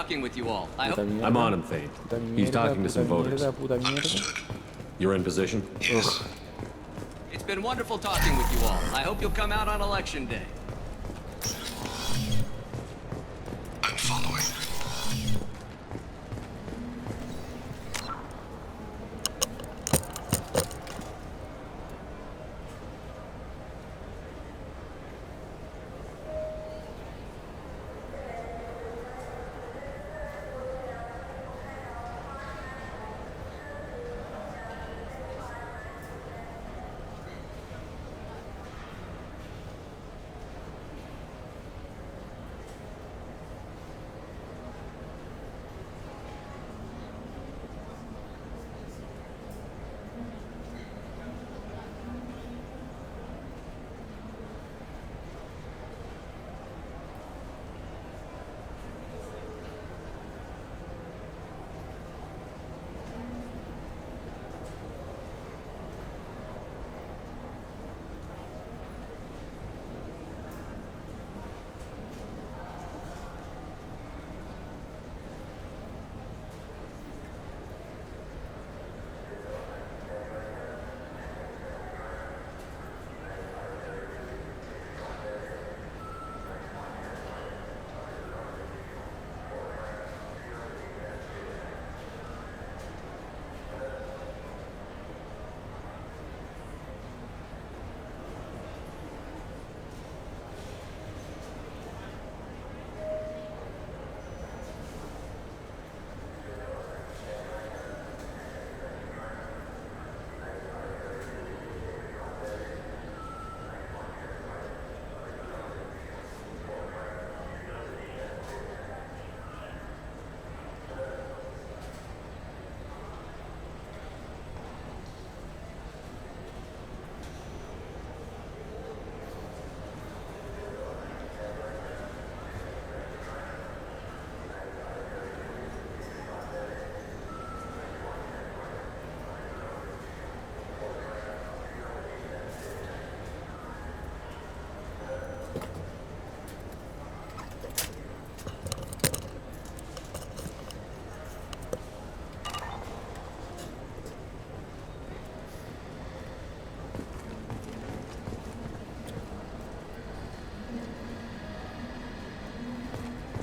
talking with you all. I hope... Puta mierda. I'm on him, Thane. Puta He's mierda, talking to some puta voters. mierda, puta mierda. Understood. You're in position? Yes. It's been wonderful talking with you all. I hope you'll come out on election day. I'm following.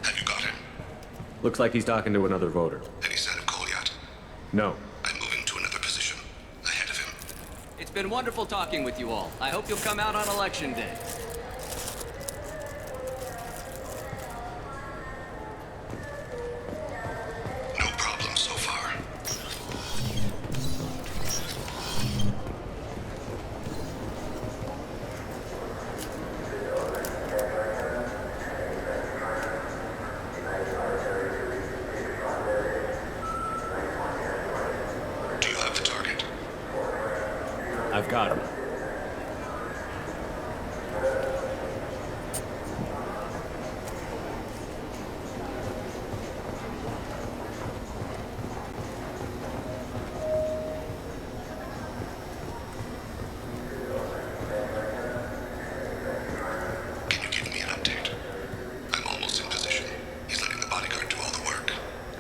Have you got him? Looks like he's talking to another voter. Any sign of Cole yet? No. I'm moving to another position. Ahead of him. It's been wonderful talking with you all. I hope you'll come out on election day. No problem so far. Do you have the target? I've got him. Can you give me an update? I'm almost in position. He's letting the bodyguard do all the work.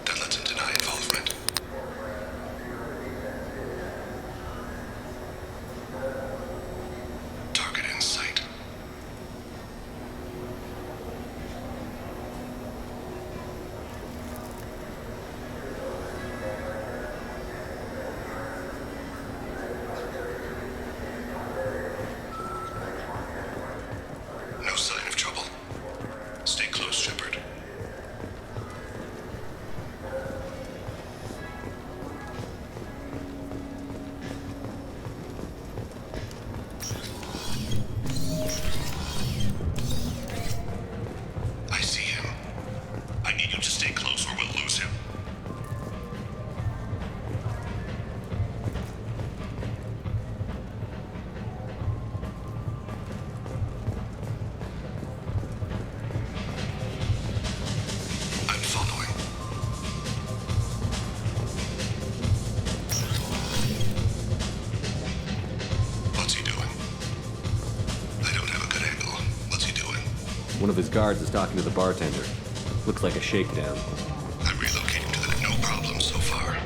That lets him deny involvement. Target in sight. No sign of trouble. Stay close, Shepard. I see him. I need you to stay close or we'll lose him. I'm following. What's he doing? I don't have a good angle. What's he doing? One of his guards is talking to the bartender. Looks like a shakedown. I'm relocating to them, no problem so far.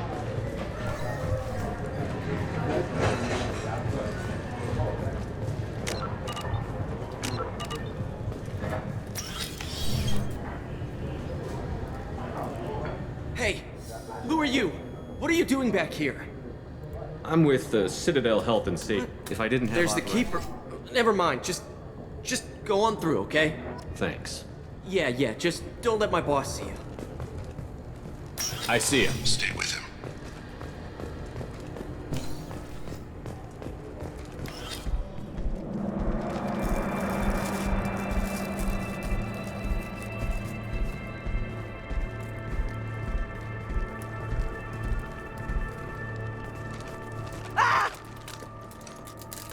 Hey, who are you? What are you doing back here? I'm with the Citadel Health and Safety. If I didn't have There's the authori- keeper. Never mind, just go on through, okay? Thanks. Yeah, just don't let my boss see you. I see him. Stay with him.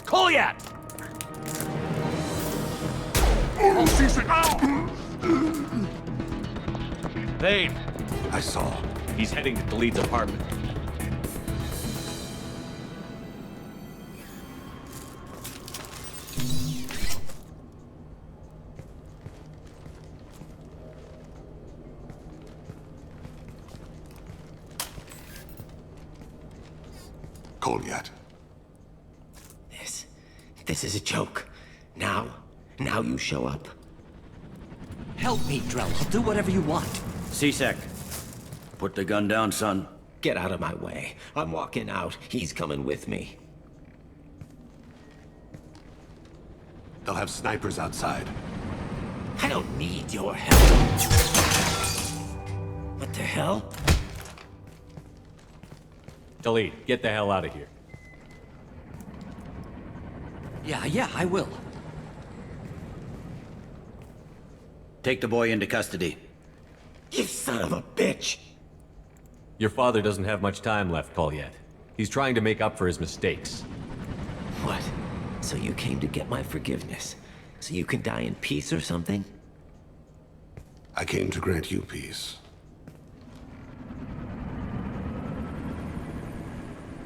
Kolyat! Thane! I saw. He's heading to Khalid's apartment. Kolyat. This is a joke. Now you show up. Help me, Drell. I'll do whatever you want. C-Sec, put the gun down, son. Get out of my way. I'm walking out. He's coming with me. They'll have snipers outside. I don't need your help. What the hell? Khalid, get the hell out of here. Yeah, I will. Take the boy into custody. You son of a bitch! Your father doesn't have much time left, Kolyat. He's trying to make up for his mistakes. What? So you came to get my forgiveness? So you can die in peace or something? I came to grant you peace.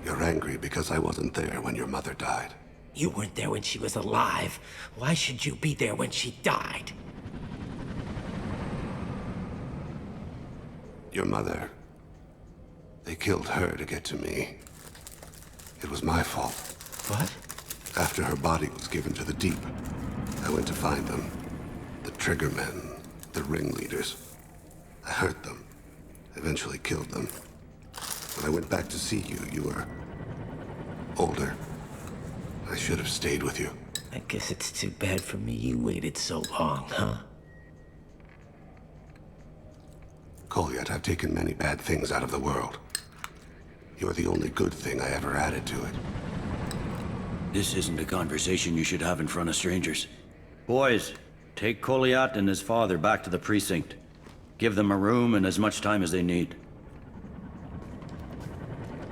You're angry because I wasn't there when your mother died. You weren't there when she was alive. Why should you be there when she died? Your mother. They killed her to get to me. It was my fault. What? After her body was given to the Deep, I went to find them. The Triggermen, the ringleaders. I hurt them. Eventually killed them. When I went back to see you, you were older. I should have stayed with you. I guess it's too bad for me you waited so long, huh? Kolyat, I've taken many bad things out of the world. You're the only good thing I ever added to it. This isn't a conversation you should have in front of strangers. Boys, take Kolyat and his father back to the precinct. Give them a room and as much time as they need.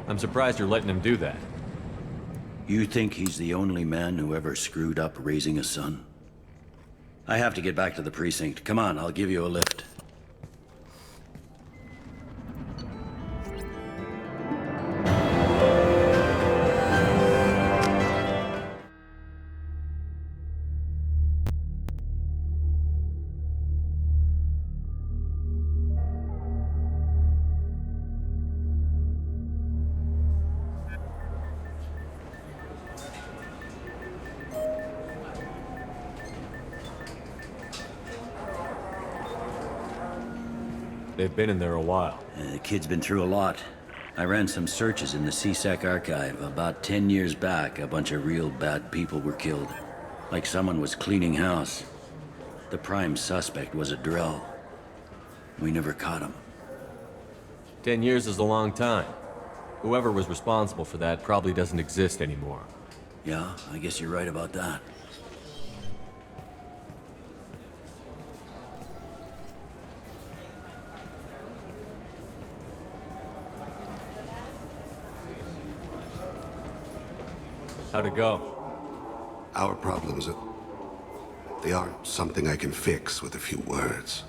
I'm surprised you're letting him do that. You think he's the only man who ever screwed up raising a son? I have to get back to the precinct. Come on, I'll give you a lift. They've been in there a while. The kid's been through a lot. I ran some searches in the C-Sec archive. About 10 years back, a bunch of real bad people were killed. Like someone was cleaning house. The prime suspect was a Drell. We never caught him. 10 years is a long time. Whoever was responsible for that probably doesn't exist anymore. Yeah, I guess you're right about that. How'd it go? Our problems, they aren't something I can fix with a few words.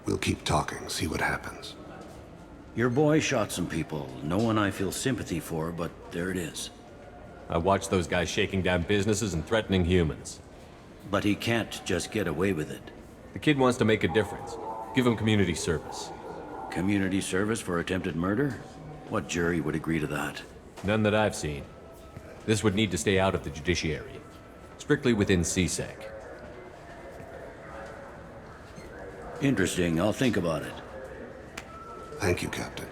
We'll keep talking, see what happens. Your boy shot some people. No one I feel sympathy for, but there it is. I watched those guys shaking down businesses and threatening humans. But he can't just get away with it. The kid wants to make a difference. Give him community service. Community service for attempted murder? What jury would agree to that? None that I've seen. This would need to stay out of the judiciary. Strictly within CSEC. Interesting, I'll think about it. Thank you, Captain.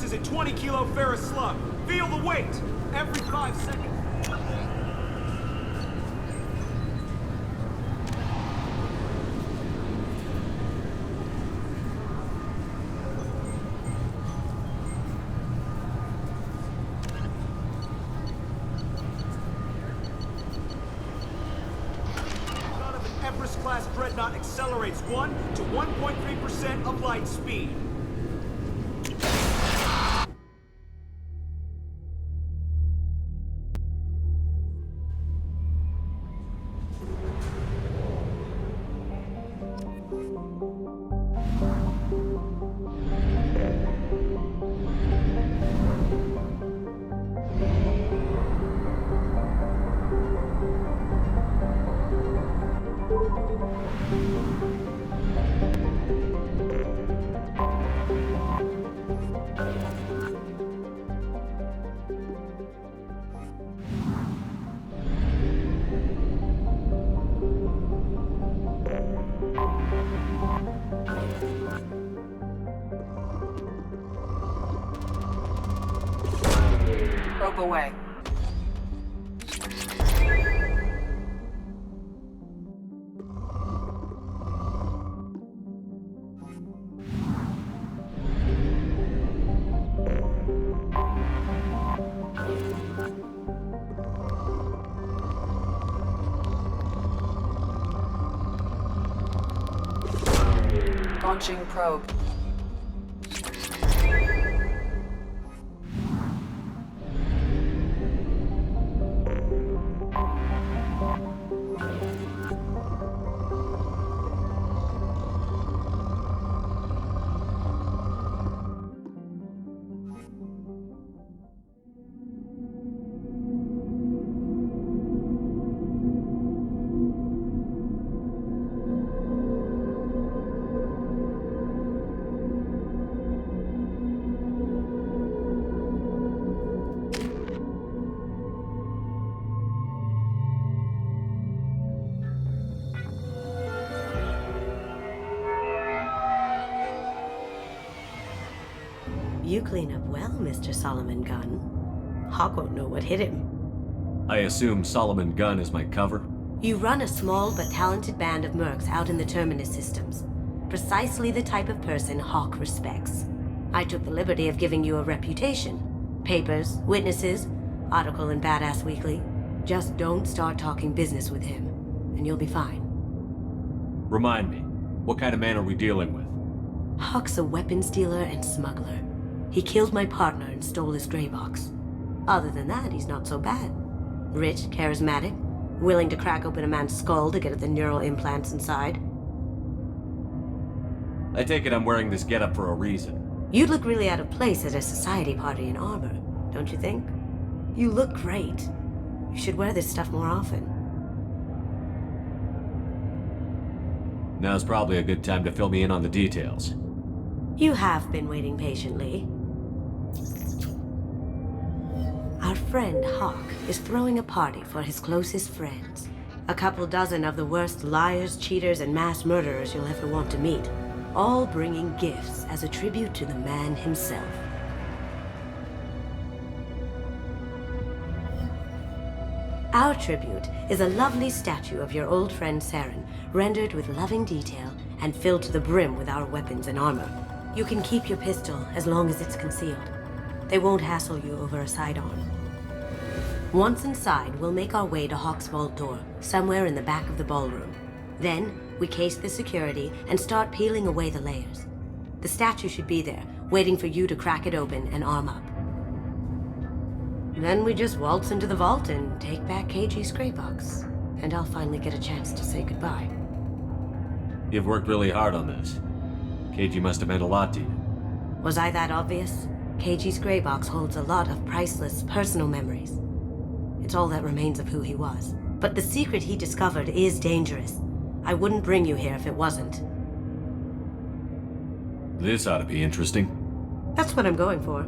Is a 20-kilo ferrous slug. Feel the weight every 5 seconds. Son of an Everest-class dreadnought accelerates 1 to 1.3% of light speed. Rope away. Launching probe. You clean up well, Mr. Solomon Gunn. Hawk won't know what hit him. I assume Solomon Gunn is my cover? You run a small but talented band of mercs out in the Terminus systems. Precisely the type of person Hawk respects. I took the liberty of giving you a reputation. Papers, witnesses, article in Badass Weekly. Just don't start talking business with him, and you'll be fine. Remind me, what kind of man are we dealing with? Hawk's a weapons dealer and smuggler. He killed my partner and stole his gray box. Other than that, he's not so bad. Rich, charismatic, willing to crack open a man's skull to get at the neural implants inside. I take it I'm wearing this getup for a reason. You'd look really out of place at a society party in armor, don't you think? You look great. You should wear this stuff more often. Now's probably a good time to fill me in on the details. You have been waiting patiently. Our friend Hawk is throwing a party for his closest friends. A couple dozen of the worst liars, cheaters, and mass murderers you'll ever want to meet. All bringing gifts as a tribute to the man himself. Our tribute is a lovely statue of your old friend Saren, rendered with loving detail and filled to the brim with our weapons and armor. You can keep your pistol as long as it's concealed. They won't hassle you over a sidearm. Once inside, we'll make our way to Hawk's vault door, somewhere in the back of the ballroom. Then, we case the security and start peeling away the layers. The statue should be there, waiting for you to crack it open and arm up. Then we just waltz into the vault and take back KG's gray box. And I'll finally get a chance to say goodbye. You've worked really hard on this. KG must have meant a lot to you. Was I that obvious? KG's gray box holds a lot of priceless personal memories. It's all that remains of who he was. But the secret he discovered is dangerous. I wouldn't bring you here if it wasn't. This ought to be interesting. That's what I'm going for.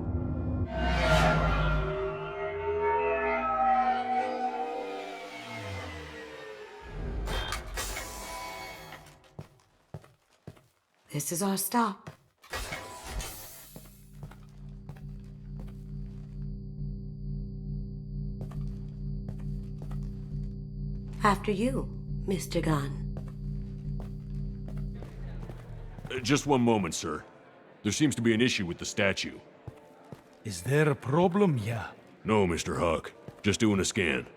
This is our stop. After you, Mr. Gunn. Just one moment, sir. There seems to be an issue with the statue. Is there a problem here? No, Mr. Hawk. Just doing a scan.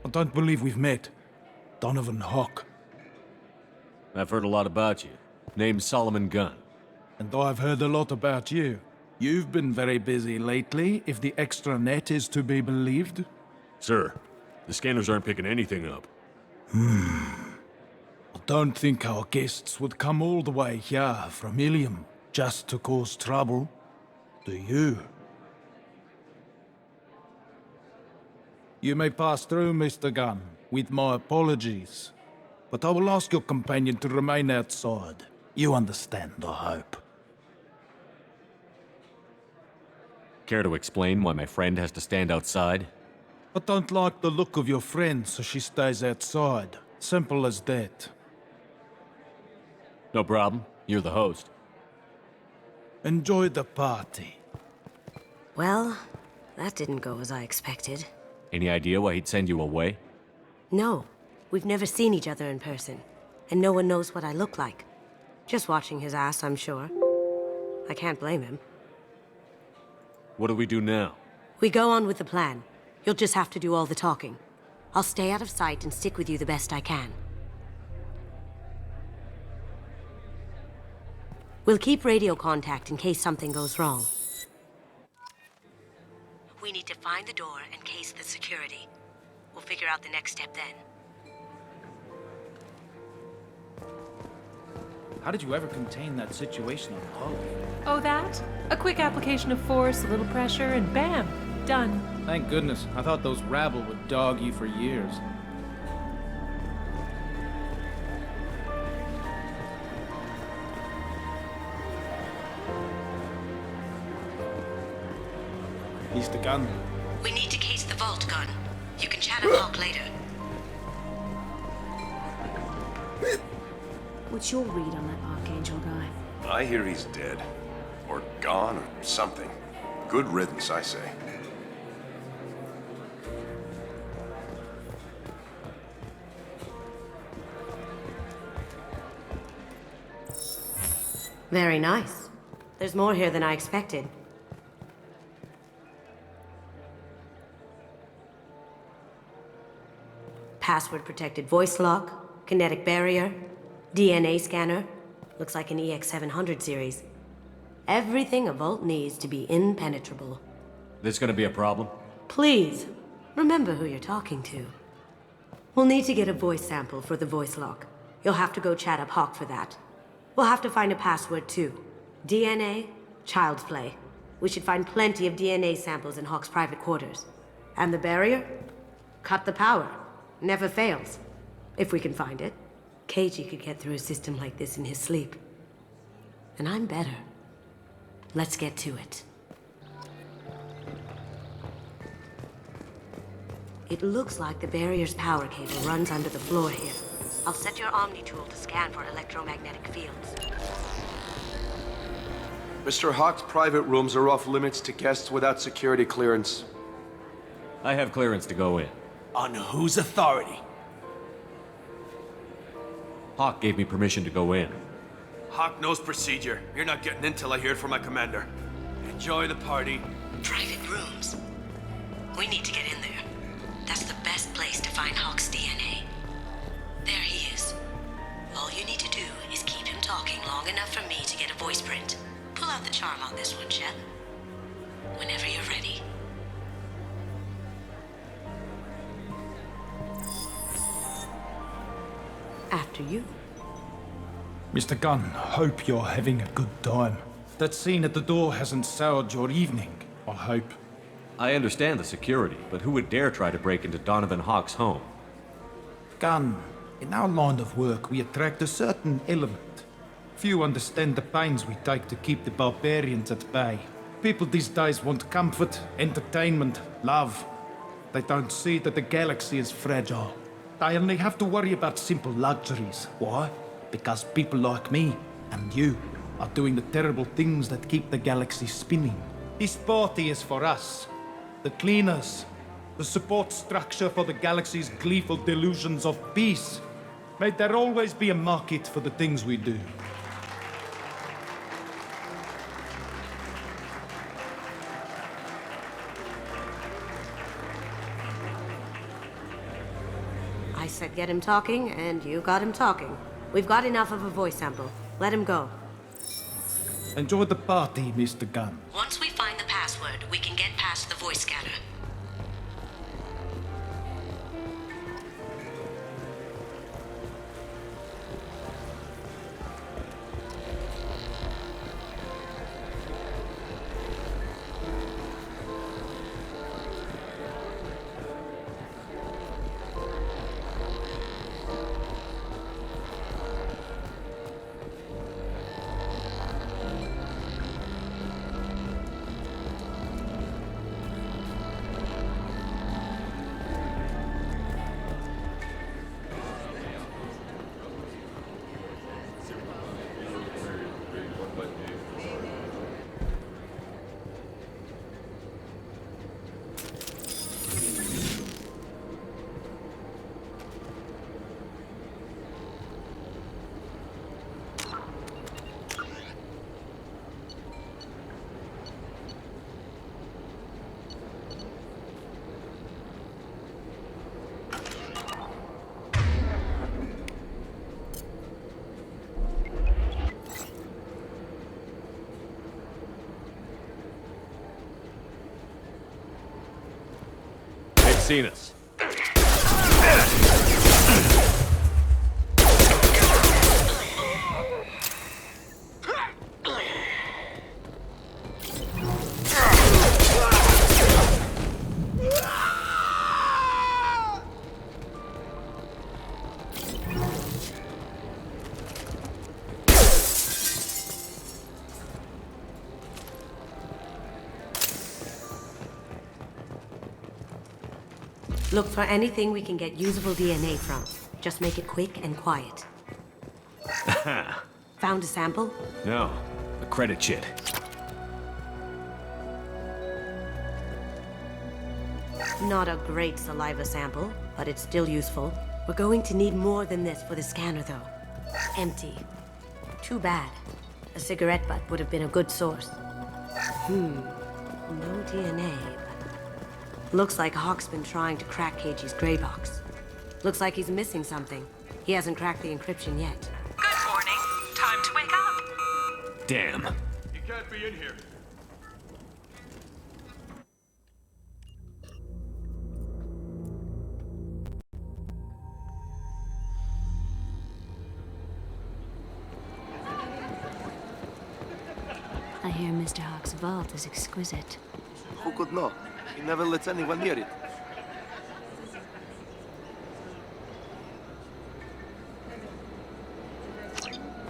I don't believe we've met. Donovan Hawk. I've heard a lot about you. Name's Solomon Gunn. And I've heard a lot about you. You've been very busy lately, if the extra net is to be believed. Sir, the scanners aren't picking anything up. I don't think our guests would come all the way here from Ilium just to cause trouble. Do you? You may pass through, Mr. Gunn, with my apologies. But I will ask your companion to remain outside. You understand, I hope. Care to explain why my friend has to stand outside? I don't like the look of your friend, so she stays outside. Simple as that. No problem. You're the host. Enjoy the party. Well, that didn't go as I expected. Any idea why he'd send you away? No, we've never seen each other in person, and no one knows what I look like. Just watching his ass, I'm sure. I can't blame him. What do we do now? We go on with the plan. You'll just have to do all the talking. I'll stay out of sight and stick with you the best I can. We'll keep radio contact in case something goes wrong. We need to find the door and case the security. We'll figure out the next step then. How did you ever contain that situation on Hope? Oh, that? A quick application of force, a little pressure, and bam! Done. Thank goodness. I thought those rabble would dog you for years. Mr. Gunn. We need to case the vault, Gun. You can chat and talk later. What's your read on that Archangel guy? I hear he's dead. Or gone, or something. Good riddance, I say. Very nice. There's more here than I expected. Password-protected voice lock, kinetic barrier, DNA scanner. Looks like an EX700 series. Everything a vault needs to be impenetrable. This gonna be a problem? Please, remember who you're talking to. We'll need to get a voice sample for the voice lock. You'll have to go chat up Hawk for that. We'll have to find a password too. DNA, child's play. We should find plenty of DNA samples in Hawk's private quarters. And the barrier? Cut the power. Never fails. If we can find it. KG could get through a system like this in his sleep. And I'm better. Let's get to it. It looks like the barrier's power cable runs under the floor here. I'll set your Omni tool to scan for electromagnetic fields. Mr. Hawk's private rooms are off limits to guests without security clearance. I have clearance to go in. On whose authority? Hawk gave me permission to go in. Hawk knows procedure. You're not getting in till I hear it from my commander. Enjoy the party. Private rooms. We need to get in there. That's the best place to find Hawk's DNA. There he is. All you need to do is keep him talking long enough for me to get a voice print. Pull out the charm on this one, Shep. Whenever you're ready. After you. Mr. Gunn, hope you're having a good time. That scene at the door hasn't soured your evening, I hope. I understand the security, but who would dare try to break into Donovan Hawk's home? Gunn, in our line of work, we attract a certain element. Few understand the pains we take to keep the barbarians at bay. People these days want comfort, entertainment, love. They don't see that the galaxy is fragile. They only have to worry about simple luxuries. Why? Because people like me and you are doing the terrible things that keep the galaxy spinning. This party is for us, the cleaners, the support structure for the galaxy's gleeful delusions of peace. May there always be a market for the things we do. I said get him talking, and you got him talking. We've got enough of a voice sample. Let him go. Enjoy the party, Mr. Gunn. Once we find the password, we can get past the voice scanner. seen us. Look for anything we can get usable DNA from. Just make it quick and quiet. Found a sample? No, the credit chit. Not a great saliva sample, but it's still useful. We're going to need more than this for the scanner, though. Empty. Too bad. A cigarette butt would have been a good source. No DNA, but... Looks like Hawk's been trying to crack KG's gray box. Looks like he's missing something. He hasn't cracked the encryption yet. Good morning. Time to wake up. Damn. You can't be in here. I hear Mr. Hawk's vault is exquisite. Who could know? He never lets anyone near it.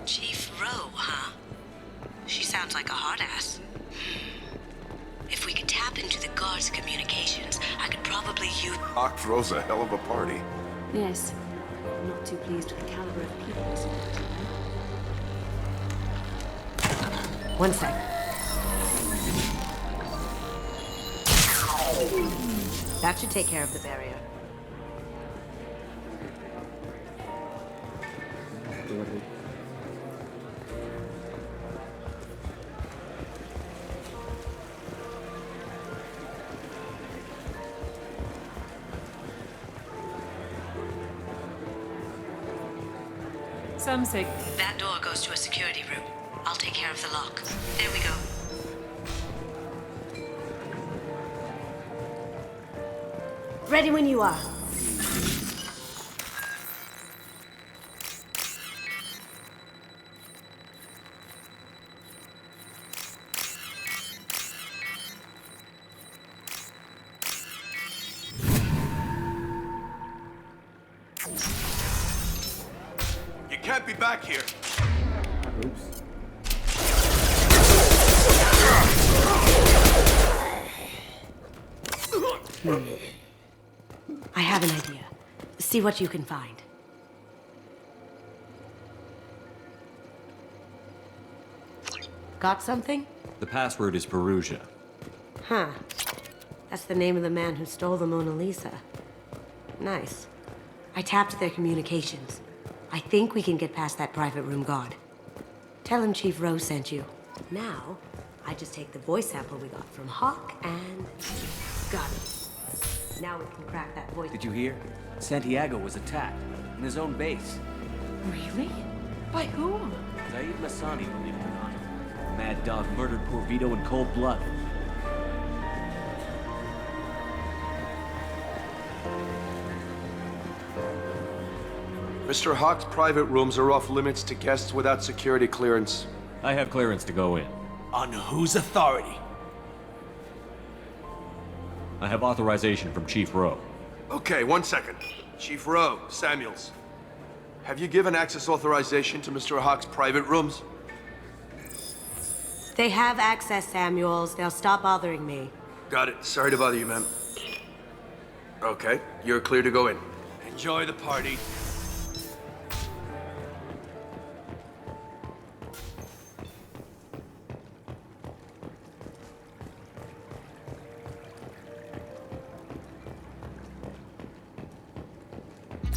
Chief Rowe, huh? She sounds like a hard ass. If we could tap into the guard's communications, I could probably use... Hawk throws a hell of a party. Yes. I'm not too pleased with the caliber of people in it. One sec. That should take care of the barrier. Some say That door goes to a security room. I'll take care of the lock. There we go. Ready when you are. You can't be back here. Oops. I have an idea. See what you can find. Got something? The password is Perugia. Huh. That's the name of the man who stole the Mona Lisa. Nice. I tapped their communications. I think we can get past that private room guard. Tell him Chief Rose sent you. Now, I just take the voice sample we got from Hawk and... got it. Now we can crack that voice... Did you hear? Santiago was attacked. In his own base. Really? By whom? Zaid Massani, believe it or not. Mad Dog murdered poor Vito in cold blood. Mr. Hawk's private rooms are off limits to guests without security clearance. I have clearance to go in. On whose authority? I have authorization from Chief Rowe. Okay, 1 second. Chief Rowe, Samuels. Have you given access authorization to Mr. Hawk's private rooms? They have access, Samuels. They'll stop bothering me. Got it. Sorry to bother you, ma'am. Okay, you're clear to go in. Enjoy the party.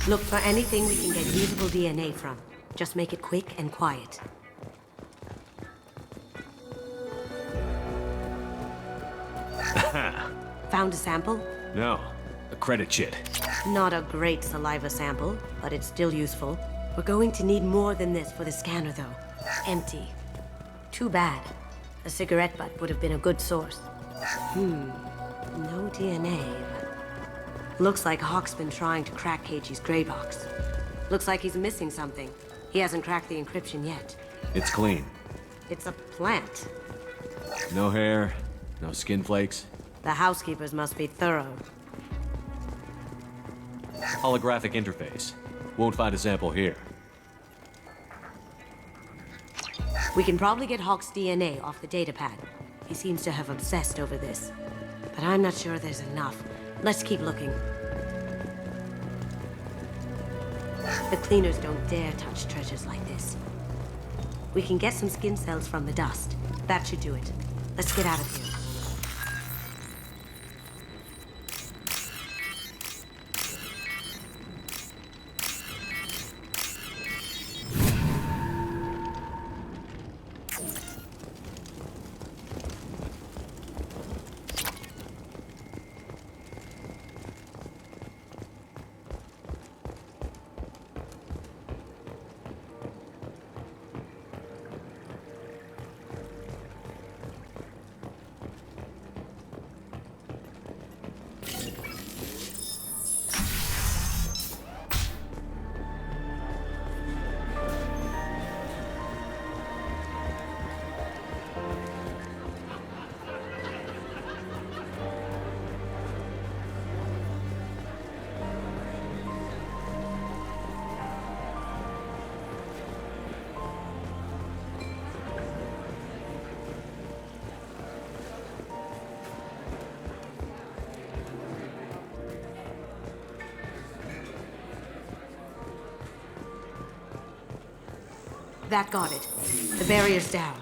Look for anything we can get usable DNA from. Just make it quick and quiet. Found a sample? No, the credit chit. Not a great saliva sample, but it's still useful. We're going to need more than this for the scanner, though. Empty. Too bad. A cigarette butt would have been a good source. No DNA. Looks like Hawk's been trying to crack Keiji's gray box. Looks like he's missing something. He hasn't cracked the encryption yet. It's clean. It's a plant. No hair, no skin flakes. The housekeepers must be thorough. Holographic interface. Won't find a sample here. We can probably get Hawk's DNA off the datapad. He seems to have obsessed over this. But I'm not sure there's enough. Let's keep looking. The cleaners don't dare touch treasures like this. We can get some skin cells from the dust. That should do it. Let's get out of here. That got it. The barrier's down.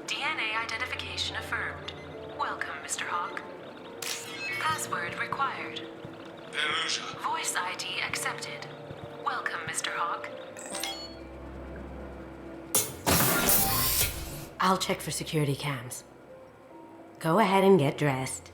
DNA identification affirmed. Welcome, Mr. Hawk. Password required. Voice ID accepted. Welcome, Mr. Hawk. I'll check for security cams. Go ahead and get dressed.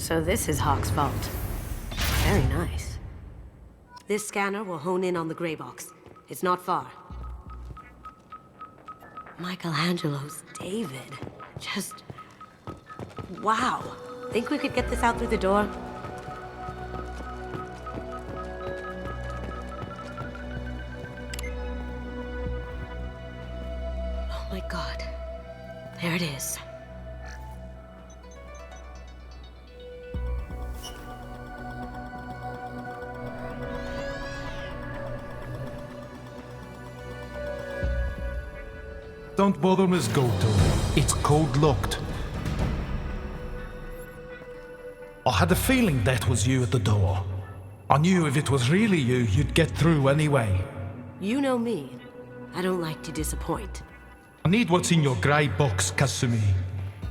So this is Hawk's vault. Very nice. This scanner will hone in on the gray box. It's not far. Michelangelo's David. Just... wow. Think we could get this out through the door? Oh my god. There it is. Don't bother, Miss Goto. It's code locked. I had a feeling that was you at the door. I knew if it was really you, you'd get through anyway. You know me. I don't like to disappoint. I need what's in your grey box, Kasumi.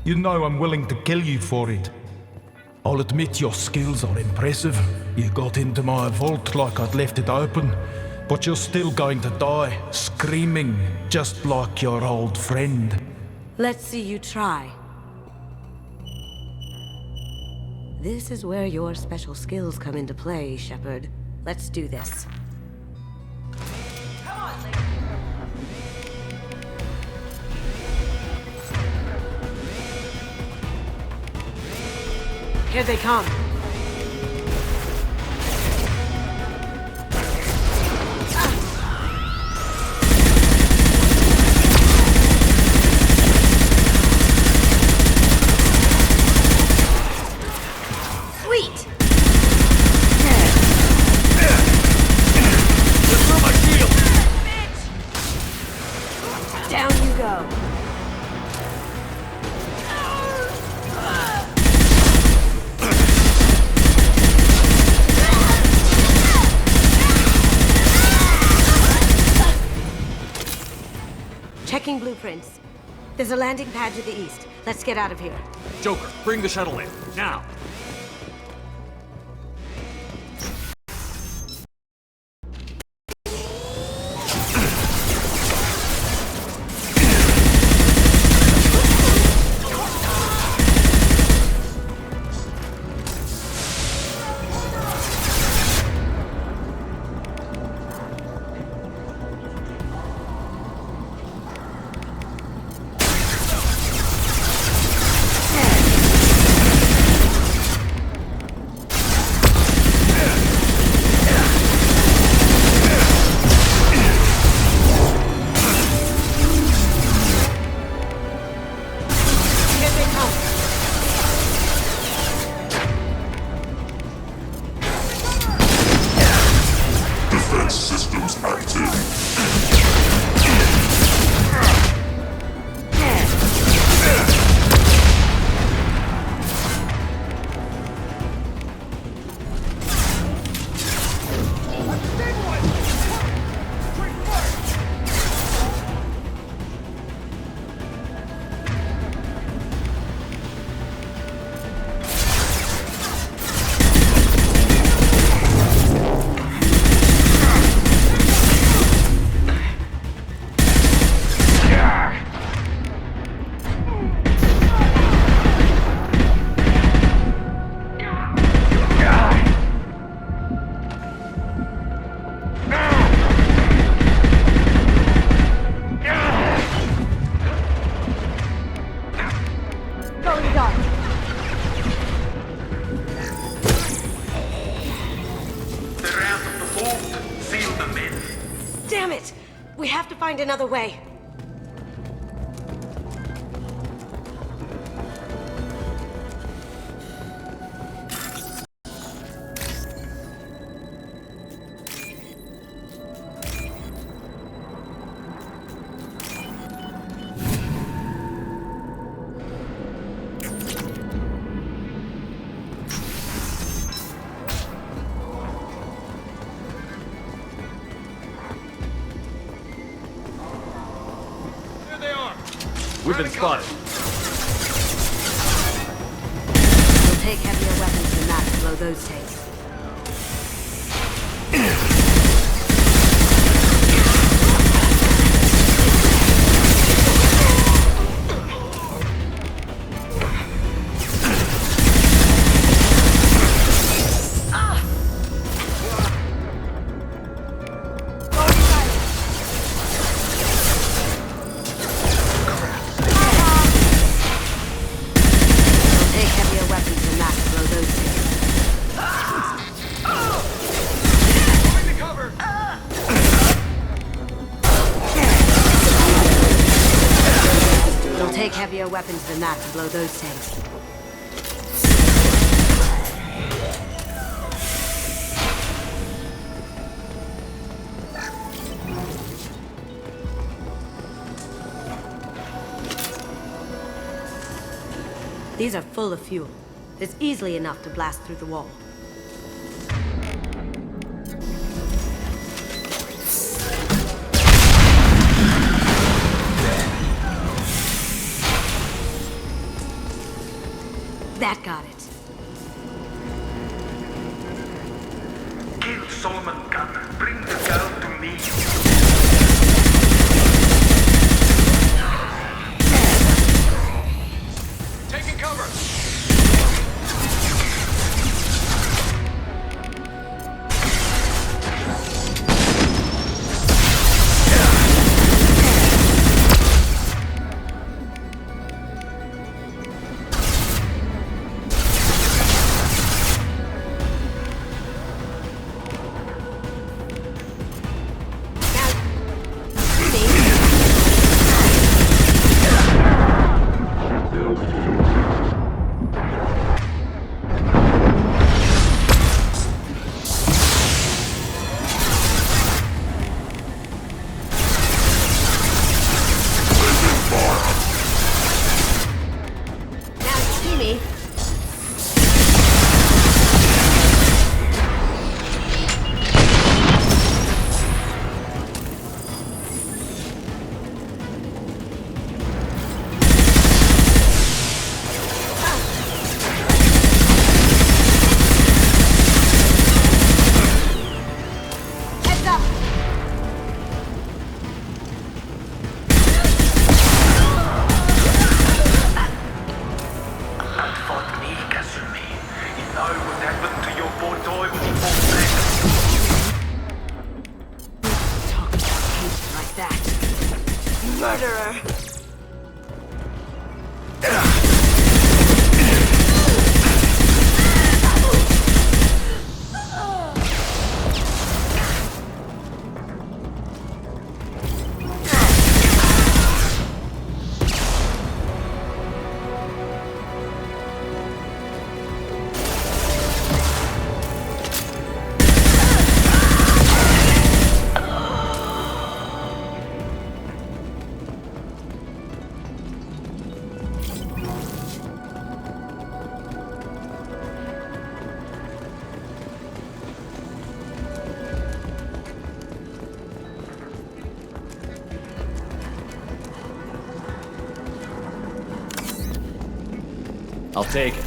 You know I'm willing to kill you for it. I'll admit your skills are impressive. You got into my vault like I'd left it open. But you're still going to die, screaming, just like your old friend. Let's see you try. This is where your special skills come into play, Shepard. Let's do this. Come on, lady. Here they come. Checking blueprints. There's a landing pad to the east. Let's get out of here. Joker, bring the shuttle in. Now! Damn it! We have to find another way. We've been spotted. We'll take heavier weapons than that to blow those tanks. Take heavier weapons than that to blow those tanks. These are full of fuel. There's easily enough to blast through the wall. That got it. Kill Solomon Gunn. Bring the girl to me. Taking cover! murderer! I'll take it.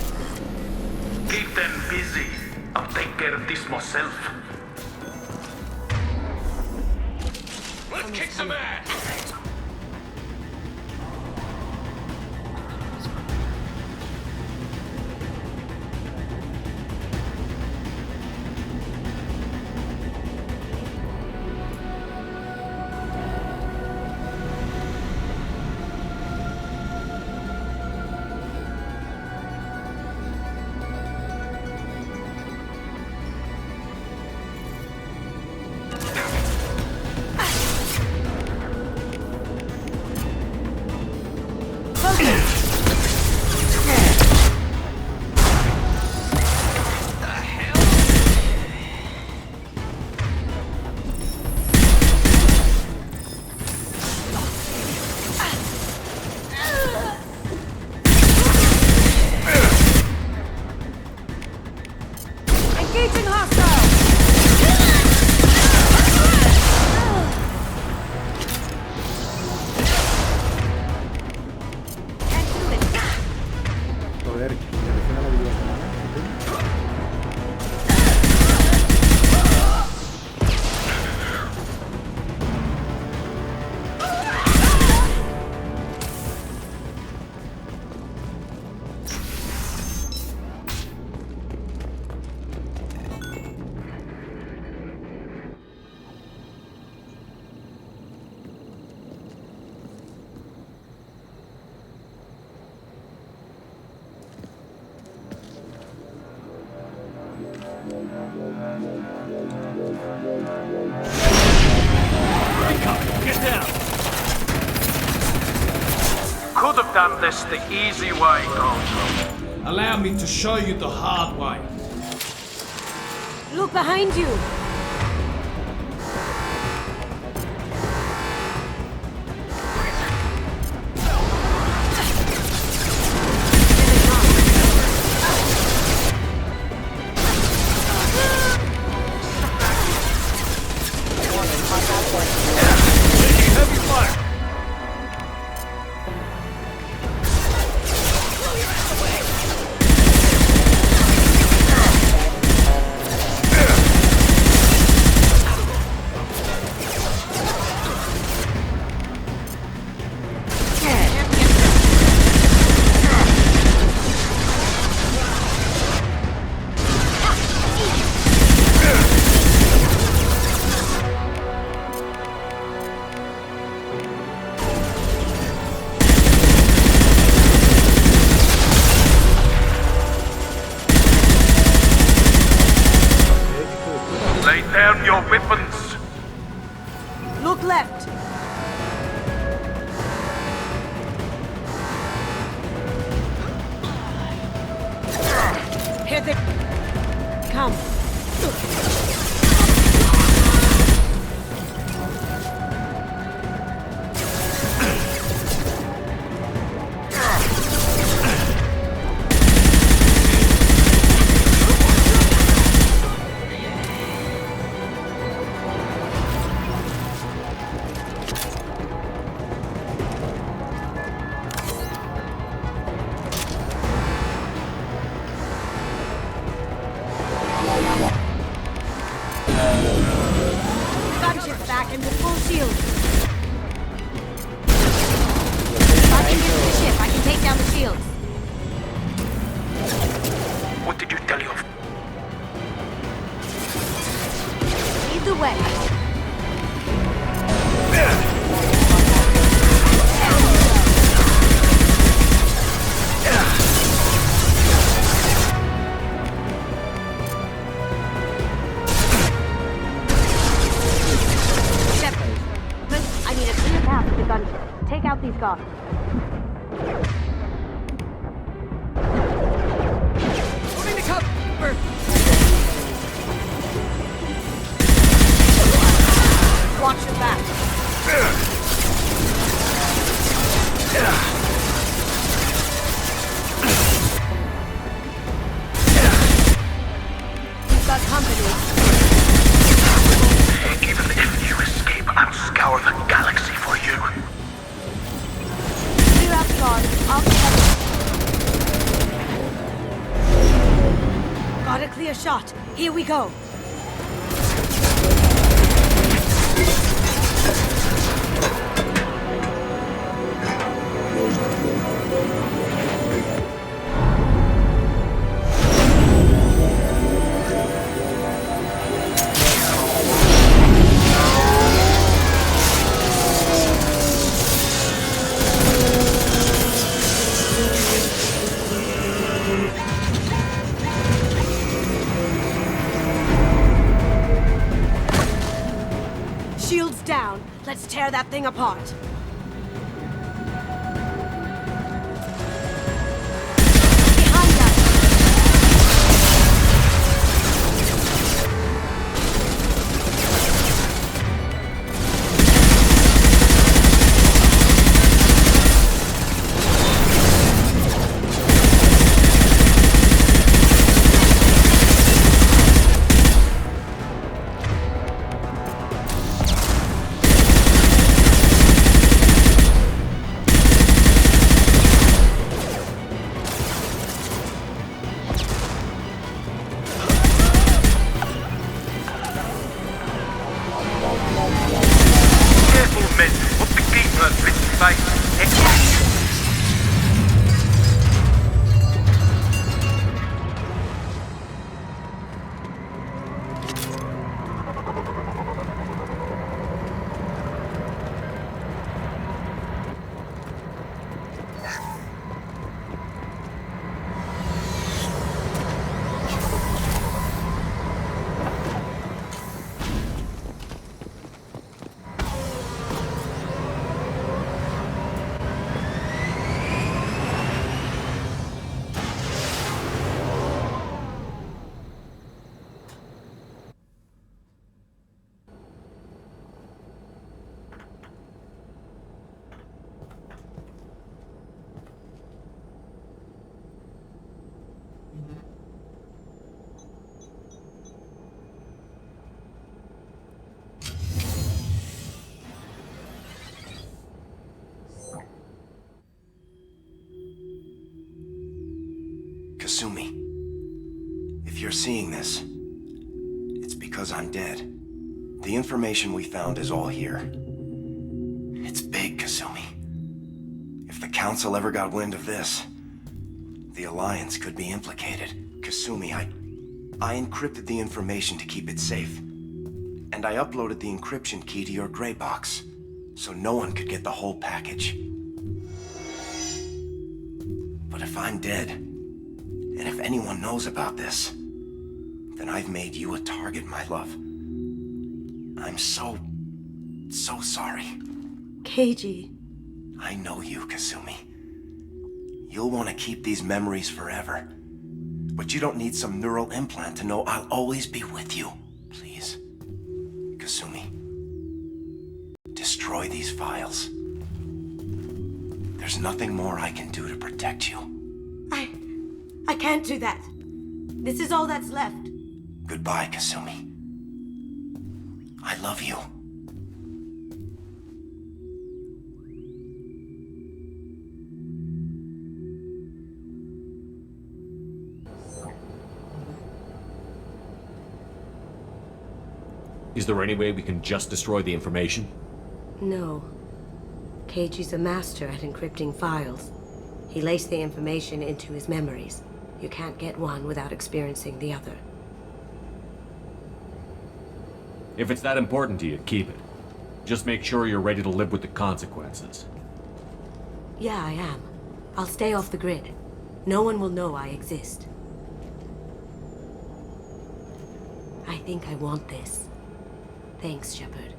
Keep them busy. I'll take care of this myself. Let's kick some ass! Engaging hostile! Get down! Could have done this the easy way, Gojo. Allow me to show you the hard way. Look behind you! Heavy fire! Lay down your weapons. Look left! Here they come. Gunship's back and with full shield. If I can get to the ship, I can take down the shields. What did you tell you? Lead the way. these guards. Moving to cover! Watch your back. We've got company. Even if you escape, I'll scour the galaxy for you. Clear out the guard. I'll cover. Got a clear shot. Here we go. Shields down. Let's tear that thing apart. Behind us. Careful, men. What the keeper fits face. Kasumi, if you're seeing this, it's because I'm dead. The information we found is all here. It's big, Kasumi. If the Council ever got wind of this, the Alliance could be implicated. Kasumi, I encrypted the information to keep it safe. And I uploaded the encryption key to your gray box, so no one could get the whole package. But if I'm dead, and if anyone knows about this, then I've made you a target, my love. I'm so sorry. Keiji. I know you, Kasumi. You'll want to keep these memories forever. But you don't need some neural implant to know I'll always be with you. Please. Kasumi. Destroy these files. There's nothing more I can do to protect you. I can't do that. This is all that's left. Goodbye, Kasumi. I love you. Is there any way we can just destroy the information? No. Keiji's a master at encrypting files. He laced the information into his memories. You can't get one without experiencing the other. If it's that important to you, keep it. Just make sure you're ready to live with the consequences. Yeah, I am. I'll stay off the grid. No one will know I exist. I think I want this. Thanks, Shepard.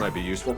might be useful.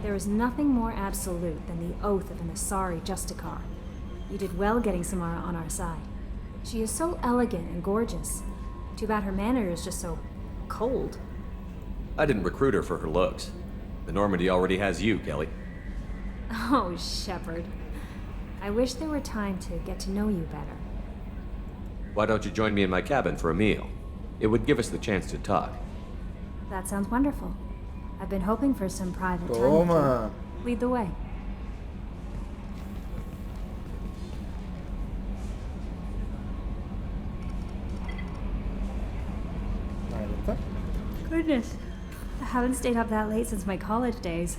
There is nothing more absolute than the oath of an Asari Justicar. You did well getting Samara on our side. She is so elegant and gorgeous. Too bad her manner is just so cold. I didn't recruit her for her looks. The Normandy already has you, Kelly. Oh, Shepard. I wish there were time to get to know you better. Why don't you join me in my cabin for a meal? It would give us the chance to talk. That sounds wonderful. I've been hoping for some private time. Toma. Lead the way. Goodness. I haven't stayed up that late since my college days.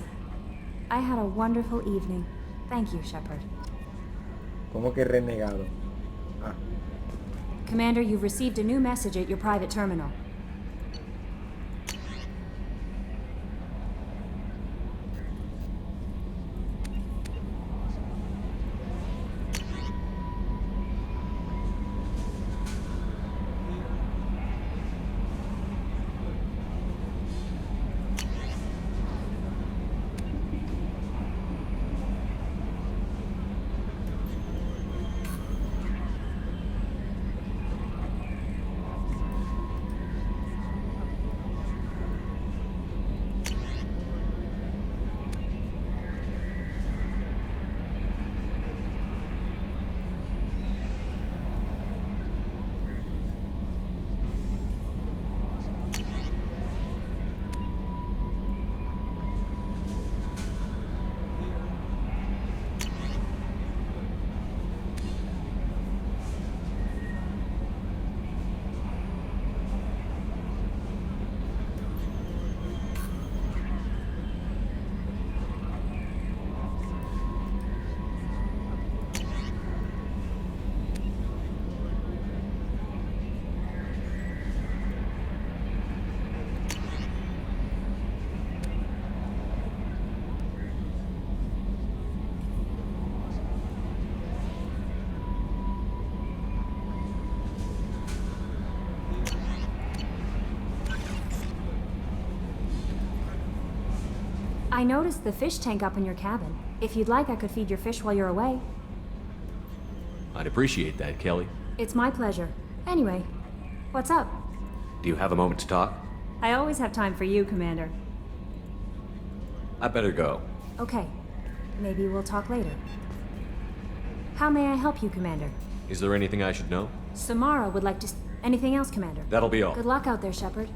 I had a wonderful evening. Thank you, Shepard. Como que renegado? Ah. Commander, you've received a new message at your private terminal. I noticed the fish tank up in your cabin. If you'd like, I could feed your fish while you're away. I'd appreciate that, Kelly. It's my pleasure. Anyway, what's up? Do you have a moment to talk? I always have time for you, Commander. I better go. Okay. Maybe we'll talk later. How may I help you, Commander? Is there anything I should know? Samara would like to... Anything else, Commander? That'll be all. Good luck out there, Shepard.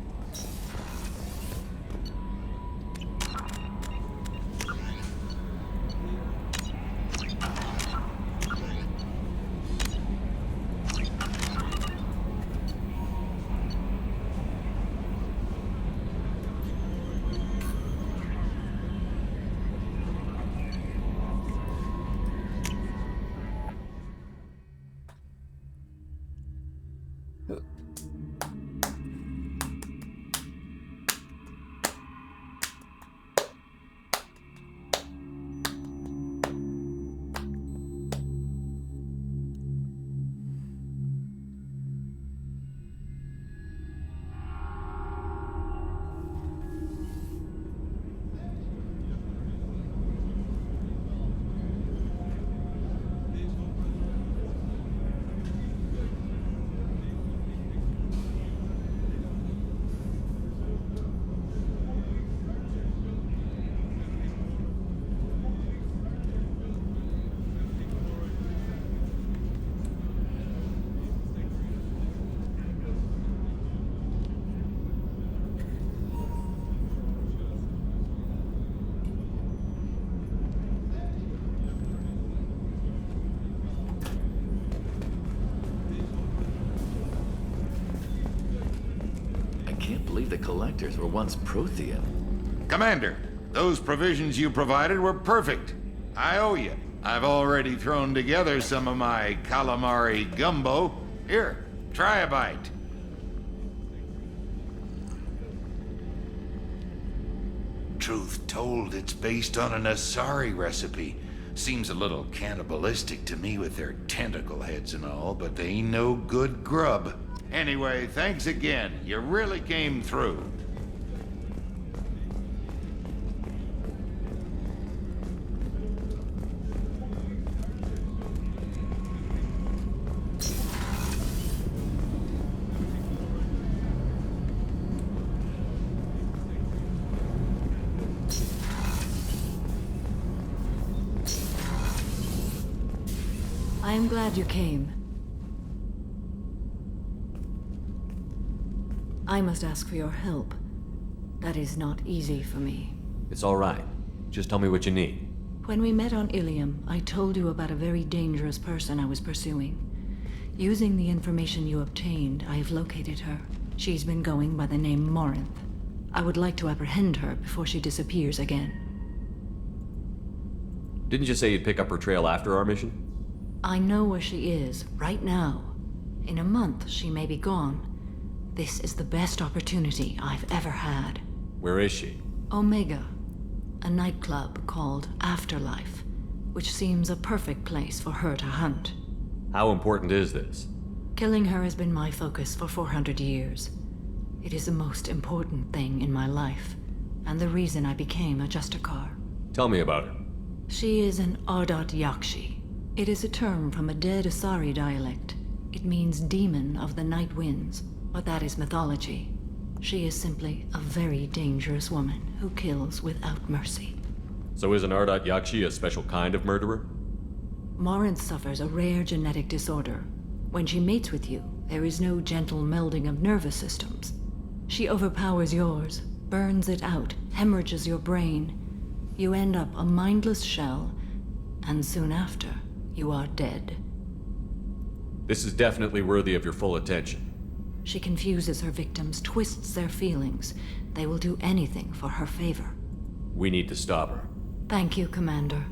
collectors were once Prothean. Commander, those provisions you provided were perfect. I owe you. I've already thrown together some of my calamari gumbo. Here, try a bite. Truth told, it's based on an Asari recipe. Seems a little cannibalistic to me with their tentacle heads and all, but they ain't no good grub. Anyway, thanks again. You really came through. I am glad you came. I must ask for your help. That is not easy for me. It's all right. Just tell me what you need. When we met on Ilium, I told you about a very dangerous person I was pursuing. Using the information you obtained, I have located her. She's been going by the name Morinth. I would like to apprehend her before she disappears again. Didn't you say you'd pick up her trail after our mission? I know where she is, right now. In a month, she may be gone. This is the best opportunity I've ever had. Where is she? Omega, a nightclub called Afterlife, which seems a perfect place for her to hunt. How important is this? Killing her has been my focus for 400 years. It is the most important thing in my life, and the reason I became a Justicar. Tell me about her. She is an Ardat Yakshi. It is a term from a dead Asari dialect. It means demon of the night winds, but that is mythology. She is simply a very dangerous woman who kills without mercy. So is an Ardat Yakshi a special kind of murderer? Morinth suffers a rare genetic disorder. When she mates with you, there is no gentle melding of nervous systems. She overpowers yours, burns it out, hemorrhages your brain. You end up a mindless shell, and soon after, you are dead. This is definitely worthy of your full attention. She confuses her victims, twists their feelings. They will do anything for her favor. We need to stop her. Thank you, Commander.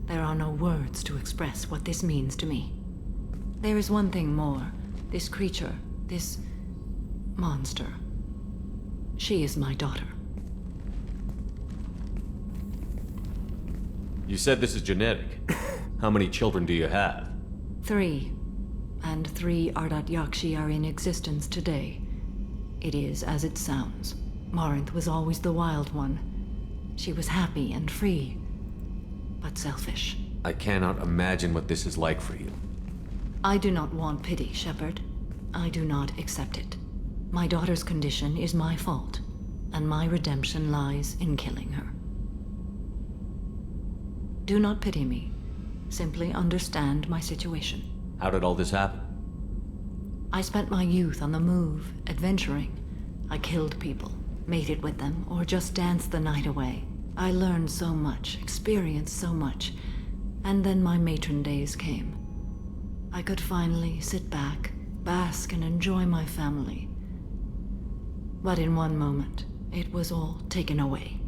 There are no words to express what this means to me. There is one thing more. This creature, this monster. She is my daughter. You said this is genetic. How many children do you have? 3. And 3 Ardat Yakshi are in existence today. It is as it sounds. Morinth was always the wild one. She was happy and free, but selfish. I cannot imagine what this is like for you. I do not want pity, Shepard. I do not accept it. My daughter's condition is my fault, and my redemption lies in killing her. Do not pity me. Simply understand my situation. How did all this happen? I spent my youth on the move, adventuring. I killed people, mated with them, or just danced the night away. I learned so much, experienced so much, and then my matron days came. I could finally sit back, bask and enjoy my family. But in one moment, it was all taken away.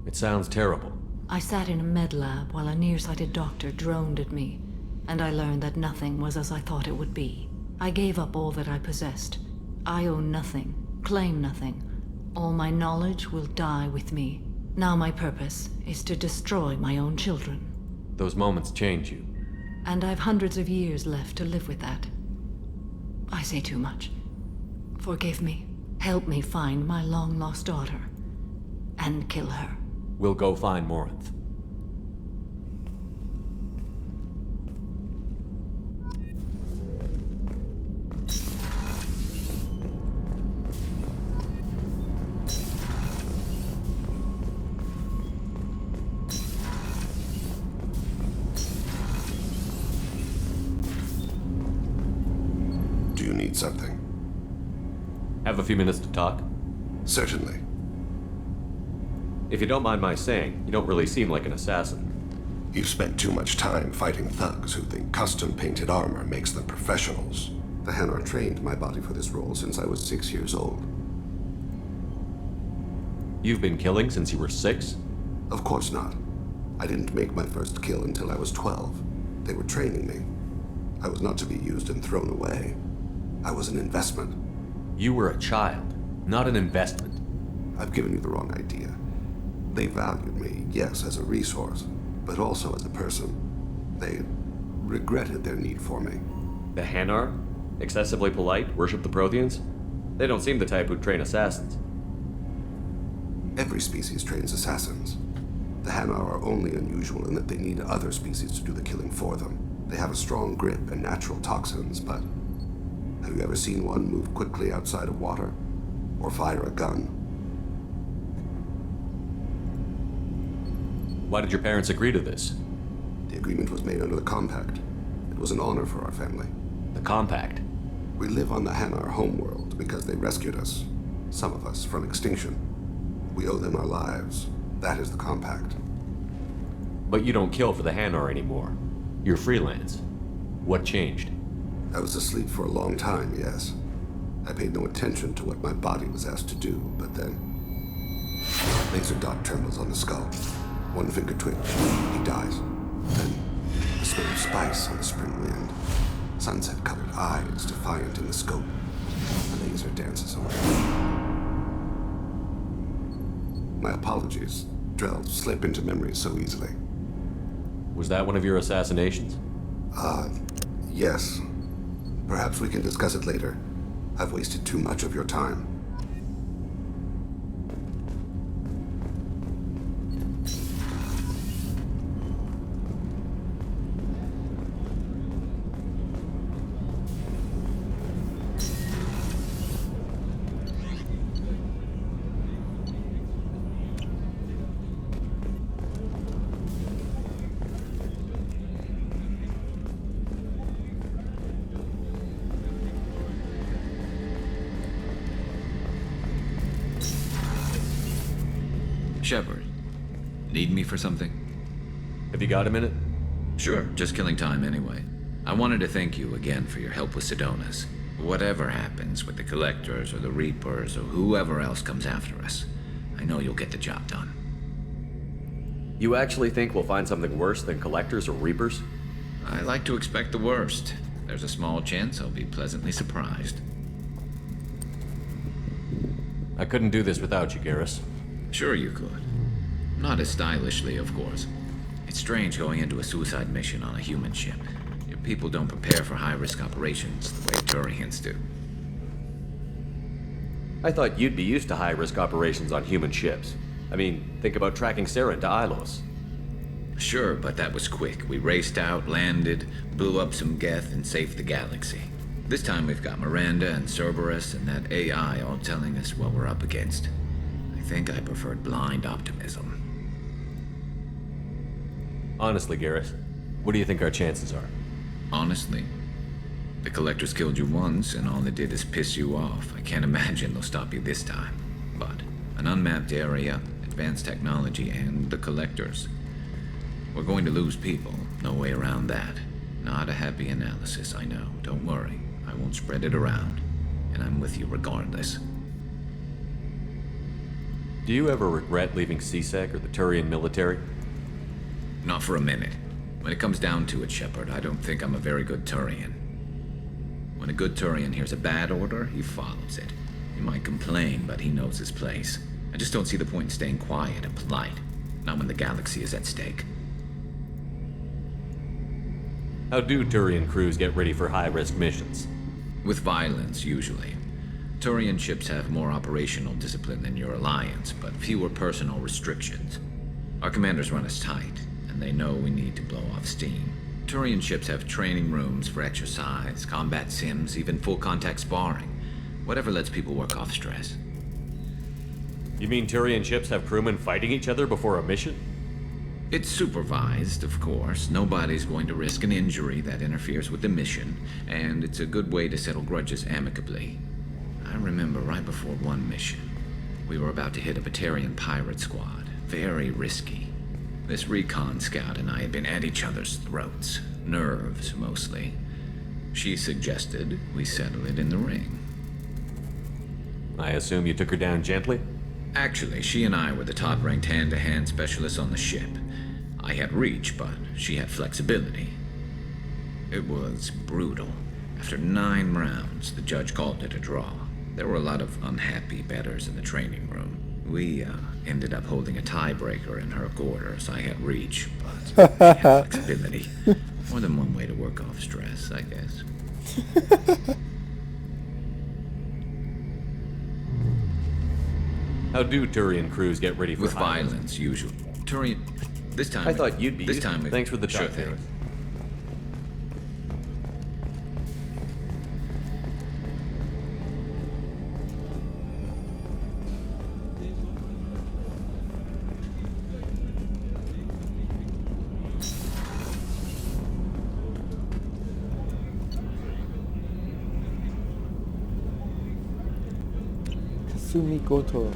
It sounds terrible. I sat in a med lab while a nearsighted doctor droned at me, and I learned that nothing was as I thought it would be. I gave up all that I possessed. I own nothing, claim nothing. All my knowledge will die with me. Now my purpose is to destroy my own children. Those moments change you. And I've hundreds of years left to live with that. I say too much. Forgive me. Help me find my long-lost daughter. And kill her. We'll go find Morinth. Do you need something? Have a few minutes to talk? Certainly. If you don't mind my saying, you don't really seem like an assassin. You've spent too much time fighting thugs who think custom-painted armor makes them professionals. The Hanar trained my body for this role since I was 6 years old. You've been killing since you were 6? Of course not. I didn't make my first kill until I was 12. They were training me. I was not to be used and thrown away. I was an investment. You were a child, not an investment. I've given you the wrong idea. They valued me, yes, as a resource, but also as a person. They regretted their need for me. The Hanar? Excessively polite, worship the Protheans? They don't seem the type who'd train assassins. Every species trains assassins. The Hanar are only unusual in that they need other species to do the killing for them. They have a strong grip and natural toxins, but have you ever seen one move quickly outside of water? Or fire a gun? Why did your parents agree to this? The agreement was made under the Compact. It was an honor for our family. The Compact? We live on the Hanar homeworld because they rescued us, some of us, from extinction. We owe them our lives. That is the Compact. But you don't kill for the Hanar anymore. You're freelance. What changed? I was asleep for a long time, yes. I paid no attention to what my body was asked to do, but then... Laser dot trembles on the skull. One finger twitch. He dies. Then, the smell of spice on the spring wind. Sunset-colored eyes defiant in the scope. The laser dances away. My apologies. Drell slip into memory so easily. Was that one of your assassinations? Yes. Perhaps we can discuss it later. I've wasted too much of your time. Shepard, need me for something? Have you got a minute? Sure, just killing time anyway. I wanted to thank you again for your help with Sidonis. Whatever happens with the Collectors or the Reapers or whoever else comes after us, I know you'll get the job done. You actually think we'll find something worse than Collectors or Reapers? I like to expect the worst. There's a small chance I'll be pleasantly surprised. I couldn't do this without you, Garrus. Sure you could. Not as stylishly, of course. It's strange going into a suicide mission on a human ship. Your people don't prepare for high-risk operations the way Turians do. I thought you'd be used to high-risk operations on human ships. I mean, think about tracking Saren to Ilos. Sure, but that was quick. We raced out, landed, blew up some Geth, and saved the galaxy. This time we've got Miranda and Cerberus and that AI all telling us what we're up against. I think I preferred blind optimism. Honestly, Garrus, what do you think our chances are? Honestly? The Collectors killed you once, and all they did is piss you off. I can't imagine they'll stop you this time. But an unmapped area, advanced technology, and the Collectors. We're going to lose people. No way around that. Not a happy analysis, I know. Don't worry. I won't spread it around. And I'm with you regardless. Do you ever regret leaving C-Sec or the Turian military? Not for a minute. When it comes down to it, Shepard, I don't think I'm a very good Turian. When a good Turian hears a bad order, he follows it. He might complain, but he knows his place. I just don't see the point in staying quiet and polite. Not when the galaxy is at stake. How do Turian crews get ready for high-risk missions? With violence, usually. Turian ships have more operational discipline than your alliance, but fewer personal restrictions. Our commanders run us tight, and they know we need to blow off steam. Turian ships have training rooms for exercise, combat sims, even full-contact sparring. Whatever lets people work off stress. You mean Turian ships have crewmen fighting each other before a mission? It's supervised, of course. Nobody's going to risk an injury that interferes with the mission, and it's a good way to settle grudges amicably. I remember right before one mission, we were about to hit a Batarian pirate squad. Very risky. This recon scout and I had been at each other's throats. Nerves, mostly. She suggested we settle it in the ring. I assume you took her down gently? Actually, she and I were the top-ranked hand-to-hand specialists on the ship. I had reach, but she had flexibility. It was brutal. After 9 rounds, the judge called it a draw. There were a lot of unhappy bettors in the training room. We ended up holding a tiebreaker in her quarters. I had reach, but she had flexibility. More than one way to work off stress, I guess. How do Turian crews get ready for With violence, usually. Turian, this time... I thought you'd be This used to time... it. Thanks for the Sure talk, thing. Harris. Kasumi Goto.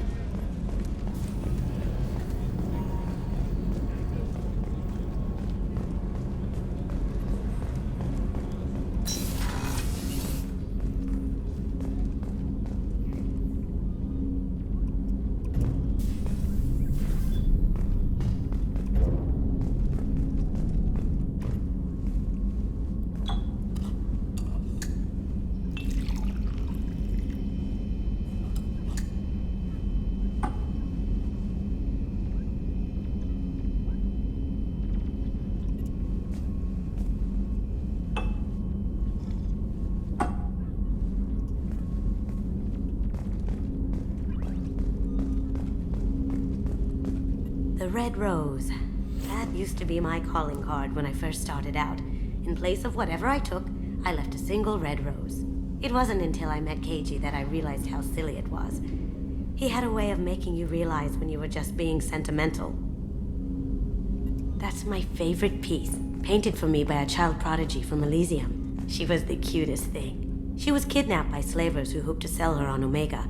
The Red Rose. That used to be my calling card when I first started out. In place of whatever I took, I left a single red rose. It wasn't until I met Keiji that I realized how silly it was. He had a way of making you realize when you were just being sentimental. That's my favorite piece, painted for me by a child prodigy from Elysium. She was the cutest thing. She was kidnapped by slavers who hoped to sell her on Omega.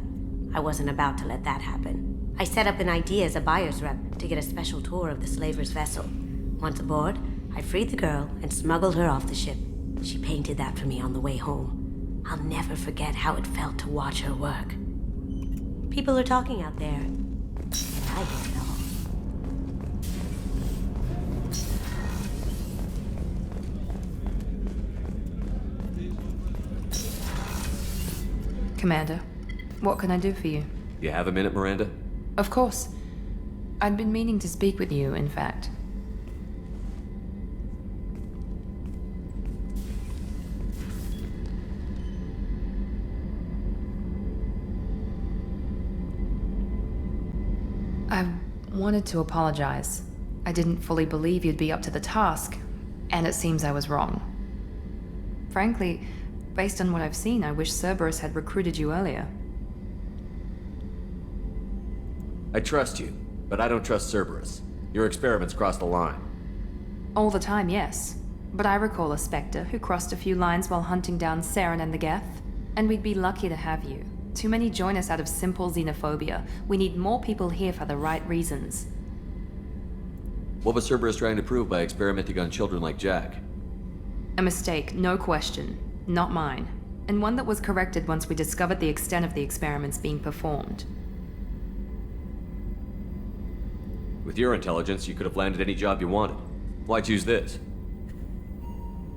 I wasn't about to let that happen. I set up an idea as a buyer's rep to get a special tour of the slaver's vessel. Once aboard, I freed the girl and smuggled her off the ship. She painted that for me on the way home. I'll never forget how it felt to watch her work. People are talking out there. I get it all. Commander, what can I do for you? You have a minute, Miranda? Of course. I'd been meaning to speak with you, in fact. I wanted to apologize. I didn't fully believe you'd be up to the task, and it seems I was wrong. Frankly, based on what I've seen, I wish Cerberus had recruited you earlier. I trust you, but I don't trust Cerberus. Your experiments crossed the line. All the time, yes. But I recall a Spectre who crossed a few lines while hunting down Saren and the Geth. And we'd be lucky to have you. Too many join us out of simple xenophobia. We need more people here for the right reasons. What was Cerberus trying to prove by experimenting on children like Jack? A mistake, no question. Not mine. And one that was corrected once we discovered the extent of the experiments being performed. With your intelligence, you could have landed any job you wanted. Why choose this?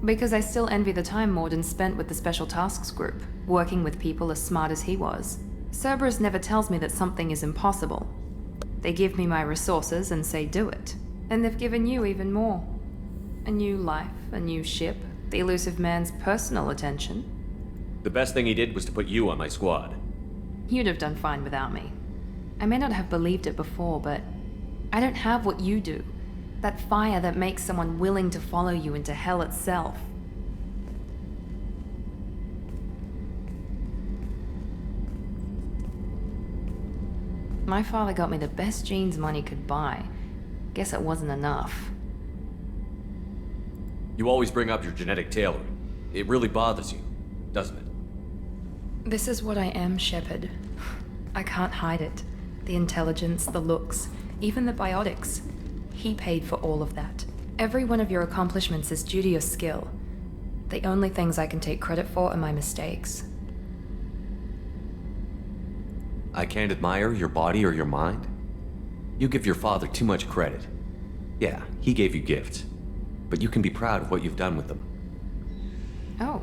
Because I still envy the time Morden spent with the Special Tasks Group, working with people as smart as he was. Cerberus never tells me that something is impossible. They give me my resources and say do it. And they've given you even more. A new life, a new ship, the elusive man's personal attention. The best thing he did was to put you on my squad. You'd have done fine without me. I may not have believed it before, but I don't have what you do. That fire that makes someone willing to follow you into hell itself. My father got me the best genes money could buy. Guess it wasn't enough. You always bring up your genetic tailoring. It really bothers you, doesn't it? This is what I am, Shepard. I can't hide it. The intelligence, the looks, even the biotics. He paid for all of that. Every one of your accomplishments is due to your skill. The only things I can take credit for are my mistakes. I can't admire your body or your mind? You give your father too much credit. Yeah, he gave you gifts. But you can be proud of what you've done with them. Oh.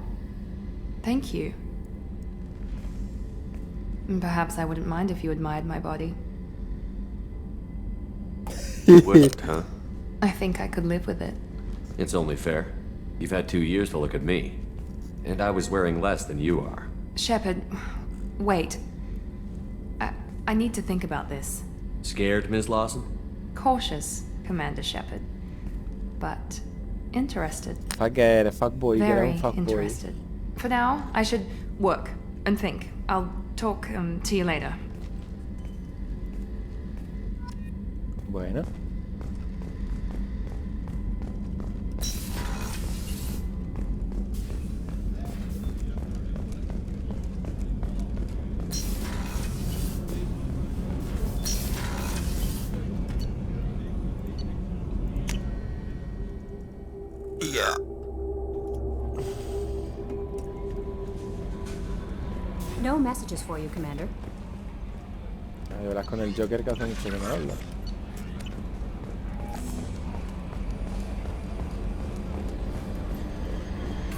Thank you. Perhaps I wouldn't mind if you admired my body. You wouldn't, huh? I think I could live with it. It's only fair. You've had 2 years to look at me. And I was wearing less than you are. Shepard, wait. I need to think about this. Scared, Ms. Lawson? Cautious, Commander Shepard. But interested. Fa che era fuckboy, che era Very un fuckboy. interested. For now, I should work and think. I'll talk to you later. Bueno. Yeah. No messages for you, Commander. Ahí hablas con el Joker que hace mucho que no habla.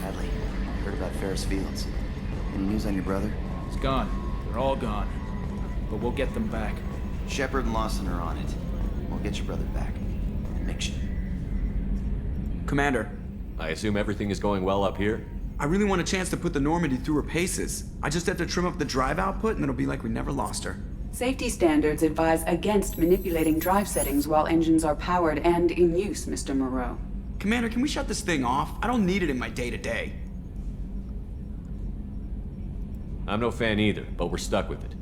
Hadley, heard about Ferris Fields. Any news on your brother? He's gone. They're all gone. But we'll get them back. Shepard and Lawson are on it. We'll get your brother back. And make sure. Commander. I assume everything is going well up here? I really want a chance to put the Normandy through her paces. I just have to trim up the drive output and it'll be like we never lost her. Safety standards advise against manipulating drive settings while engines are powered and in use, Mr. Moreau. Commander, can we shut this thing off? I don't need it in my day-to-day. I'm no fan either, but we're stuck with it.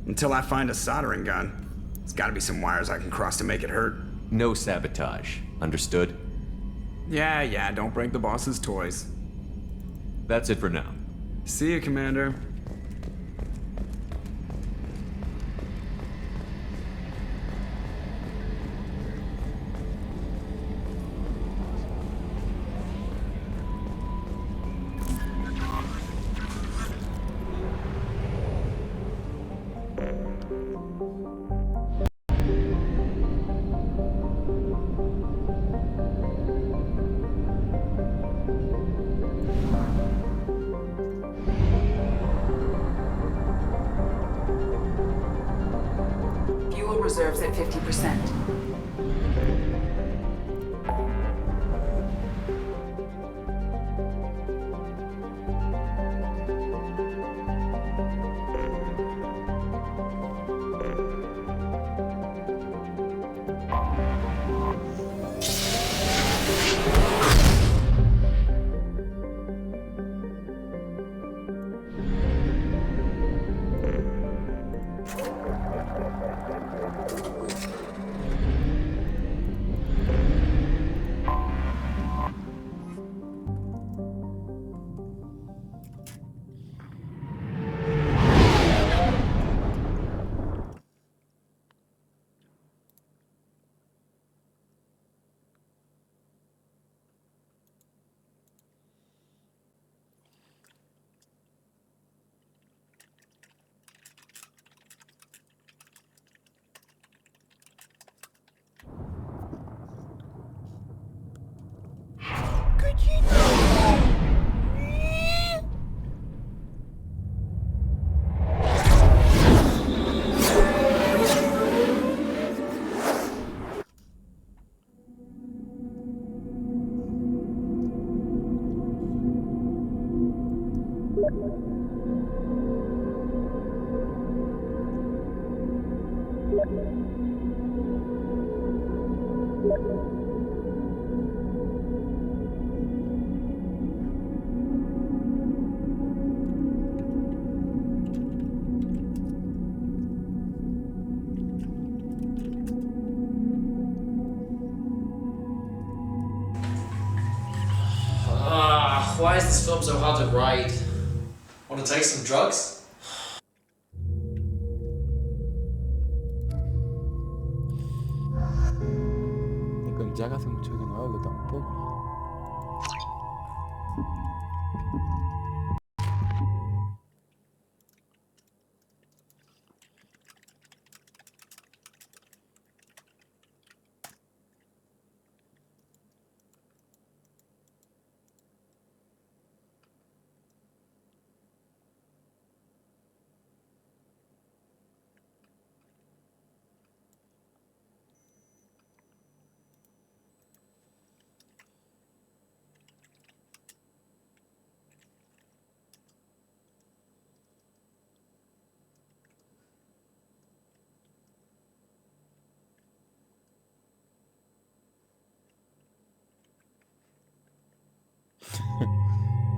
Until I find a soldering gun. There's gotta be some wires I can cross to make it hurt. No sabotage. Understood? Yeah, don't break the boss's toys. That's it for now. See you, Commander. Fuel reserves at 50%. Why is this film so hard to write? Want to take some drugs? Ni con Jack hace mucho que no hablo tampoco.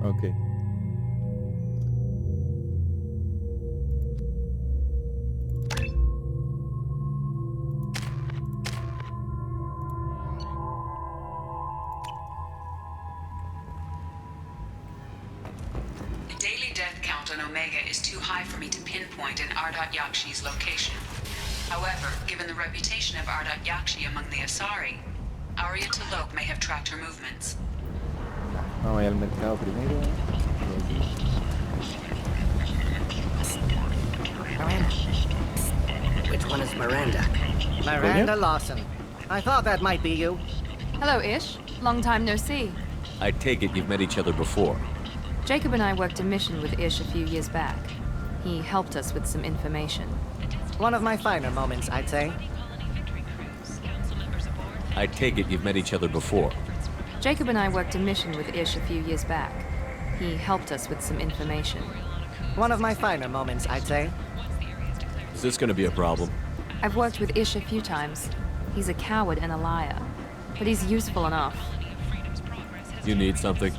Ok. The daily death count on Omega is too high for me to pinpoint an Ardat Yakshi's location. However, given the reputation of Ardat Yakshi among the Asari, Arya T'Loak may have tracked her movements. Vamos al mercado primero. Which one is Miranda? Miranda Lawson. I thought that might be you. Hello, Ish. Long time no see. I take it you've met each other before. Jacob and I worked a mission with Ish a few years back. He helped us with some information. One of my finer moments, I'd say. I take it you've met each other before. Jacob and I worked a mission with Ish a few years back. He helped us with some information. One of my finer moments, I'd say. Is this gonna be a problem? I've worked with Ish a few times. He's a coward and a liar, but he's useful enough. You need something?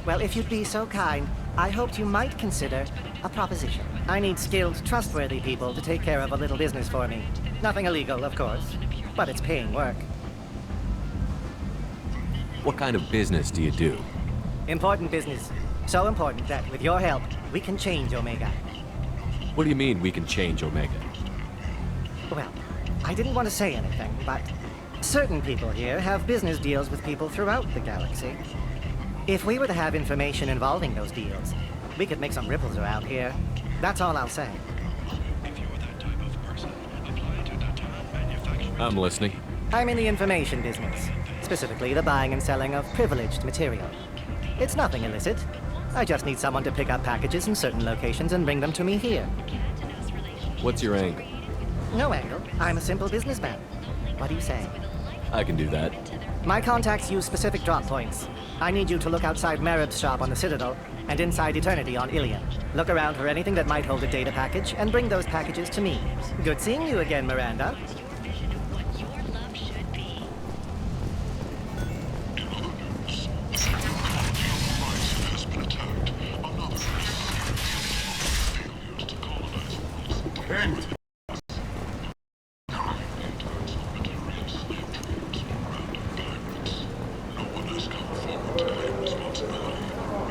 Well, if you'd be so kind, I hoped you might consider a proposition. I need skilled, trustworthy people to take care of a little business for me. Nothing illegal, of course, but it's paying work. What kind of business do you do? Important business. So important that, with your help, we can change Omega. What do you mean we can change Omega? Well, I didn't want to say anything, but certain people here have business deals with people throughout the galaxy. If we were to have information involving those deals, we could make some ripples around here. That's all I'll say. I'm listening. I'm in the information business, specifically the buying and selling of privileged material. It's nothing illicit. I just need someone to pick up packages in certain locations and bring them to me here. What's your angle? No angle. I'm a simple businessman. What do you say? I can do that. My contacts use specific drop points. I need you to look outside Merib's shop on the Citadel and inside Eternity on Ilion. Look around for anything that might hold a data package and bring those packages to me. Good seeing you again, Miranda.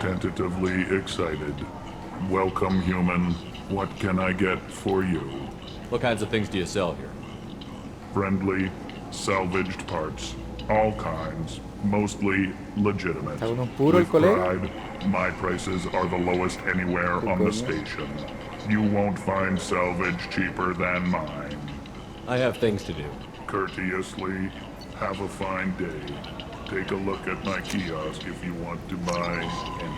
Tentatively excited. Welcome, human. What can I get for you? What kinds of things do you sell here? Friendly, salvaged parts. All kinds. Mostly legitimate. With pride, my prices are the lowest anywhere on the station. You won't find salvage cheaper than mine. I have things to do. Courteously, have a fine day. Take a look at my kiosk if you want to buy anything.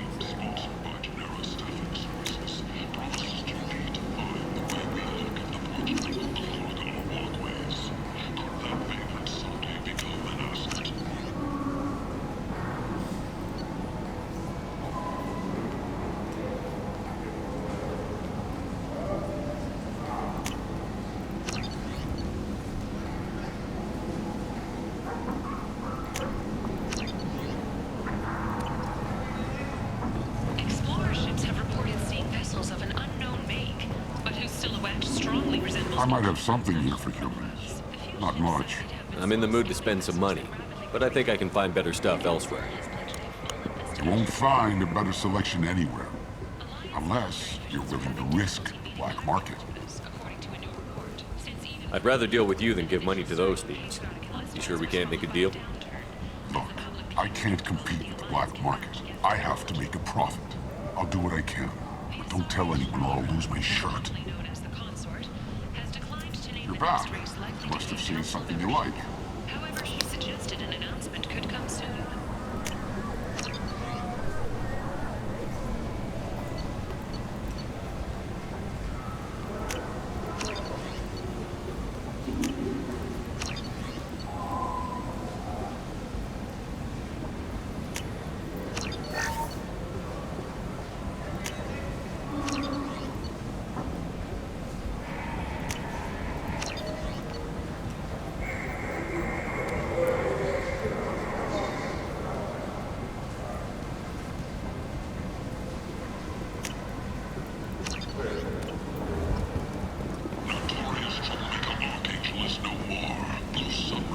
I might have something here for humans. Not much. I'm in the mood to spend some money, but I think I can find better stuff elsewhere. You won't find a better selection anywhere. Unless you're willing to risk the black market. I'd rather deal with you than give money to those thieves. You sure we can't make a deal? Look, I can't compete with the black market. I have to make a profit. I'll do what I can. But don't tell anyone or I'll lose my shirt. You're back. You must have seen something you like. However, he suggested an announcement could come soon.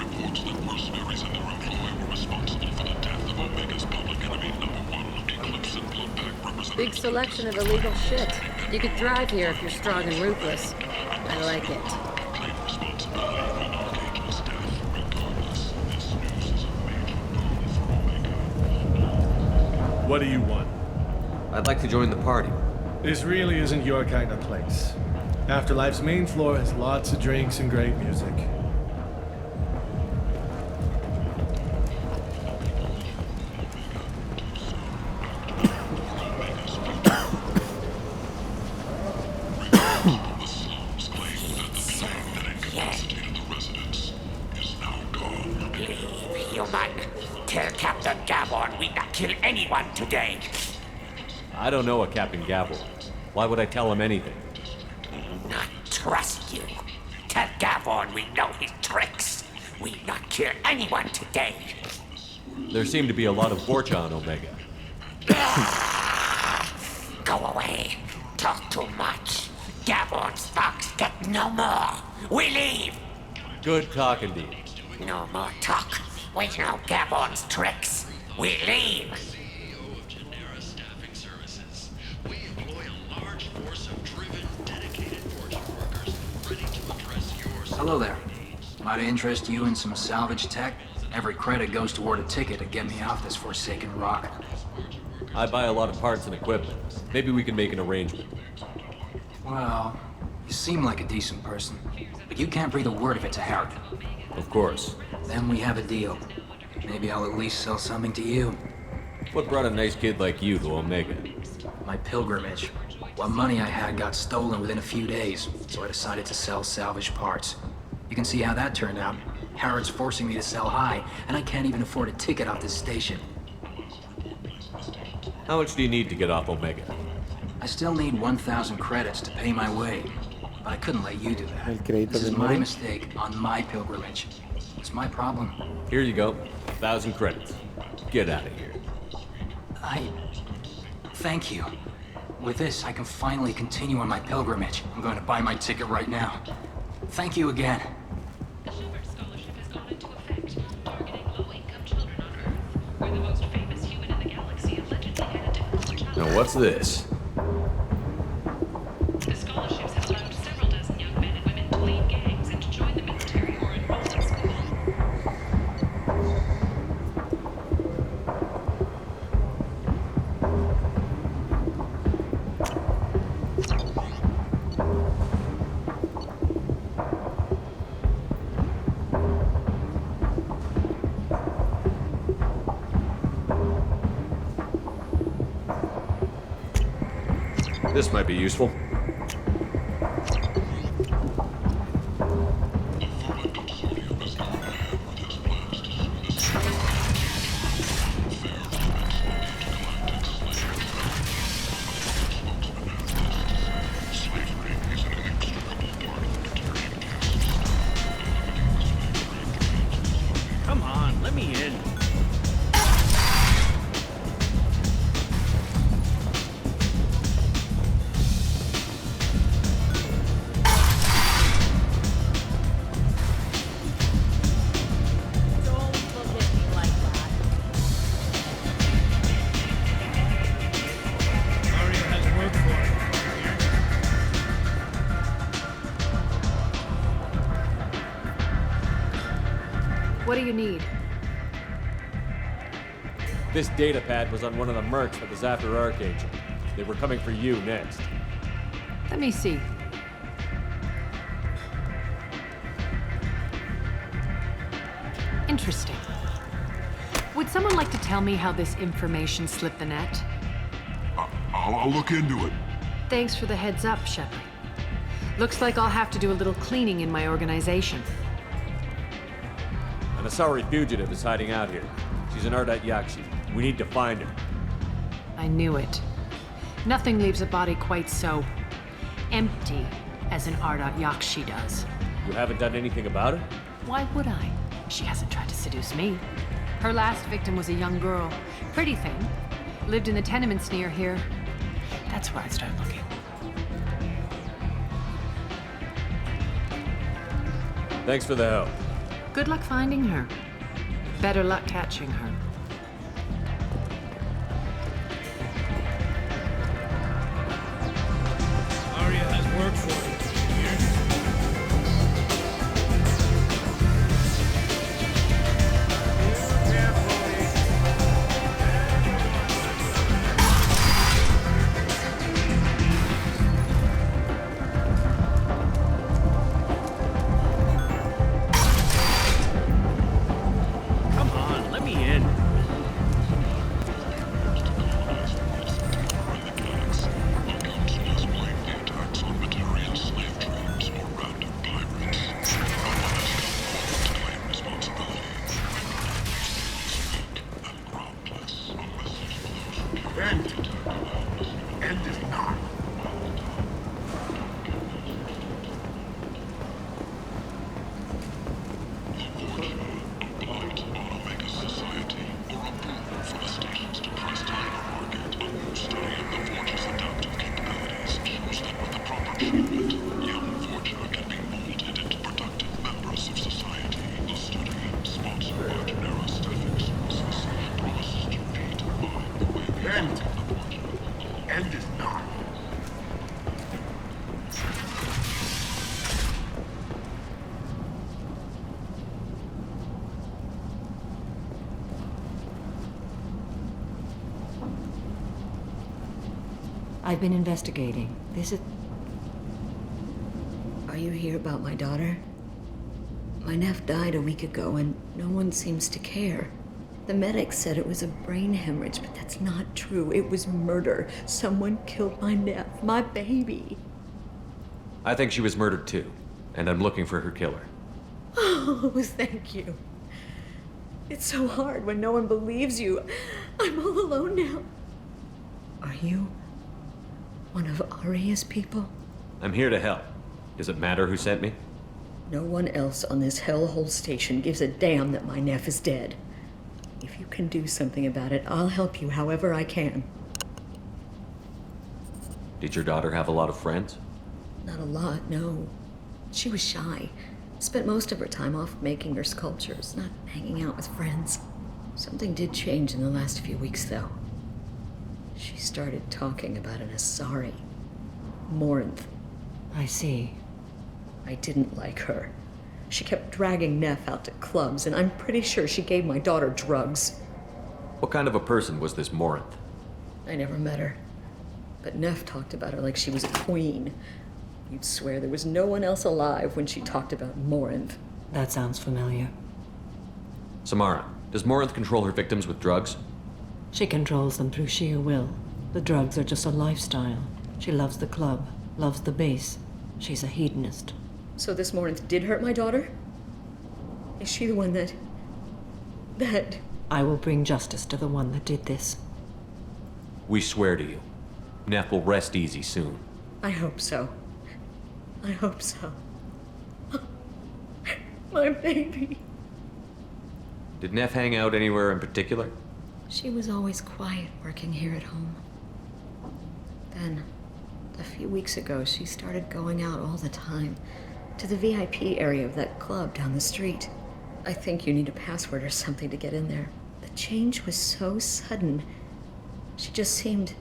reports that mercenaries and their employer were responsible for the death of Omega's public enemy #1, Eclipse and Bloodpack representative. Big selection of illegal shit. You could thrive here if you're strong and ruthless. I like it. Claim responsibility for an Archangel's death. Regardless, this news is a major boon for Omega. What do you want? I'd like to join the party. This really isn't your kind of place. Afterlife's main floor has lots of drinks and great music. Human, tell Captain Gavon we not kill anyone today. I don't know a Captain Gavel. Why would I tell him anything? Not trust you. Tell Gavon we know his tricks. We not kill anyone today. There seem to be a lot of Borcha on Omega. Go away. Talk too much. Gavon's thugs get no more. We leave. Good talking to you. No more talk. We know Gavon's tricks. We leave. Hello there. Might I interest you in some salvage tech? Every credit goes toward a ticket to get me off this forsaken rock. I buy a lot of parts and equipment. Maybe we can make an arrangement. Well, you seem like a decent person, but you can't breathe a word of it to Harrod. Of course. Then we have a deal. Maybe I'll at least sell something to you. What brought a nice kid like you to Omega? My pilgrimage. What money I had got stolen within a few days, so I decided to sell salvaged parts. You can see how that turned out. Harrod's forcing me to sell high, and I can't even afford a ticket off this station. How much do you need to get off Omega? I still need 1,000 credits to pay my way, but I couldn't let you do that. El crédito This is de my Mori. mistake on my pilgrimage. It's my problem. Here you go. 1,000 credits. Get out of here. Thank you. With this, I can finally continue on my pilgrimage. I'm going to buy my ticket right now. Thank you again. Now what's this? The scholarships have allowed several dozen young men and women to leave gangs and to join the military or enroll in school. This might be useful. Come on, let me in. What do you need? This data pad was on one of the mercs that was after Archangel. They were coming for you next. Let me see. Interesting. Would someone like to tell me how this information slipped the net? I'll look into it. Thanks for the heads up, Shepard. Looks like I'll have to do a little cleaning in my organization. An Asari fugitive is hiding out here. She's an Ardat Yakshi. We need to find her. I knew it. Nothing leaves a body quite so empty as an Ardat Yakshi does. You haven't done anything about it? Why would I? She hasn't tried to seduce me. Her last victim was a young girl. Pretty thing. Lived in the tenements near here. That's where I'd start looking. Thanks for the help. Good luck finding her. Better luck catching her. Arya has work for you. I've been investigating. Are you here about my daughter? My nephew died a week ago and no one seems to care. The medics said it was a brain hemorrhage, but that's not true. It was murder. Someone killed my nephew, my baby. I think she was murdered too, and I'm looking for her killer. Oh, thank you. It's so hard when no one believes you. I'm all alone now. Are you one of Arya's people? I'm here to help. Does it matter who sent me? No one else on this hellhole station gives a damn that my nephew is dead. If you can do something about it, I'll help you however I can. Did your daughter have a lot of friends? Not a lot, no. She was shy. Spent most of her time off making her sculptures, not hanging out with friends. Something did change in the last few weeks, though. She started talking about an Asari. Morinth. I see. I didn't like her. She kept dragging Neff out to clubs, and I'm pretty sure she gave my daughter drugs. What kind of a person was this Morinth? I never met her. But Neff talked about her like she was a queen. You'd swear there was no one else alive when she talked about Morinth. That sounds familiar. Samara, does Morinth control her victims with drugs? She controls them through sheer will. The drugs are just a lifestyle. She loves the club, loves the base. She's a hedonist. So this Morinth did hurt my daughter? Is she the one that... I will bring justice to the one that did this. We swear to you. Neff will rest easy soon. I hope so. I hope so. My baby. Did Neff hang out anywhere in particular? She was always quiet working here at home. Then, a few weeks ago, she started going out all the time to the VIP area of that club down the street. I think you need a password or something to get in there. The change was so sudden. She just seemed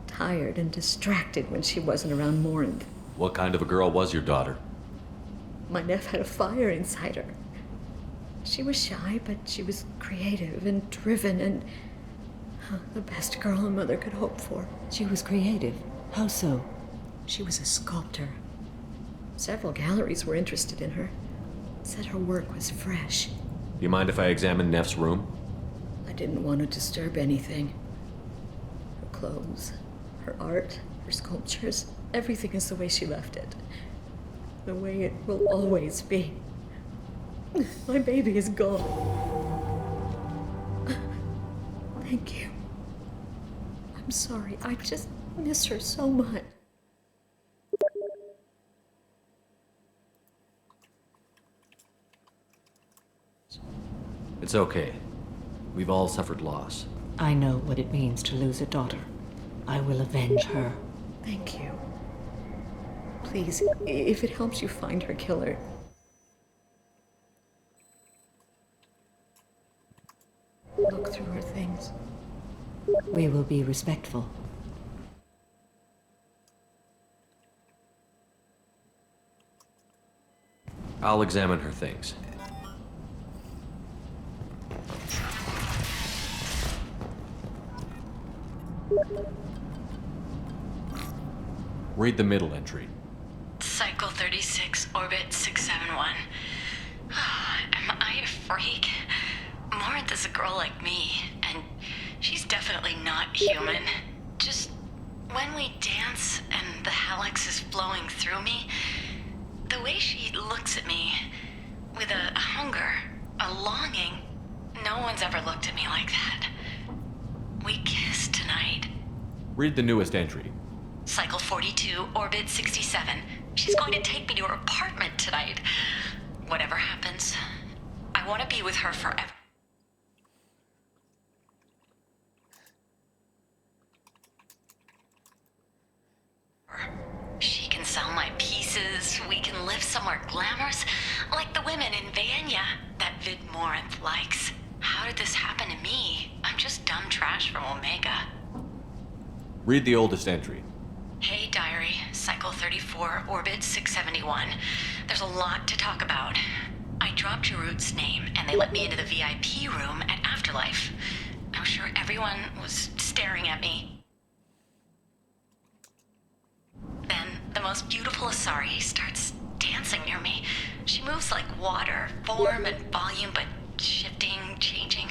tired and distracted when she wasn't around Morinth. What kind of a girl was your daughter? My nephew had a fire inside her. She was shy, but she was creative and driven and the best girl a mother could hope for. She was creative? How so? She was a sculptor. Several galleries were interested in her. Said her work was fresh. Do you mind if I examine Neff's room? I didn't want to disturb anything. Her clothes, her art, her sculptures, everything is the way she left it. The way it will always be. My baby is gone. Thank you. I'm sorry. I just miss her so much. It's okay. We've all suffered loss. I know what it means to lose a daughter. I will avenge her. Thank you. Please, if it helps you find her killer, look through her things. We will be respectful. I'll examine her things. Read the middle entry. Cycle 36, orbit 671. Am I a freak? Morinth is a girl like me, and she's definitely not human. Just when we dance and the Hallex is flowing through me, the way she looks at me, with a hunger, a longing, no one's ever looked at me like that. We kissed tonight. Read the newest entry. Cycle 42, orbit 67. She's going to take me to her apartment tonight. Whatever happens, I want to be with her forever. She can sell my pieces. We can live somewhere glamorous, like the women in Vanya that Vid Morinth likes. How did this happen to me? I'm just dumb trash from Omega. Read the oldest entry. Hey, Diary. Cycle 34, orbit 671. There's a lot to talk about. I dropped Jarut's name, and they let me into the VIP room at Afterlife. I'm sure everyone was staring at me. Then, the most beautiful Asari starts dancing near me. She moves like water, form and volume, but shifting, changing.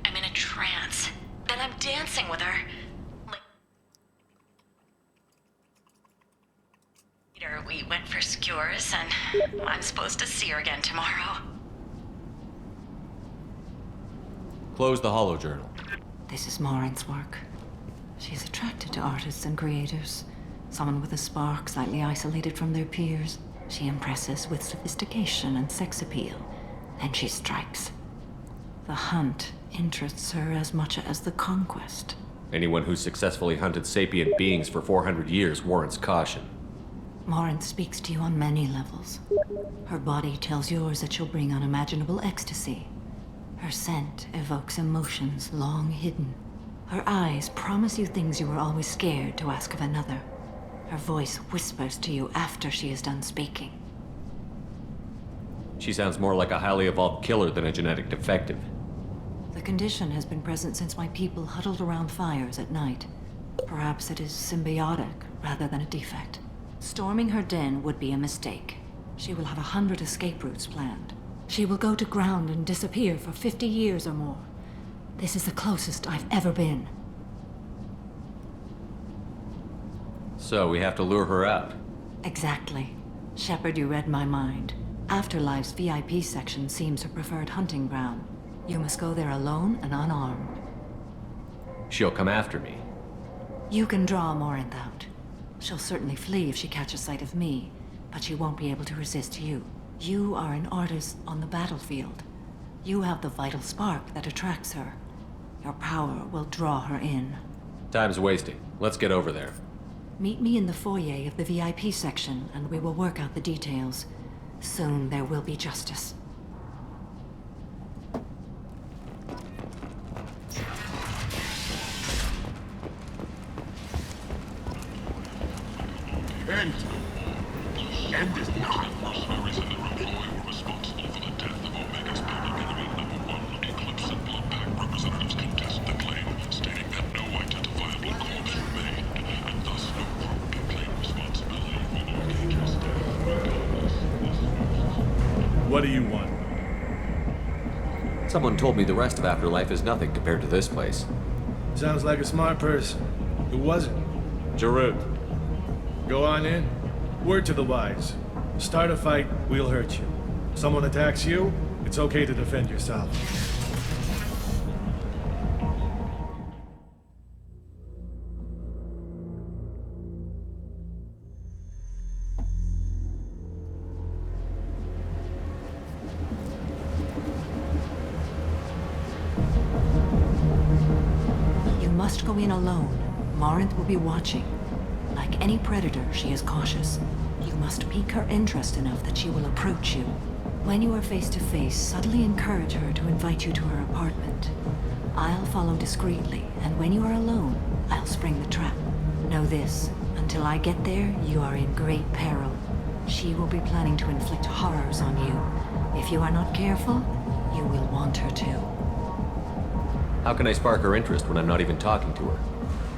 I'm in a trance. Then I'm dancing with her. Later, we went for skewers, and I'm supposed to see her again tomorrow. Close the holojournal. This is Morinth's work. She's attracted to artists and creators. Someone with a spark, slightly isolated from their peers. She impresses with sophistication and sex appeal. Then she strikes. The hunt interests her as much as the conquest. Anyone who's successfully hunted sapient beings for 400 years warrants caution. Morinth speaks to you on many levels. Her body tells yours that she'll bring unimaginable ecstasy. Her scent evokes emotions long hidden. Her eyes promise you things you were always scared to ask of another. Her voice whispers to you after she is done speaking. She sounds more like a highly evolved killer than a genetic defective. The condition has been present since my people huddled around fires at night. Perhaps it is symbiotic rather than a defect. Storming her den would be a mistake. She will have 100 escape routes planned. She will go to ground and disappear for 50 years or more. This is the closest I've ever been. So we have to lure her out. Exactly. Shepard, you read my mind. Afterlife's VIP section seems her preferred hunting ground. You must go there alone and unarmed. She'll come after me. You can draw Morinth out. She'll certainly flee if she catches sight of me, but she won't be able to resist you. You are an artist on the battlefield. You have the vital spark that attracts her. Your power will draw her in. Time's wasting. Let's get over there. Meet me in the foyer of the VIP section, and we will work out the details. Soon there will be justice. End is not. Mercenaries in their employ were responsible for the death of Omega's public enemy #1. Eclipse and Bloodpack representatives contested the claim, stating that no identifiable corpse remained, and thus no group can claim responsibility for Arcage's death. What do you want? Someone told me the rest of Afterlife is nothing compared to this place. Sounds like a smart person. Who was it? Jarut. Go on in. Word to the wise. Start a fight, we'll hurt you. Someone attacks you, it's okay to defend yourself. You must go in alone. Morinth will be watching. Like any predator, she is cautious. You must pique her interest enough that she will approach you. When you are face to face, subtly encourage her to invite you to her apartment. I'll follow discreetly, and when you are alone, I'll spring the trap. Know this, until I get there, you are in great peril. She will be planning to inflict horrors on you. If you are not careful, you will want her to. How can I spark her interest when I'm not even talking to her?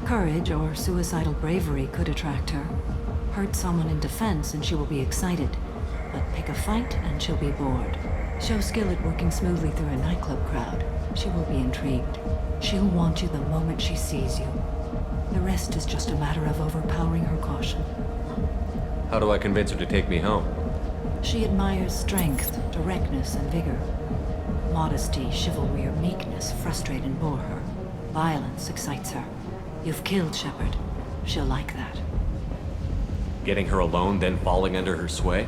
Courage or suicidal bravery could attract her. Hurt someone in defense and she will be excited. But pick a fight and she'll be bored. Show skill at working smoothly through a nightclub crowd. She will be intrigued. She'll want you the moment she sees you. The rest is just a matter of overpowering her caution. How do I convince her to take me home? She admires strength, directness, and vigor. Modesty, chivalry, or meekness frustrate and bore her. Violence excites her. You've killed Shepard. She'll like that. Getting her alone, then falling under her sway?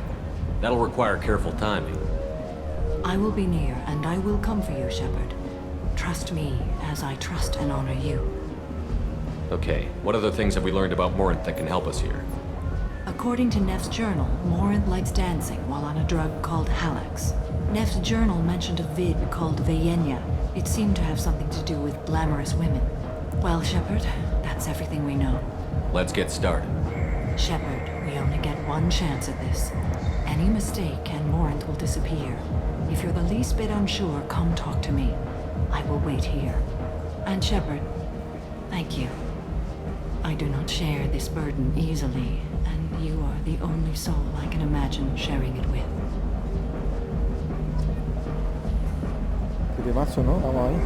That'll require careful timing. I will be near, and I will come for you, Shepard. Trust me as I trust and honor you. Okay, what other things have we learned about Morinth that can help us here? According to Neff's journal, Morinth likes dancing while on a drug called Halax. Neff's journal mentioned a vid called Vayenya. It seemed to have something to do with glamorous women. Well, Shepard, that's everything we know. Let's get started. Shepard, we only get one chance at this. Any mistake and Morinth will disappear. If you're the least bit unsure, come talk to me. I will wait here. And Shepard, thank you. I do not share this burden easily, and you are the only soul I can imagine sharing it with. Qué temazo, ¿no? Vamos ahí.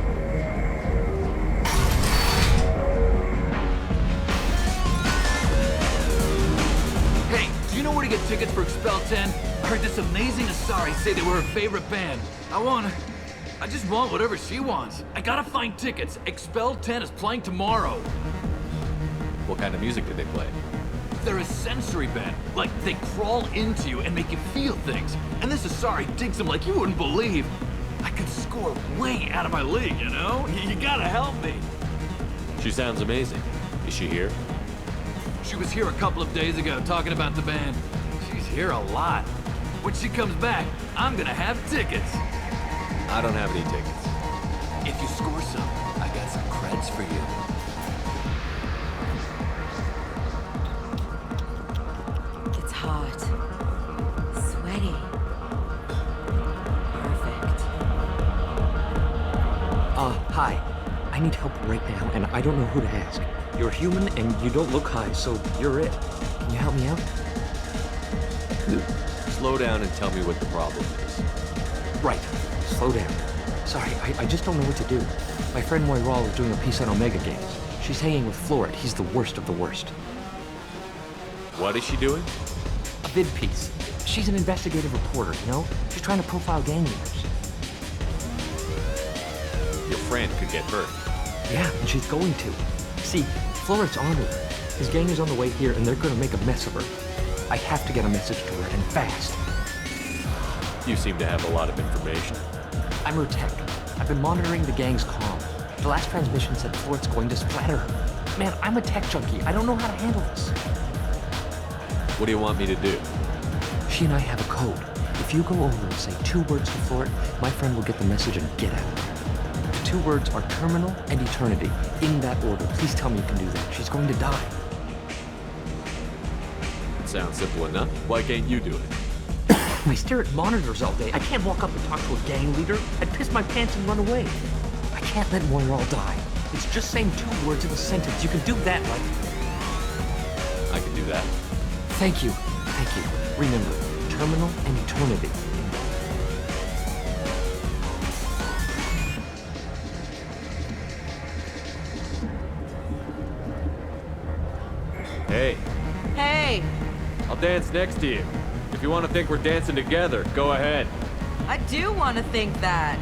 Hey, do you know where to get tickets for Expel 10? I heard this amazing Asari say they were her favorite band. I just want whatever she wants. I gotta find tickets. Expel 10 is playing tomorrow. What kind of music do they play? They're a sensory band. Like, they crawl into you and make you feel things. And this Asari digs them like you wouldn't believe. I could score way out of my league, you know? You gotta help me. She sounds amazing. Is she here? She was here a couple of days ago talking about the band. She's here a lot. When she comes back, I'm gonna have tickets. I don't have any tickets. If you score some, I got some creds for you. It's hot. Sweaty. Perfect. Hi. I need help right now, and I don't know who to ask. You're human, and you don't look high, so you're it. Can you help me out? Slow down and tell me what the problem is. Right. Slow down. Sorry, I just don't know what to do. My friend Moiral is doing a piece on Omega Games. She's hanging with Florid. He's the worst of the worst. What is she doing? A vid piece. She's an investigative reporter, you know? She's trying to profile gang leaders. Your friend could get hurt. Yeah, and she's going to. See, Florid's on her. His gang is on the way here, and they're gonna make a mess of her. I have to get a message to her, and fast. You seem to have a lot of information. I'm her tech. I've been monitoring the gang's comm. The last transmission said Florid's going to splatter her. Man, I'm a tech junkie. I don't know how to handle this. What do you want me to do? She and I have a code. If you go over and say 2 words to Florid, my friend will get the message and get out of there. The 2 words are terminal and eternity. In that order. Please tell me you can do that. She's going to die. Sounds simple enough. Why can't you do it? I stare at monitors all day. I can't walk up and talk to a gang leader. I'd piss my pants and run away. I can't let Moiral die. It's just saying 2 words in a sentence. You can do that, right? I can do that. Thank you. Thank you. Remember, terminal and eternity. Hey. Hey, I'll dance next to you. If you want to think we're dancing together, go ahead. I do want to think that.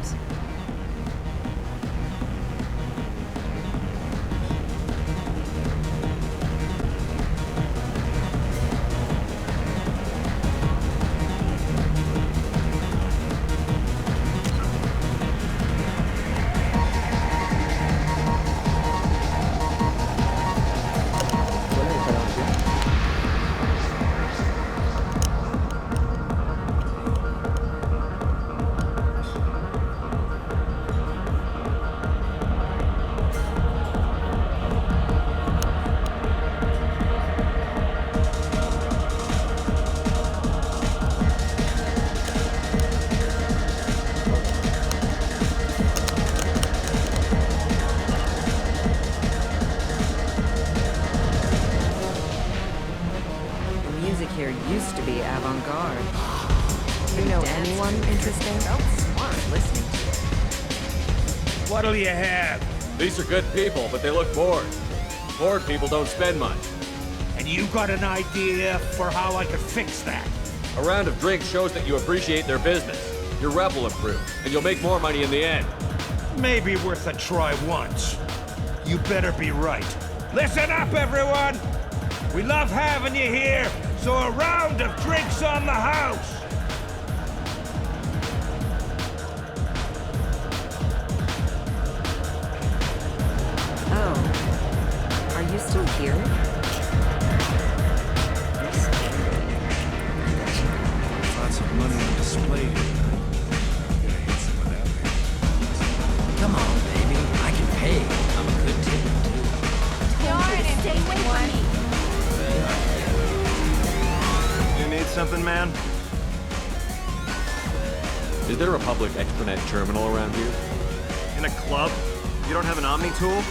What'll you have? These are good people, but they look bored. Bored people don't spend much. And you got an idea for how I could fix that? A round of drinks shows that you appreciate their business. Your rep will improve, and you'll make more money in the end. Maybe worth a try once. You better be right. Listen up, everyone! We love having you here, so a round of drinks on the house! Oh. Are you still here? Lots of money on display. Gotta hit some of that later. Come on, baby. I can pay. I'm a good tipper, too. Darn it, stay away from me. You need something, man? Is there a public extranet terminal around here? In a club? You don't have an Omni tool?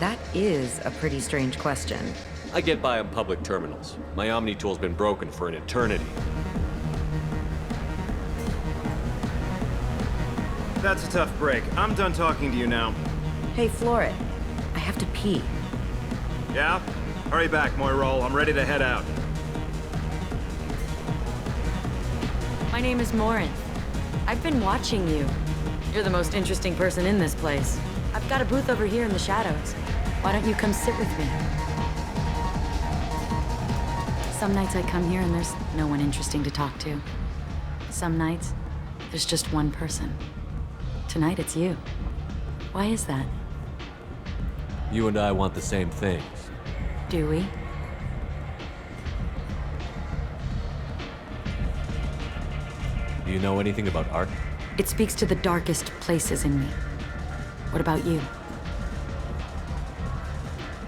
That is a pretty strange question. I get by on public terminals. My Omni tool's been broken for an eternity. That's a tough break. I'm done talking to you now. Hey, Floret. I have to pee. Yeah? Hurry back, Moirol. I'm ready to head out. My name is Morinth. I've been watching you. You're the most interesting person in this place. I've got a booth over here in the shadows. Why don't you come sit with me? Some nights I come here and there's no one interesting to talk to. Some nights, there's just one person. Tonight it's you. Why is that? You and I want the same things. Do we? Do you know anything about art? It speaks to the darkest places in me. What about you?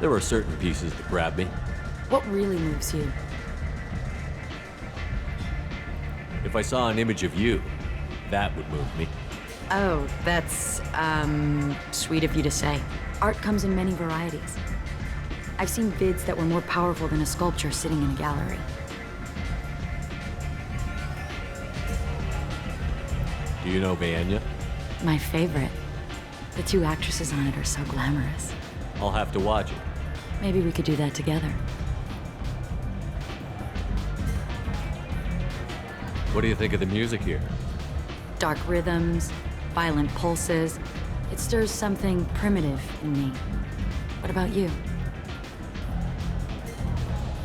There are certain pieces that grab me. What really moves you? If I saw an image of you, that would move me. Oh, that's, sweet of you to say. Art comes in many varieties. I've seen vids that were more powerful than a sculpture sitting in a gallery. Do you know Vaenya? My favorite. The two actresses on it are so glamorous. I'll have to watch it. Maybe we could do that together. What do you think of the music here? Dark rhythms, violent pulses. It stirs something primitive in me. What about you?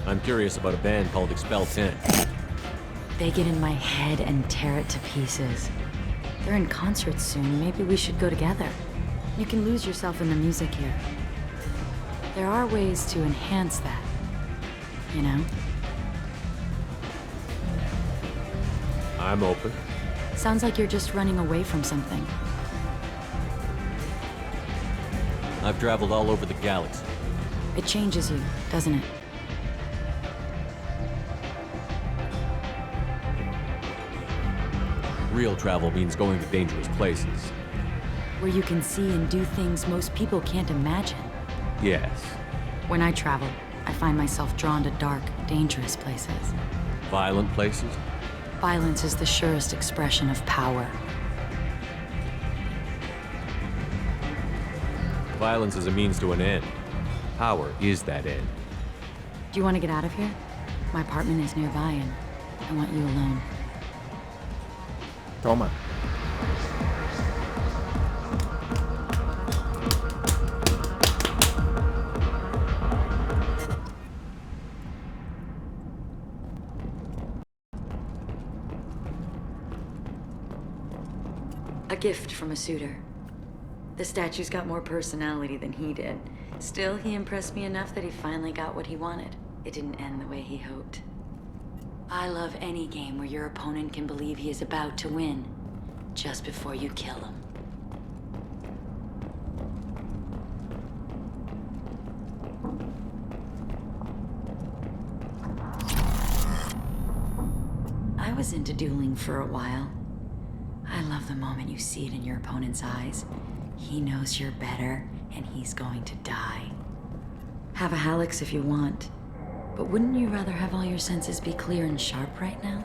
I'm curious about a band called Expel 10. They get in my head and tear it to pieces. They're in concert soon. Maybe we should go together. You can lose yourself in the music here. There are ways to enhance that, you know? I'm open. Sounds like you're just running away from something. I've traveled all over the galaxy. It changes you, doesn't it? Real travel means going to dangerous places. Where you can see and do things most people can't imagine. Yes. When I travel, I find myself drawn to dark, dangerous places. Violent places? Violence is the surest expression of power. Violence is a means to an end. Power is that end. Do you want to get out of here? My apartment is nearby and I want you alone. Toma. A gift from a suitor. The statue's got more personality than he did. Still, he impressed me enough that he finally got what he wanted. It didn't end the way he hoped. I love any game where your opponent can believe he is about to win, just before you kill him. I was into dueling for a while. I love the moment you see it in your opponent's eyes. He knows you're better, and he's going to die. Have a Hallex if you want. But wouldn't you rather have all your senses be clear and sharp right now?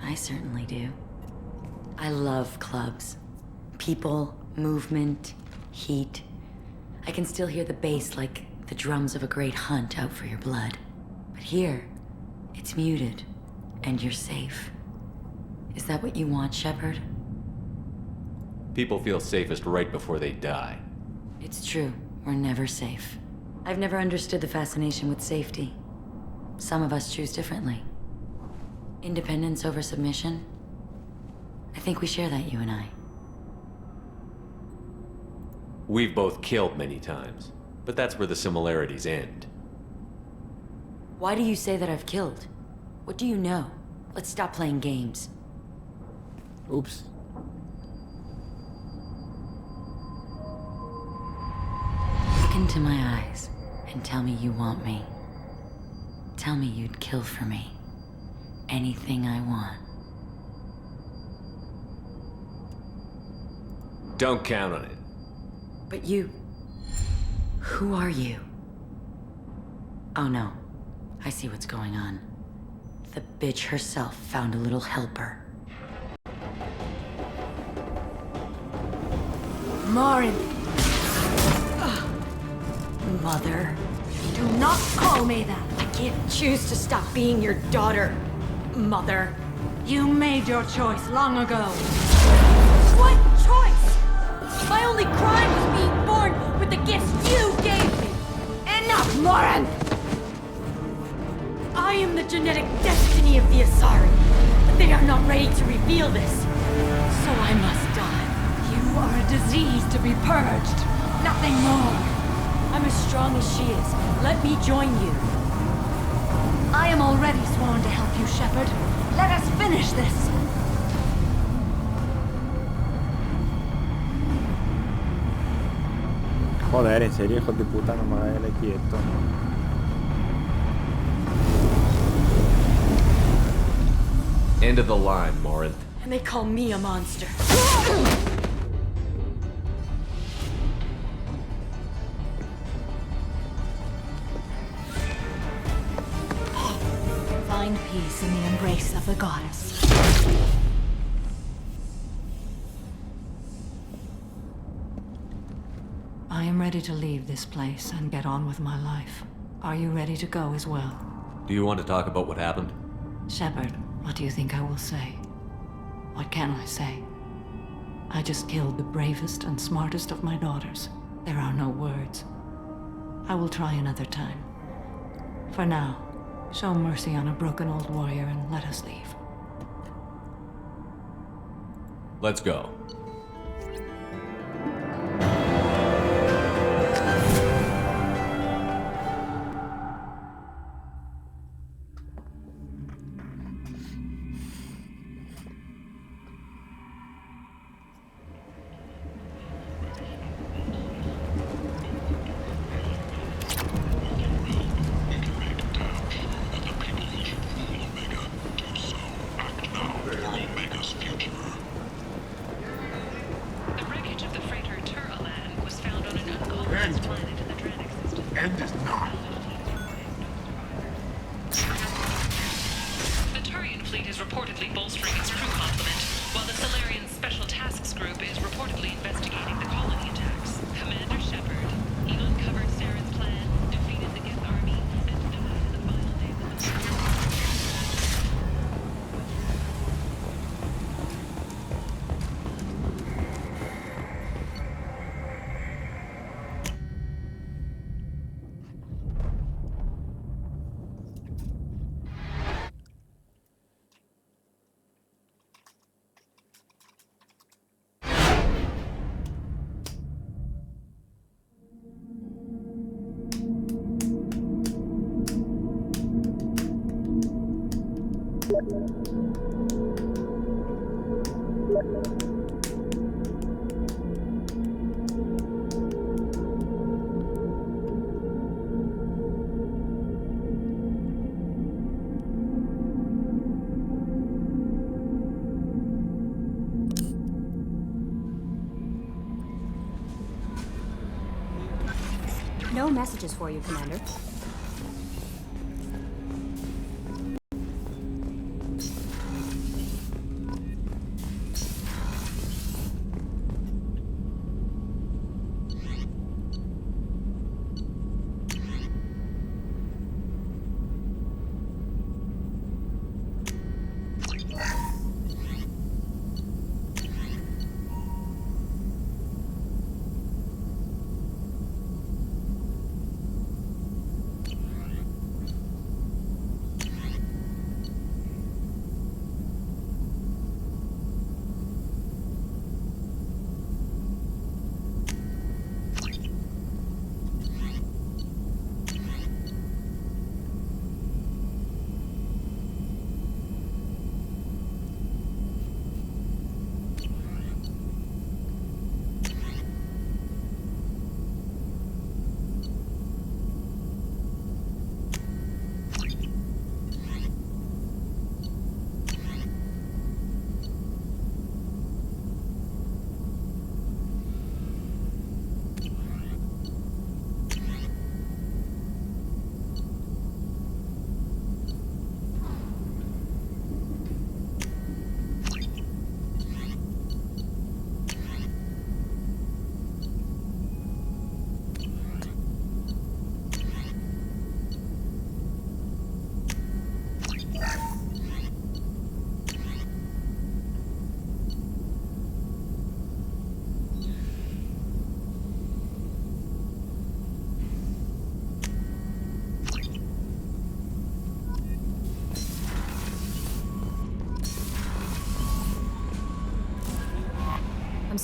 I certainly do. I love clubs. People, movement, heat. I can still hear the bass like the drums of a great hunt out for your blood. But here, it's muted, and you're safe. Is that what you want, Shepard? People feel safest right before they die. It's true. We're never safe. I've never understood the fascination with safety. Some of us choose differently. Independence over submission? I think we share that, you and I. We've both killed many times, but that's where the similarities end. Why do you say that I've killed? What do you know? Let's stop playing games. Oops. Look into my eyes and tell me you want me. Tell me you'd kill for me. Anything I want. Don't count on it. But you... Who are you? Oh no. I see what's going on. The bitch herself found a little helper. Morin! Mother. Do not call me that! I can't choose to stop being your daughter, Mother. You made your choice long ago. What choice? My only crime was being born with the gifts you gave me! Enough, Morin! I am the genetic destiny of the Asari, but they are not ready to reveal this. So I must die. You are a disease to be purged, nothing more. I'm as strong as she is. Let me join you. I am already sworn to help you, Shepard. Let us finish this. Joder, en serio, hijo de puta, no me hagas el quieto. End of the line, Morin. And they call me a monster. Find peace in the embrace of the goddess. I am ready to leave this place and get on with my life. Are you ready to go as well? Do you want to talk about what happened? Shepard, what do you think I will say? What can I say? I just killed the bravest and smartest of my daughters. There are no words. I will try another time. For now, show mercy on a broken old warrior and let us leave. Let's go. No messages for you, Commander.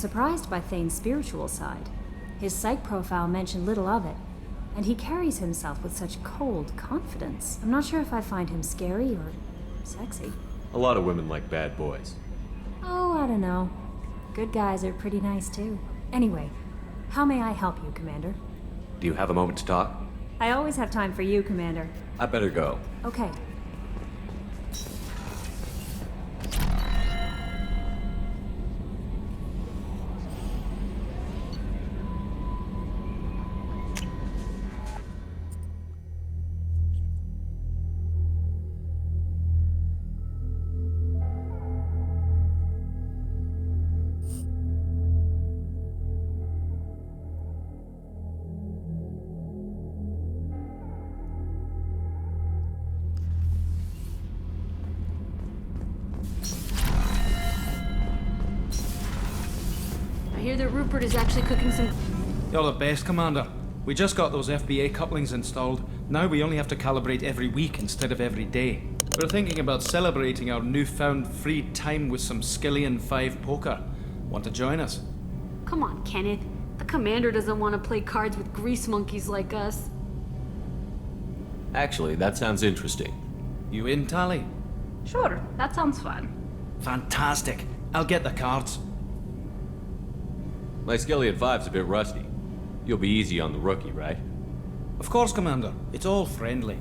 surprised by Thane's spiritual side. His psych profile mentioned little of it, and he carries himself with such cold confidence. I'm not sure if I find him scary or sexy. A lot of women like bad boys. Oh, I don't know. Good guys are pretty nice too. Anyway, how may I help you, Commander? Do you have a moment to talk? I always have time for you, Commander. I better go. Okay. I hear that Rupert is actually cooking some... You're the best, Commander. We just got those FBA couplings installed. Now we only have to calibrate every week instead of every day. We're thinking about celebrating our newfound free time with some Skillian 5 poker. Want to join us? Come on, Kenneth. The Commander doesn't want to play cards with grease monkeys like us. Actually, that sounds interesting. You in, Tali? Sure, that sounds fun. Fantastic. I'll get the cards. My Skillian 5's a bit rusty. You'll be easy on the rookie, right? Of course, Commander. It's all friendly.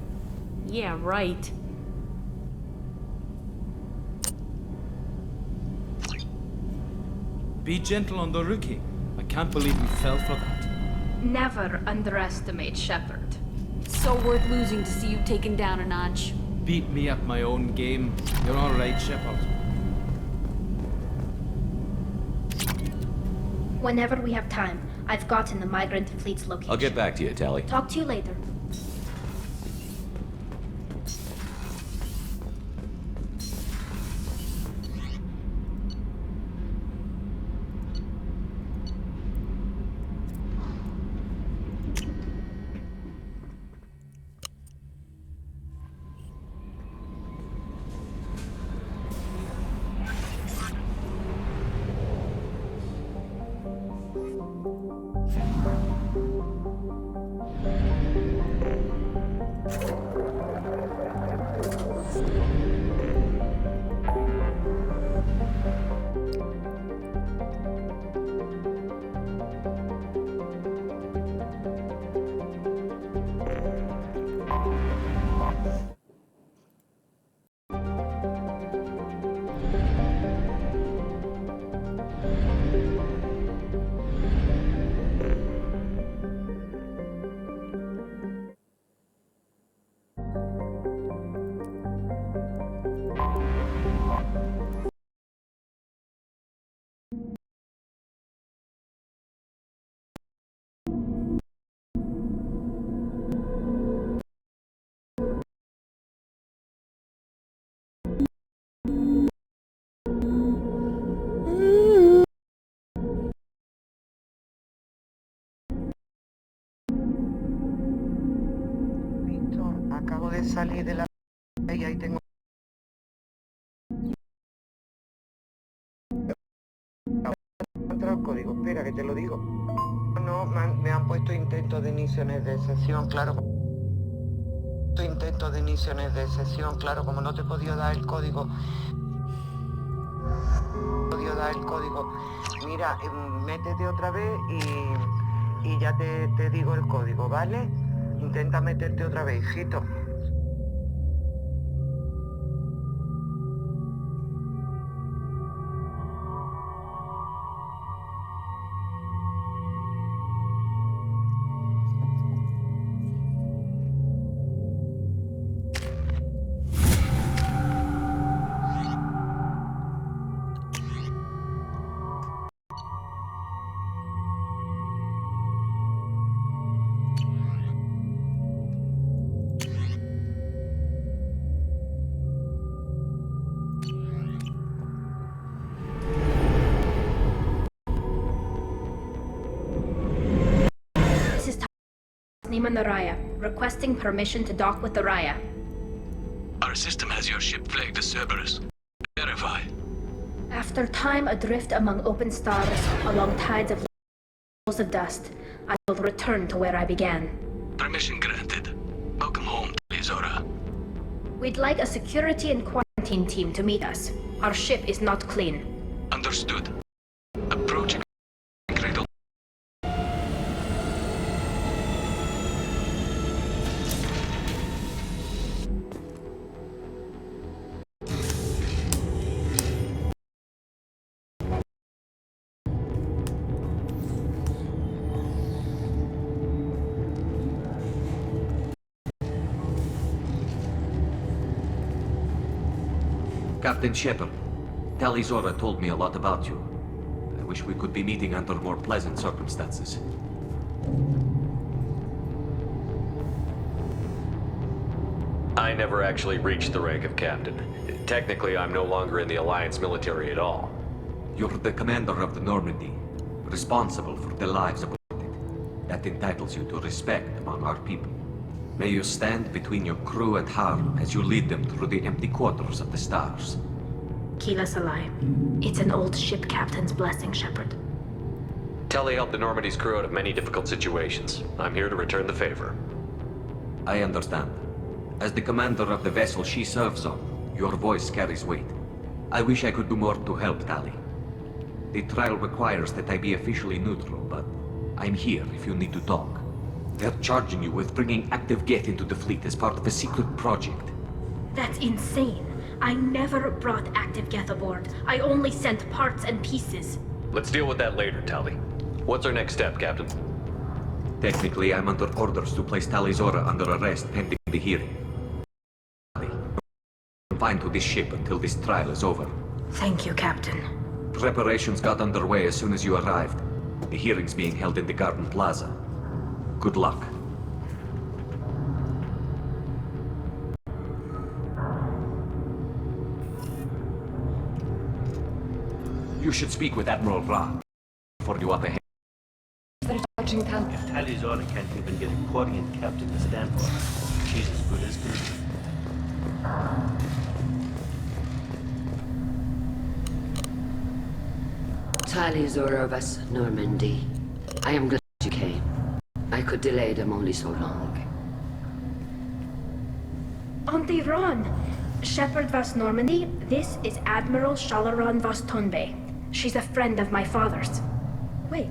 Yeah, right. Be gentle on the rookie. I can't believe we fell for that. Never underestimate Shepard. So worth losing to see you taken down a notch. Beat me at my own game. You're all right, Shepard. Whenever we have time, I've gotten the migrant fleet's location. I'll get back to you, Tali. Talk to you later. Acabo de salir de la... y ahí tengo... otro código, espera que te lo digo. No, me han puesto intentos de iniciaciones de sesión, claro. Intentos de iniciaciones de sesión, claro, como no te he podido dar el código. Mira, métete otra vez y ya te digo el código, ¿vale? Intenta meterte otra vez, hijito. Neiman the Raya, requesting permission to dock with the Raya. Our system has your ship flagged as Cerberus. Verify. After time adrift among open stars, along tides of walls of dust, I will return to where I began. Permission granted. Welcome home, Talizora. We'd like a security and quarantine team to meet us. Our ship is not clean. Understood. Approaching cradle. Captain Shepard, Talizora told me a lot about you. I wish we could be meeting under more pleasant circumstances. I never actually reached the rank of captain. Technically, I'm no longer in the Alliance military at all. You're the commander of the Normandy, responsible for the lives of the that entitles you to respect among our people. May you stand between your crew and harm as you lead them through the empty quarters of the stars. Keela Salai. It's an old ship captain's blessing, Shepard. Tali helped the Normandy's crew out of many difficult situations. I'm here to return the favor. I understand. As the commander of the vessel she serves on, your voice carries weight. I wish I could do more to help Tali. The trial requires that I be officially neutral, but I'm here if you need to talk. They're charging you with bringing active Geth into the fleet as part of a secret project. That's insane. I never brought active Geth aboard. I only sent parts and pieces. Let's deal with that later, Tali. What's our next step, Captain? Technically, I'm under orders to place Talizora under arrest pending the hearing. Confined to this ship until this trial is over. Thank you, Captain. Preparations got underway as soon as you arrived. The hearing's being held in the Garden Plaza. Good luck. You should speak with Admiral Ra before you up ahead. If Talizora can't even get a Quarian captain to stand for her, she's as good as good. Talizora of us, Normandy. I am glad you came. I could delay them only so long. Auntie Ron! Shepard Vas Normandy, this is Admiral Shalaran Vas Tonbe. She's a friend of my father's. Wait,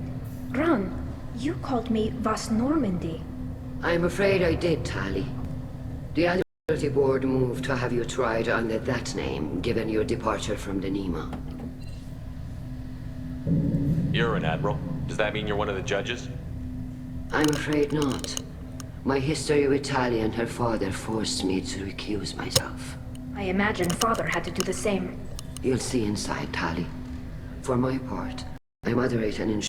Ron, you called me Vas Normandy. I'm afraid I did, Tali. The Admiralty Board moved to have you tried under that name, given your departure from the Nima. You're an admiral. Does that mean you're one of the judges? I'm afraid not. My history with Tali and her father forced me to recuse myself. I imagine father had to do the same. You'll see inside, Tali. For my part, I moderate and ensure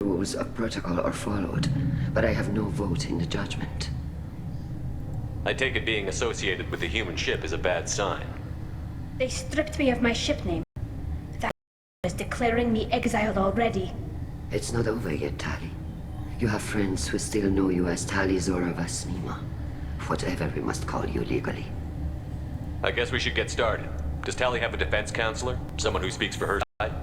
rules of protocol are followed, but I have no vote in the judgment. I take it being associated with the human ship is a bad sign. They stripped me of my ship name. That is declaring me exiled already. It's not over yet, Tali. You have friends who still know you as Talizora Vas Nima. Whatever we must call you legally. I guess we should get started. Does Tali have a defense counselor? Someone who speaks for her side?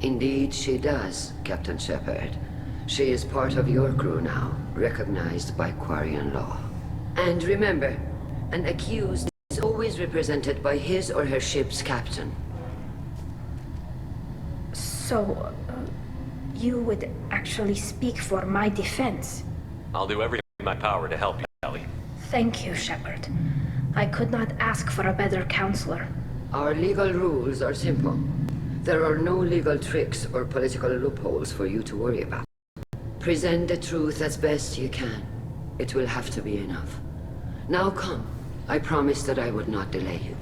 Indeed, she does, Captain Shepard. She is part of your crew now, recognized by Quarian law. And remember, an accused is always represented by his or her ship's captain. So, you would actually speak for my defense? I'll do everything in my power to help you, Tali. Thank you, Shepard. I could not ask for a better counselor. Our legal rules are simple. There are no legal tricks or political loopholes for you to worry about. Present the truth as best you can. It will have to be enough. Now come. I promised that I would not delay you.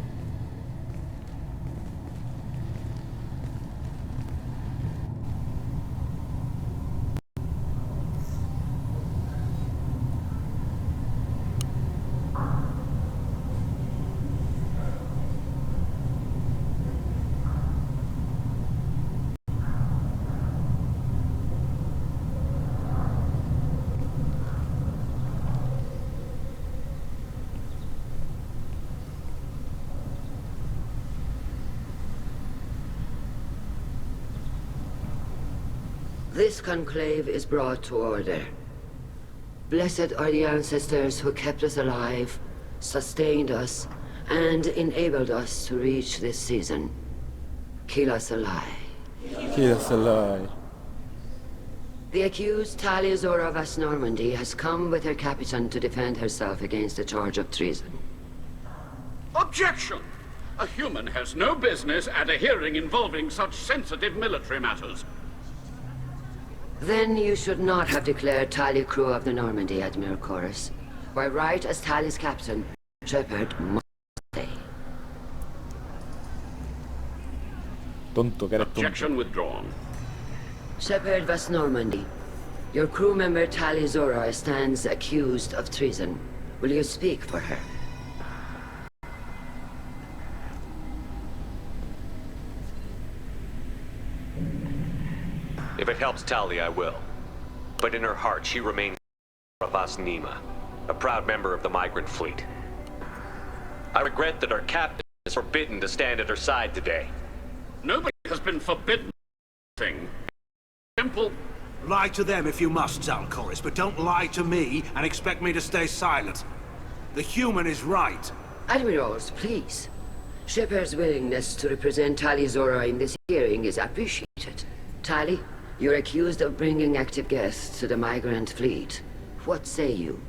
This conclave is brought to order. Blessed are the ancestors who kept us alive, sustained us, and enabled us to reach this season. Keep us alive. Keep us alive. The accused Talia Zora Vas Normandy has come with her captain to defend herself against a charge of treason. Objection! A human has no business at a hearing involving such sensitive military matters. Then you should not have declared Talia crew of the Normandy, Admiral Chorus. By right as Talia's captain, Shepard must stay. Tonto, que eres tonto. Objection withdrawn. Shepard Vas Normandy, your crew member Talia Zora stands accused of treason. Will you speak for her? If it helps Talia, I will. But in her heart, she remains Vas Nima, a proud member of the migrant fleet. I regret that our captain is forbidden to stand at her side today. Nobody has been forbidden anything. Simple. Lie to them if you must, Zalcoris, but don't lie to me and expect me to stay silent. The human is right. Admirals, please. Shepard's willingness to represent Talia Zora in this hearing is appreciated. Tali, you're accused of bringing active guests to the migrant fleet. What say you?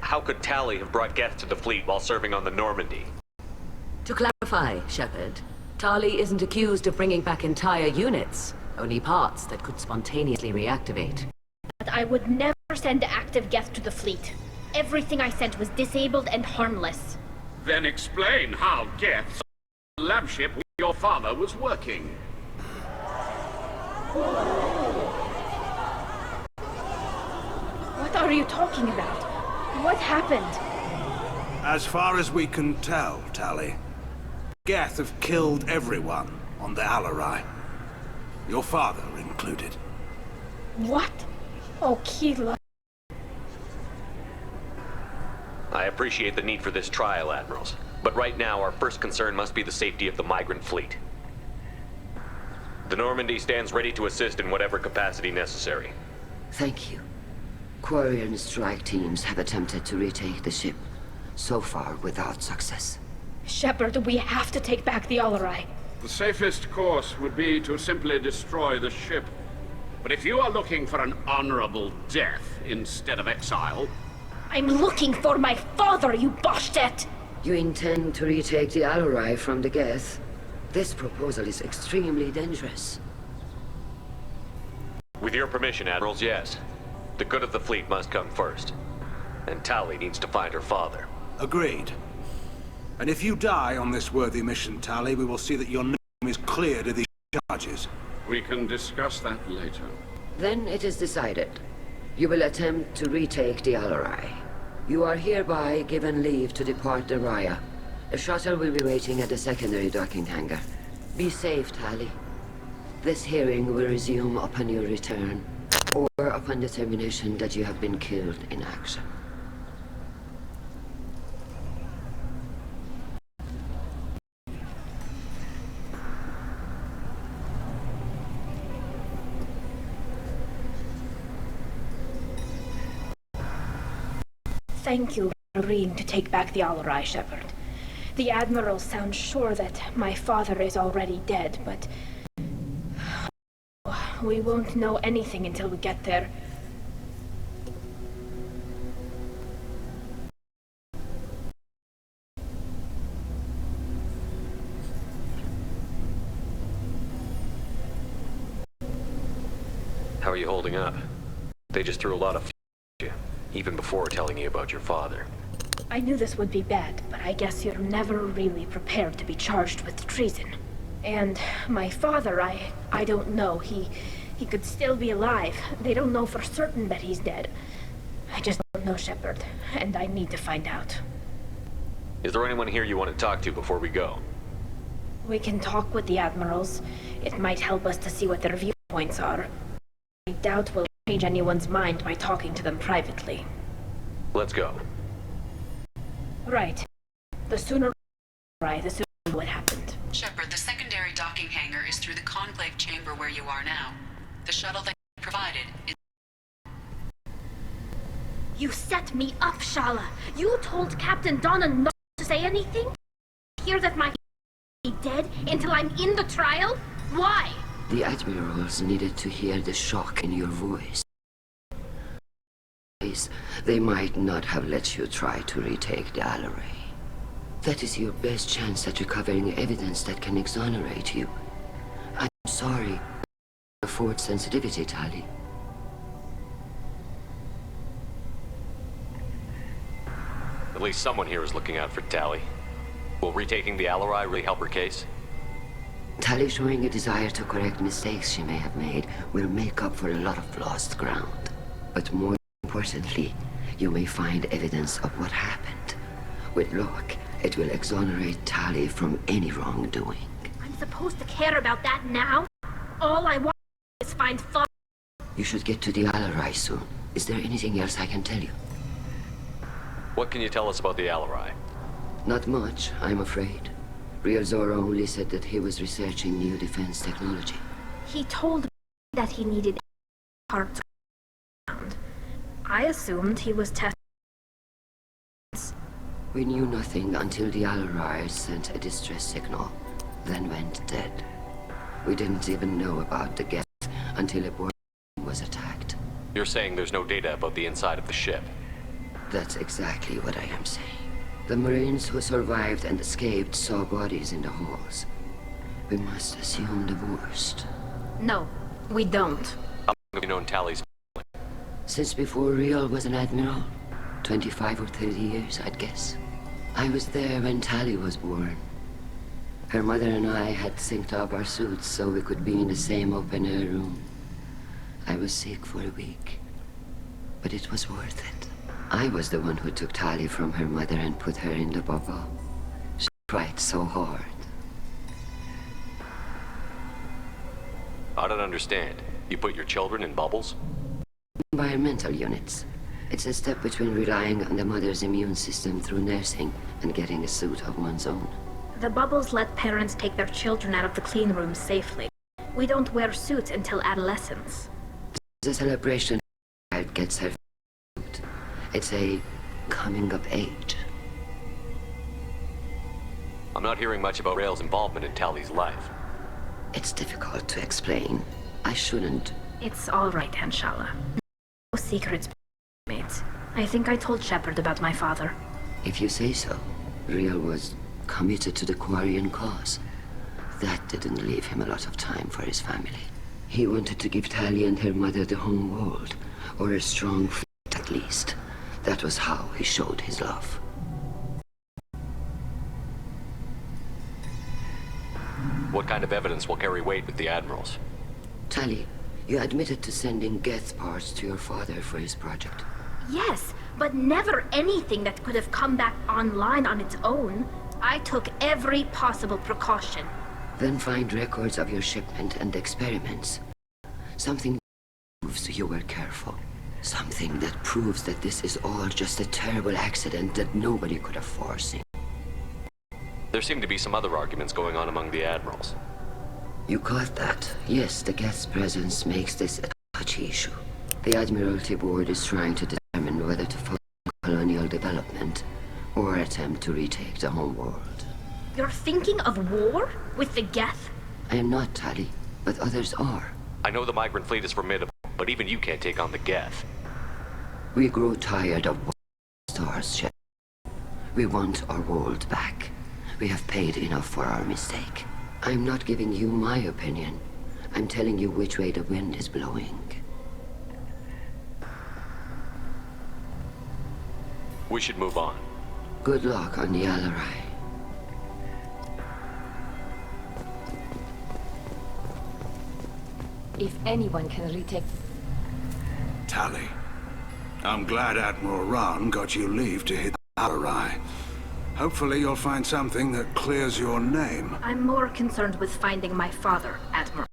How could Tali have brought guests to the fleet while serving on the Normandy? To clarify, Shepard, Tali isn't accused of bringing back entire units, only parts that could spontaneously reactivate. But I would never send active guests to the fleet. Everything I sent was disabled and harmless. Then explain how Geth, the lab ship your father was working. What are you talking about? What happened? As far as we can tell, Tali, Geth have killed everyone on the Alarai. Your father included. What? Oh, Keela. I appreciate the need for this trial, Admirals. But right now, our first concern must be the safety of the migrant fleet. The Normandy stands ready to assist in whatever capacity necessary. Thank you. Quarian strike teams have attempted to retake the ship, so far without success. Shepard, we have to take back the Alarai. The safest course would be to simply destroy the ship. But if you are looking for an honorable death instead of exile... I'm looking for my father, you Boshtet! You intend to retake the Alarai from the Geth? This proposal is extremely dangerous. With your permission, Admirals, yes. The good of the fleet must come first. And Tali needs to find her father. Agreed. And if you die on this worthy mission, Tali, we will see that your name is cleared of these charges. We can discuss that later. Then it is decided. You will attempt to retake the Alarai. You are hereby given leave to depart the Raya. A shuttle will be waiting at the secondary docking hangar. Be safe, Tali. This hearing will resume upon your return, or upon determination that you have been killed in action. Thank you for agreeing to take back the Alarai, Shepard. The Admiral sounds sure that my father is already dead, but... we won't know anything until we get there. How are you holding up? They just threw a lot of at you, even before telling you about your father. I knew this would be bad, but I guess you're never really prepared to be charged with treason. And my father, I don't know. He could still be alive. They don't know for certain that he's dead. I just don't know, Shepard, and I need to find out. Is there anyone here you want to talk to before we go? We can talk with the Admirals. It might help us to see what their viewpoints are. I doubt we'll change anyone's mind by talking to them privately. Let's go. Right. The sooner the sooner what happened. Shepard, the secondary docking hangar is through the conclave chamber where you are now. The shuttle they provided is... You set me up, Shala. You told Captain Donna not to say anything? Hear that my be dead until I'm in the trial? Why? The admirals needed to hear the shock in your voice. They might not have let you try to retake the Alarai. That is your best chance at recovering evidence that can exonerate you. I'm sorry. Afford sensitivity, Tali. At least someone here is looking out for Tali. Will retaking the Alarai really help her case? Tali showing a desire to correct mistakes she may have made will make up for a lot of lost ground. But more importantly, you may find evidence of what happened. With luck, it will exonerate Tali from any wrongdoing. I'm supposed to care about that now? All I want is find father. You should get to the Alarai soon. Is there anything else I can tell you? What can you tell us about the Alarai? Not much, I'm afraid. Real Zora only said that he was researching new defense technology. He told me that he needed parts around. I assumed he was testing. We knew nothing until the Alarai sent a distress signal, then went dead. We didn't even know about the Geth until a board was attacked. You're saying there's no data about the inside of the ship? That's exactly what I am saying. The Marines who survived and escaped saw bodies in the halls. We must assume the worst. No, we don't. How long have you known Tali's family? Since before Real was an admiral. 25 or 30 years, I'd guess. I was there when Tali was born. Her mother and I had synced up our suits so we could be in the same open-air room. I was sick for a week, but it was worth it. I was the one who took Tali from her mother and put her in the bubble. She tried so hard. I don't understand. You put your children in bubbles? Environmental units. It's a step between relying on the mother's immune system through nursing and getting a suit of one's own. The bubbles let parents take their children out of the clean rooms safely. We don't wear suits until adolescence. It's a celebration. A child gets her suit. It's a coming of age. I'm not hearing much about Rael's involvement in Tali's life. It's difficult to explain. I shouldn't. It's all right, Anshala. No secrets, mates. I think I told Shepard about my father. If you say so. Real was committed to the Quarian cause. That didn't leave him a lot of time for his family. He wanted to give Tali and her mother the home world, or a strong fleet at least. That was how he showed his love. What kind of evidence will carry weight with the admirals? Tali, you admitted to sending Geth parts to your father for his project. Yes, but never anything that could have come back online on its own. I took every possible precaution. Then find records of your shipment and experiments. Something that proves you were careful. Something that proves that this is all just a terrible accident that nobody could have foreseen. There seem to be some other arguments going on among the admirals. You caught that? Yes, the Geth's presence makes this a touchy issue. The Admiralty Board is trying to determine whether to focus on colonial development or attempt to retake the home world. You're thinking of war? With the Geth? I am not, Tali, but others are. I know the migrant fleet is formidable, but even you can't take on the Geth. We grow tired of stars, Shep. We want our world back. We have paid enough for our mistake. I'm not giving you my opinion. I'm telling you which way the wind is blowing. We should move on. Good luck on the Alarai. If anyone can retake... Tali, I'm glad Admiral Ran got you leave to hit the Alarai. Hopefully you'll find something that clears your name. I'm more concerned with finding my father, Admiral.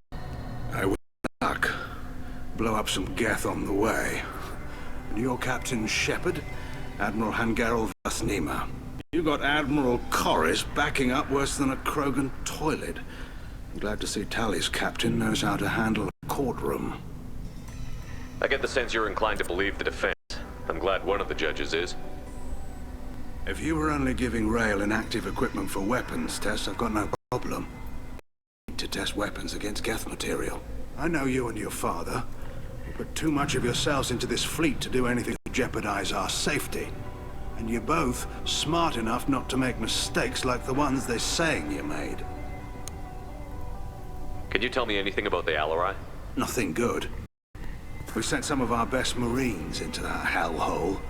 I wish you luck. Blow up some Geth on the way. And you're Captain Shepard, Admiral Hangarel Vasnima. You got Admiral Corris backing up worse than a Krogan toilet. I'm glad to see Tali's captain knows how to handle a courtroom. I get the sense you're inclined to believe the defense. I'm glad one of the judges is. If you were only giving Rail inactive equipment for weapons tests, I've got no problem. To test weapons against Geth material. I know you and your father. You put too much of yourselves into this fleet to do anything to jeopardize our safety. And you're both smart enough not to make mistakes like the ones they're saying you made. Can you tell me anything about the Alarai? Nothing good. We sent some of our best Marines into that hellhole.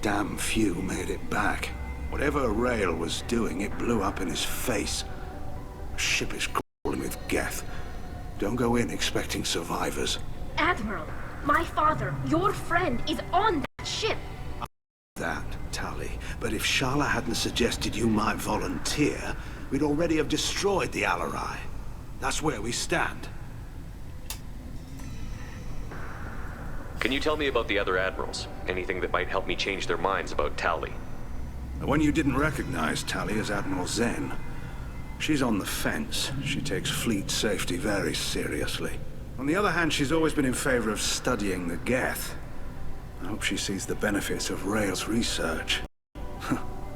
Damn few made it back. Whatever Rail was doing, it blew up in his face. The ship is crawling with Geth. Don't go in expecting survivors. Admiral, my father, your friend, is on that ship. That, Tali. But if Shala hadn't suggested you might volunteer, we'd already have destroyed the Alarai. That's where we stand. Can you tell me about the other admirals? Anything that might help me change their minds about Tali? The one you didn't recognize, Tali, is Admiral Zen. She's on the fence. She takes fleet safety very seriously. On the other hand, she's always been in favor of studying the Geth. I hope she sees the benefits of Rail's research.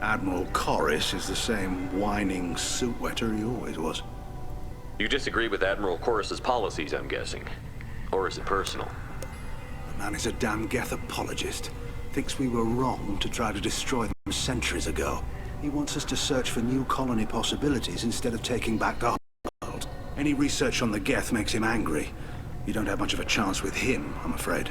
Admiral Corris is the same whining suit wetter he always was. You disagree with Admiral Corris's policies, I'm guessing. Or is it personal? The man is a damn Geth apologist. Thinks we were wrong to try to destroy them centuries ago. He wants us to search for new colony possibilities instead of taking back our world. Any research on the Geth makes him angry. You don't have much of a chance with him, I'm afraid.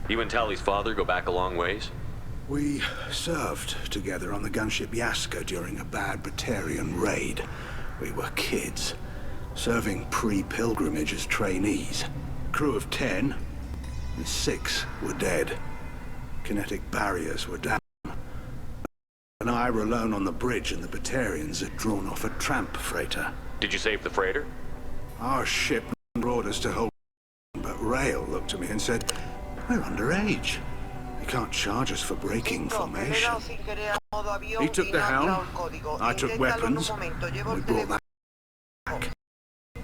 You and Tali's father go back a long ways? We served together on the gunship Yaska during a bad Batarian raid. We were kids, serving pre-pilgrimage as trainees. Crew of 10, and 6 were dead. Kinetic barriers were down. And I were alone on the bridge, and the Batarians had drawn off a tramp freighter. Did you save the freighter? Our ship brought us to hold, but Rail looked at me and said, "We're underage. You can't charge us for breaking formation." He took the helm, I took weapons, and we brought that back.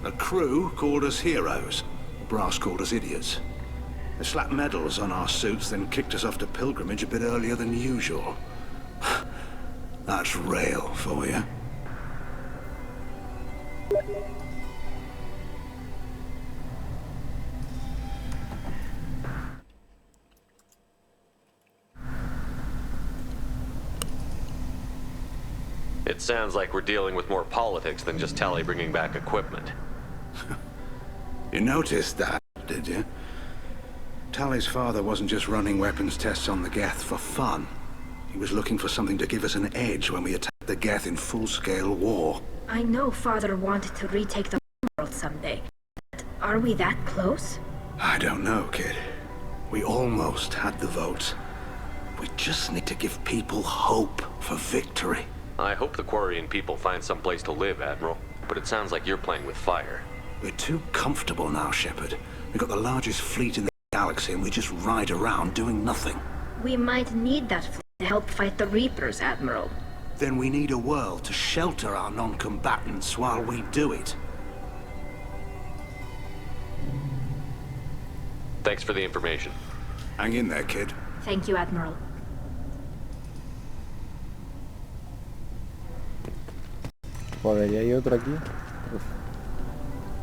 The crew called us heroes. The brass called us idiots. They slapped medals on our suits, then kicked us off to pilgrimage a bit earlier than usual. That's Rail for you. It sounds like we're dealing with more politics than just Tali bringing back equipment. You noticed that, did you? Tali's father wasn't just running weapons tests on the Geth for fun. He was looking for something to give us an edge when we attacked the Geth in full-scale war. I know father wanted to retake the world someday. But are we that close? I don't know, kid. We almost had the votes. We just need to give people hope for victory. I hope the Quarian people find some place to live, Admiral. But it sounds like you're playing with fire. We're too comfortable now, Shepard. We've got the largest fleet in the galaxy and we just ride around doing nothing. We might need that fleet to help fight the Reapers, Admiral. Then we need a world to shelter our non-combatants while we do it. Thanks for the information. Hang in there, kid. Thank you, Admiral. Joder, ¿y hay otro aquí? Uf.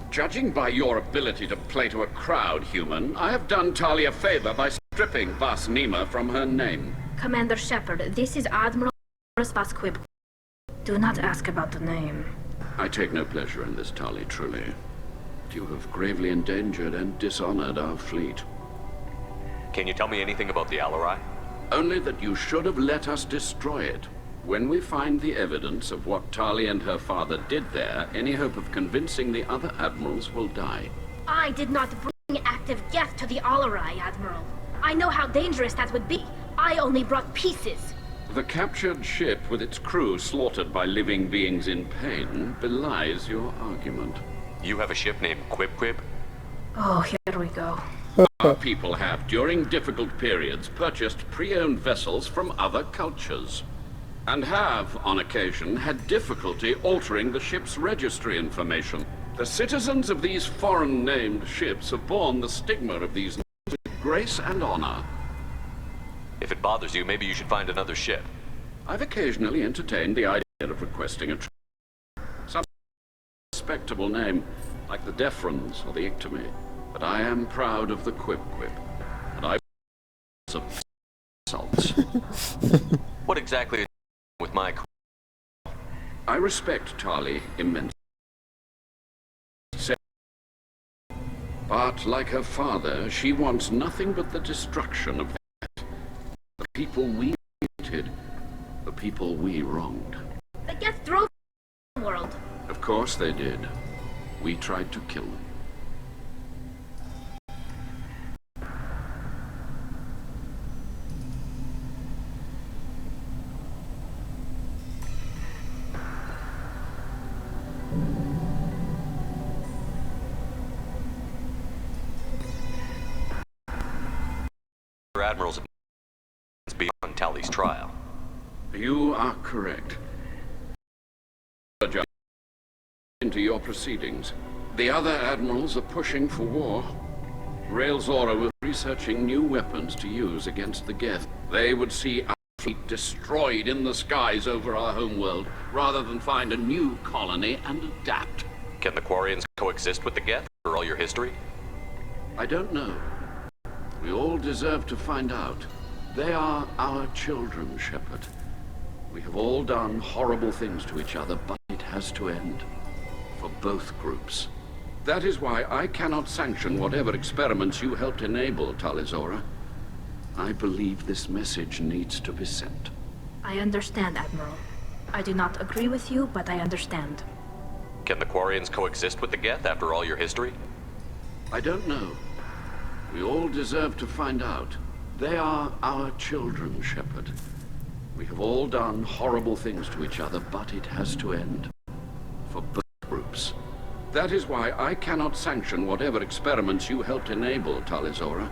Judging by your ability to play to a crowd, human, I have done Tali a favor by stripping Vas Nima from her name. Commander Shepard, this is Admiral Vasquib. Do not ask about the name. I take no pleasure in this, Tali, truly. You have gravely endangered and dishonored our fleet. Can you tell me anything about the Alarai? Only that you should have let us destroy it. When we find the evidence of what Tali and her father did there, any hope of convincing the other admirals will die. I did not bring active Geth to the Alarai, Admiral. I know how dangerous that would be. I only brought pieces. The captured ship with its crew slaughtered by living beings in pain belies your argument. You have a ship named Quib Quib? Oh, here we go. Our people have, during difficult periods, purchased pre-owned vessels from other cultures. and have, on occasion, had difficulty altering the ship's registry information. The citizens of these foreign-named ships have borne the stigma of these names with grace and honor. If it bothers you, maybe you should find another ship. I've occasionally entertained the idea of requesting some respectable name, like the Defrons or the Ictomy. But I am proud of the Quip-Quip, and I insults. What exactly is with my... I respect Tali immensely. But like her father, she wants nothing but the destruction of that. The people we hated, the people we wronged. The Geth drove the world. Of course they did. We tried to kill them. Admirals beyond Tali's trial. You are correct. Into your proceedings. The other admirals are pushing for war. Rael Zora was researching new weapons to use against the Geth. They would see our fleet destroyed in the skies over our homeworld, rather than find a new colony and adapt. Can the Quarians coexist with the Geth for all your history? I don't know. We all deserve to find out. They are our children, Shepard. We have all done horrible things to each other, but it has to end. For both groups. That is why I cannot sanction whatever experiments you helped enable, Talizora. I believe this message needs to be sent. I understand, Admiral. I do not agree with you, but I understand. Can the Quarians coexist with the Geth after all your history? I don't know. We all deserve to find out. They are our children, Shepard. We have all done horrible things to each other, but it has to end. For both groups. That is why I cannot sanction whatever experiments you helped enable, Talizora.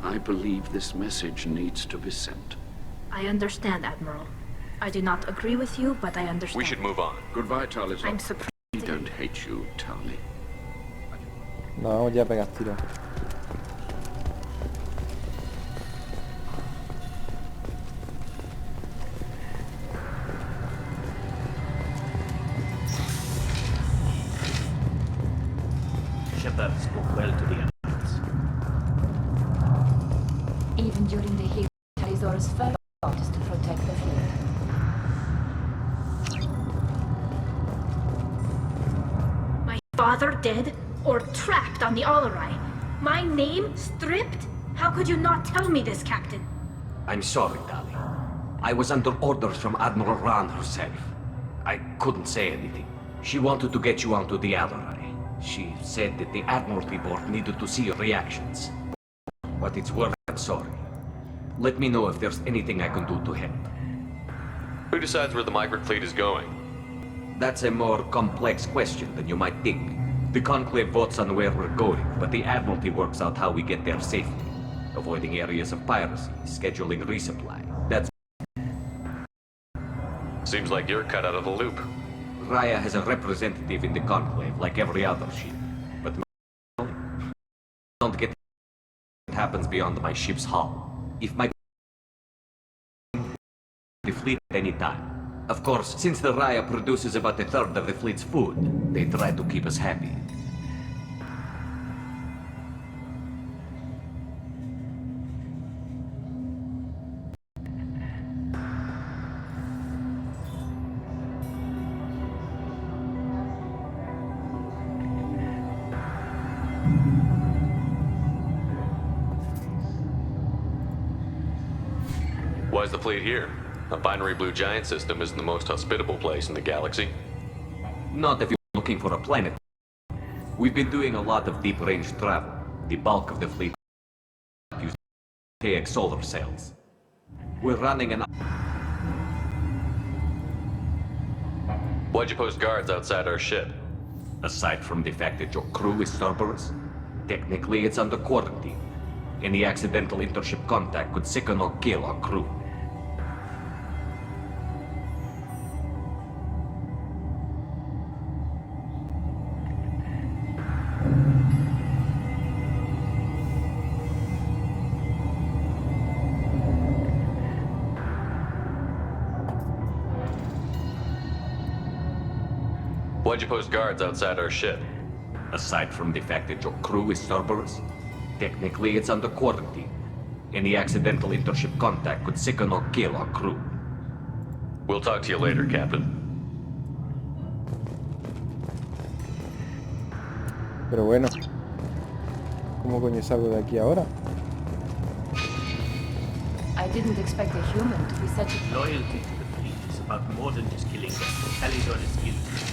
I believe this message needs to be sent. I understand, Admiral. I do not agree with you, but I understand. We should move on. Goodbye, Talizora. I'm surprised. We don't hate you, Tali. No, vamos ya a pegar tiro. Shepard spoke well to the Alliance. Even during the heat, Talizora's first thought is to protect the fleet. My father dead or trapped on the Alarai? My name stripped? How could you not tell me this, Captain? I'm sorry, Tali. I was under orders from Admiral Rand herself. I couldn't say anything. She wanted to get you onto the Alarai. She said that the Admiralty Board needed to see your reactions. But it's worth I'm sorry. Let me know if there's anything I can do to help. Who decides where the migrant fleet is going? That's a more complex question than you might think. The Conclave votes on where we're going, but the Admiralty works out how we get there safely. Avoiding areas of piracy, scheduling resupply. That's... Seems like you're cut out of the loop. Raya has a representative in the Conclave, like every other ship. But don't get what happens beyond my ship's hull. If my the fleet at any time. Of course, since the Raya produces about a third of the fleet's food, they try to keep us happy. Why is the fleet here? A binary blue giant system isn't the most hospitable place in the galaxy. Not if you're looking for a planet. We've been doing a lot of deep-range travel. The bulk of the fleet uses KX solar cells. We're running an... Why'd you post guards outside our ship? Aside from the fact that your crew is Cerberus, technically it's under quarantine. Any accidental intership contact could sicken or kill our crew. Why'd you post guards outside our ship? Aside from the fact that your crew is Cerberus, technically it's under quarantine. Any accidental intership contact could sicken or kill our crew. We'll talk to you later, Captain. Pero bueno, ¿cómo coño salgo de aquí ahora? I didn't expect a human to be such a... Loyalty to the fleet is about more than just killing them. Talizon is guilty.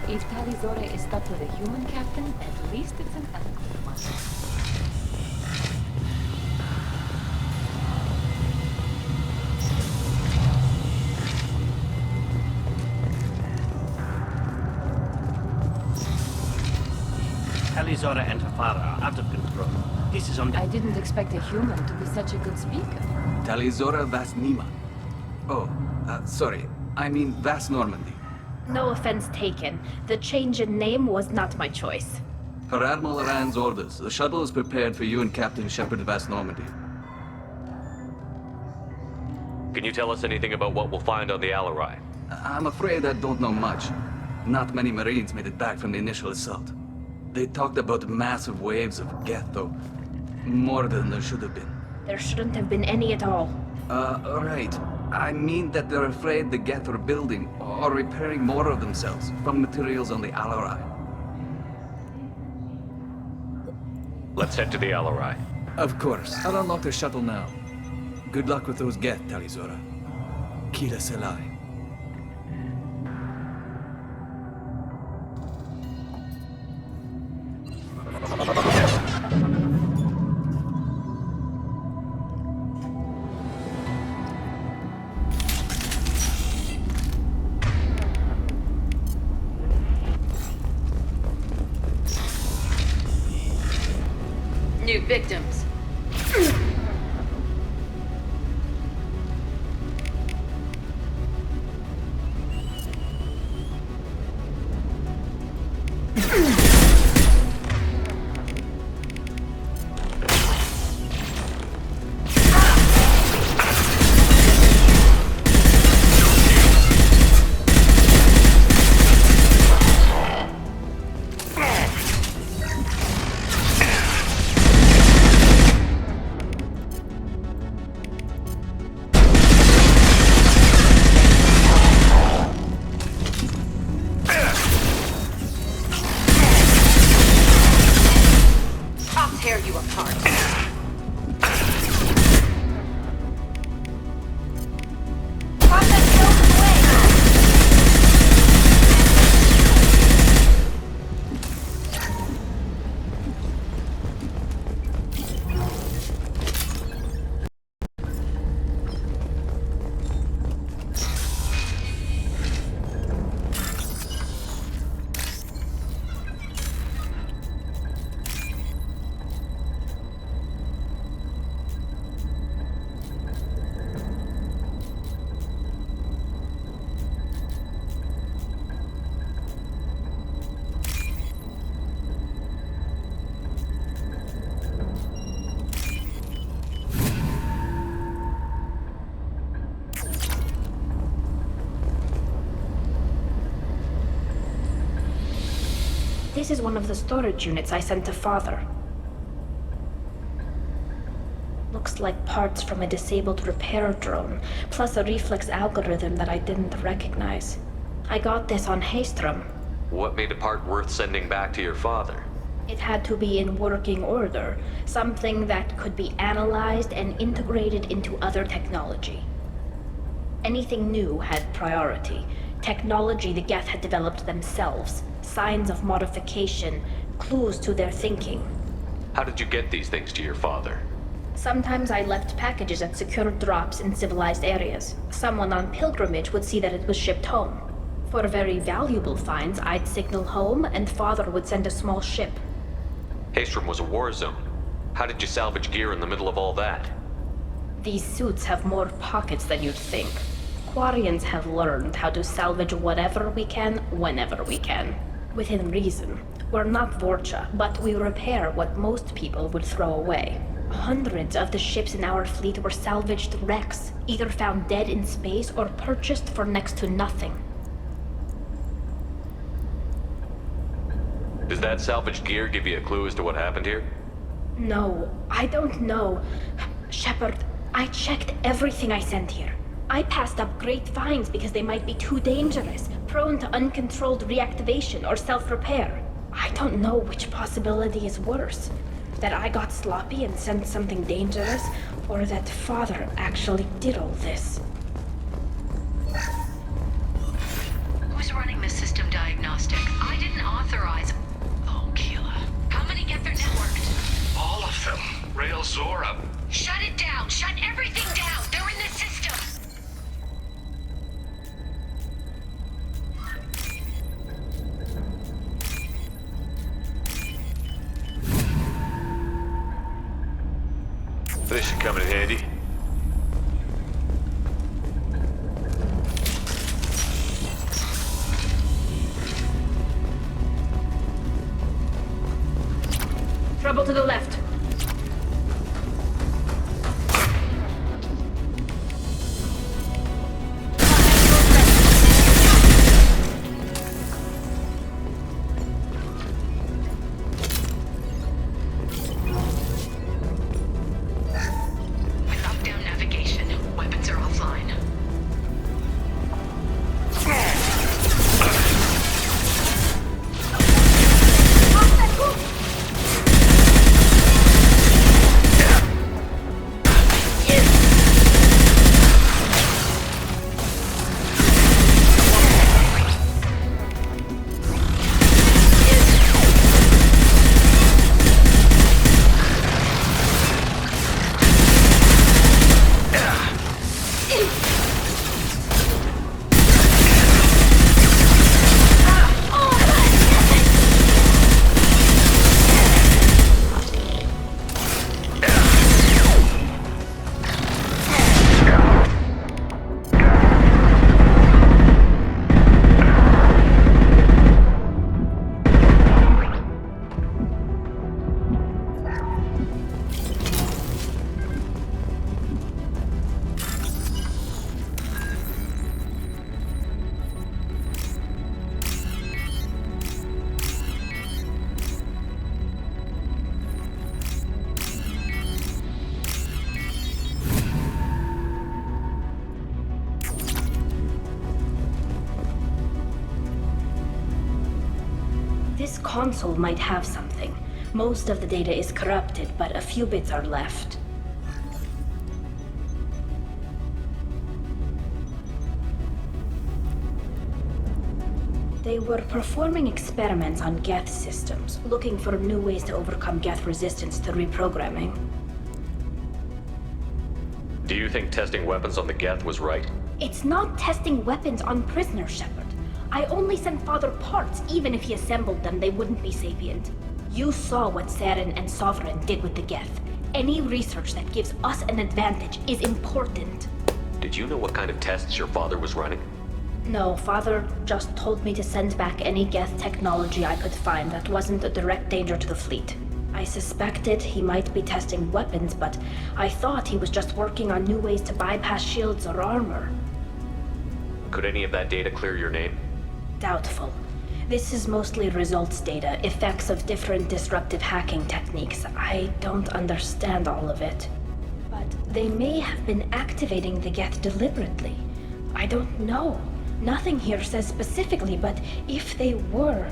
If Talizora is stuck with a human captain, at least it's an ethical one. Talizora and her father are out of control. This is on the... I didn't expect a human to be such a good speaker. Talizora Vas Nima. Oh, sorry. I mean Vas Normandy. No offense taken. The change in name was not my choice. Per Admiral Rand's orders, the shuttle is prepared for you and Captain Shepard Vas Normandy. Can you tell us anything about what we'll find on the Alarai? I'm afraid I don't know much. Not many Marines made it back from the initial assault. They talked about massive waves of Geth, though. More than there should have been. There shouldn't have been any at all. Right. I mean that they're afraid the Geth are building or repairing more of themselves from materials on the Alarai. Let's head to the Alarai. Of course. I'll unlock the shuttle now. Good luck with those Geth, Talizora. Kira Selai. New victims. Tear you apart. This is one of the storage units I sent to Father. Looks like parts from a disabled repair drone, plus a reflex algorithm that I didn't recognize. I got this on Haestrom. What made a part worth sending back to your father? It had to be in working order, something that could be analyzed and integrated into other technology. Anything new had priority. Technology the Geth had developed themselves, signs of modification, clues to their thinking. How did you get these things to your father? Sometimes I left packages at secure drops in civilized areas. Someone on pilgrimage would see that it was shipped home. For very valuable finds, I'd signal home, and Father would send a small ship. Haestrom was a war zone. How did you salvage gear in the middle of all that? These suits have more pockets than you'd think. Quarians have learned how to salvage whatever we can, whenever we can. Within reason. We're not Vorcha, but we repair what most people would throw away. Hundreds of the ships in our fleet were salvaged wrecks, either found dead in space or purchased for next to nothing. Does that salvaged gear give you a clue as to what happened here? No, I don't know. Shepard, I checked everything I sent here. I passed up great finds because they might be too dangerous, prone to uncontrolled reactivation or self-repair. I don't know which possibility is worse. That I got sloppy and sent something dangerous, or that Father actually did all this. Who's running the system diagnostic? I didn't authorize. Oh, Keela. How many Geth are networked? All of them. Rail Zora. Shut it down! Shut everything down! They're in the system! This should come in handy. Trouble to the left. This console might have something. Most of the data is corrupted, but a few bits are left. They were performing experiments on Geth systems, looking for new ways to overcome Geth resistance to reprogramming. Do you think testing weapons on the Geth was right? It's not testing weapons on prisoners, Shepard. I only sent Father parts. Even if he assembled them, they wouldn't be sapient. You saw what Saren and Sovereign did with the Geth. Any research that gives us an advantage is important. Did you know what kind of tests your father was running? No, Father just told me to send back any Geth technology I could find that wasn't a direct danger to the fleet. I suspected he might be testing weapons, but I thought he was just working on new ways to bypass shields or armor. Could any of that data clear your name? Doubtful. This is mostly results data, effects of different disruptive hacking techniques. I don't understand all of it. But they may have been activating the Geth deliberately. I don't know. Nothing here says specifically, but if they were,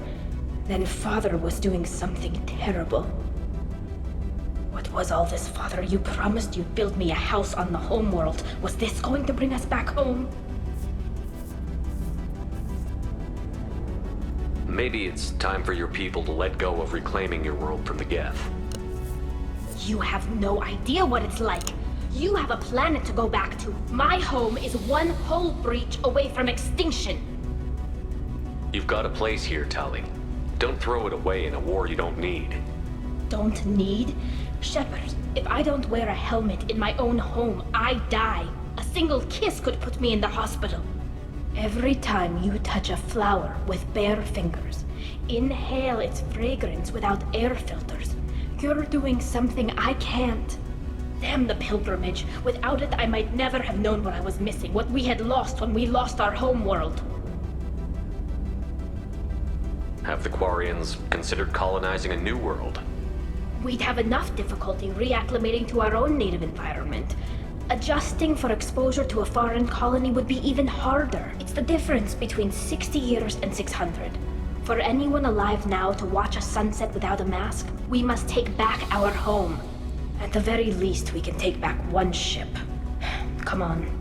then Father was doing something terrible. What was all this, Father? You promised you'd build me a house on the homeworld. Was this going to bring us back home? Maybe it's time for your people to let go of reclaiming your world from the Geth. You have no idea what it's like. You have a planet to go back to. My home is one hull breach away from extinction. You've got a place here, Tali. Don't throw it away in a war you don't need. Don't need? Shepard, if I don't wear a helmet in my own home, I die. A single kiss could put me in the hospital. Every time you touch a flower with bare fingers, inhale its fragrance without air filters. You're doing something I can't. Damn the pilgrimage. Without it, I might never have known what I was missing, what we had lost when we lost our home world. Have the Quarians considered colonizing a new world? We'd have enough difficulty reacclimating to our own native environment. Adjusting for exposure to a foreign colony would be even harder. It's the difference between 60 years and 600. For anyone alive now to watch a sunset without a mask, we must take back our home. At the very least, we can take back one ship. Come on.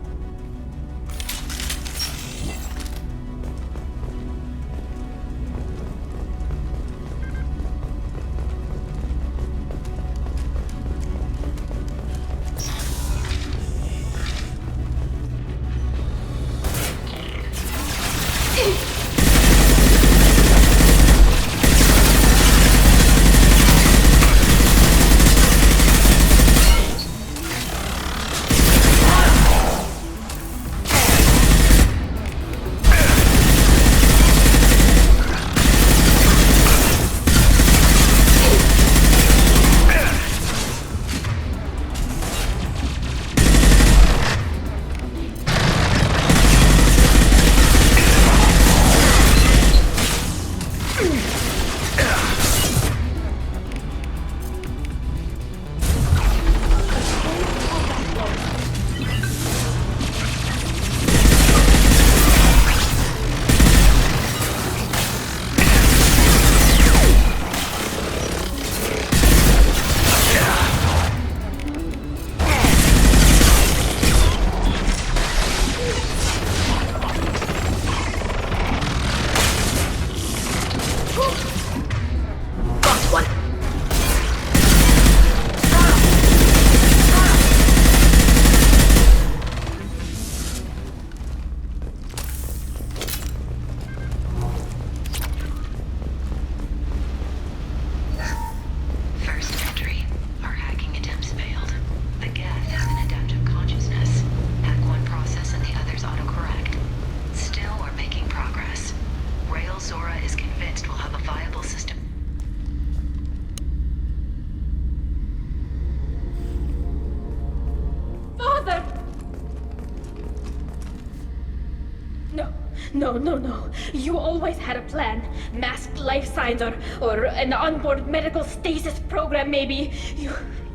No. You always had a plan. Masked life signs or an onboard medical stasis program, maybe.